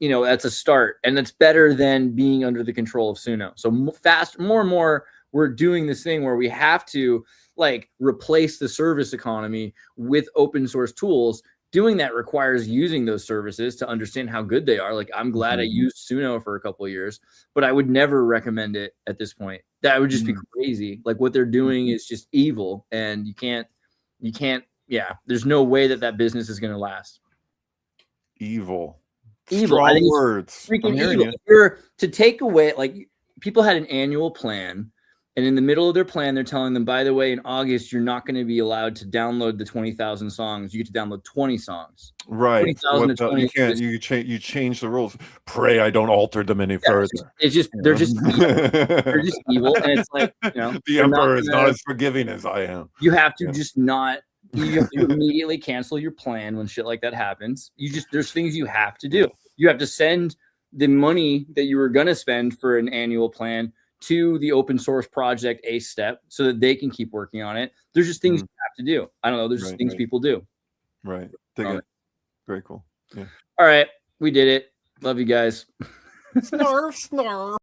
that's a start, and that's better than being under the control of Suno. So more and more, we're doing this thing where we have to like replace the service economy with open source tools. Doing that requires using those services to understand how good they are. Like I'm glad I used Suno for a couple of years, but I would never recommend it at this point. That would just be crazy. Like what they're doing is just evil, and you can't. Yeah, there's no way that business is going to last. Evil. Strong words. Freaking evil. If you're to take away, like people had an annual plan, and in the middle of their plan, they're telling them, by the way, in August, you're not going to be allowed to download the 20,000 songs. You get to download 20 songs. Right. You can't. You change the rules. Pray I don't alter them any further. It's just they're just they're just evil, and it's like the emperor is not as forgiving as I am. You have to just not. You have to immediately cancel your plan when shit like that happens. There's things you have to do. You have to send the money that you were going to spend for an annual plan to the open source project step so that they can keep working on it. There's just things you have to do. I don't know. There's just things people do. Right. Very cool. Yeah. All right. We did it. Love you guys. Snarf, snarf.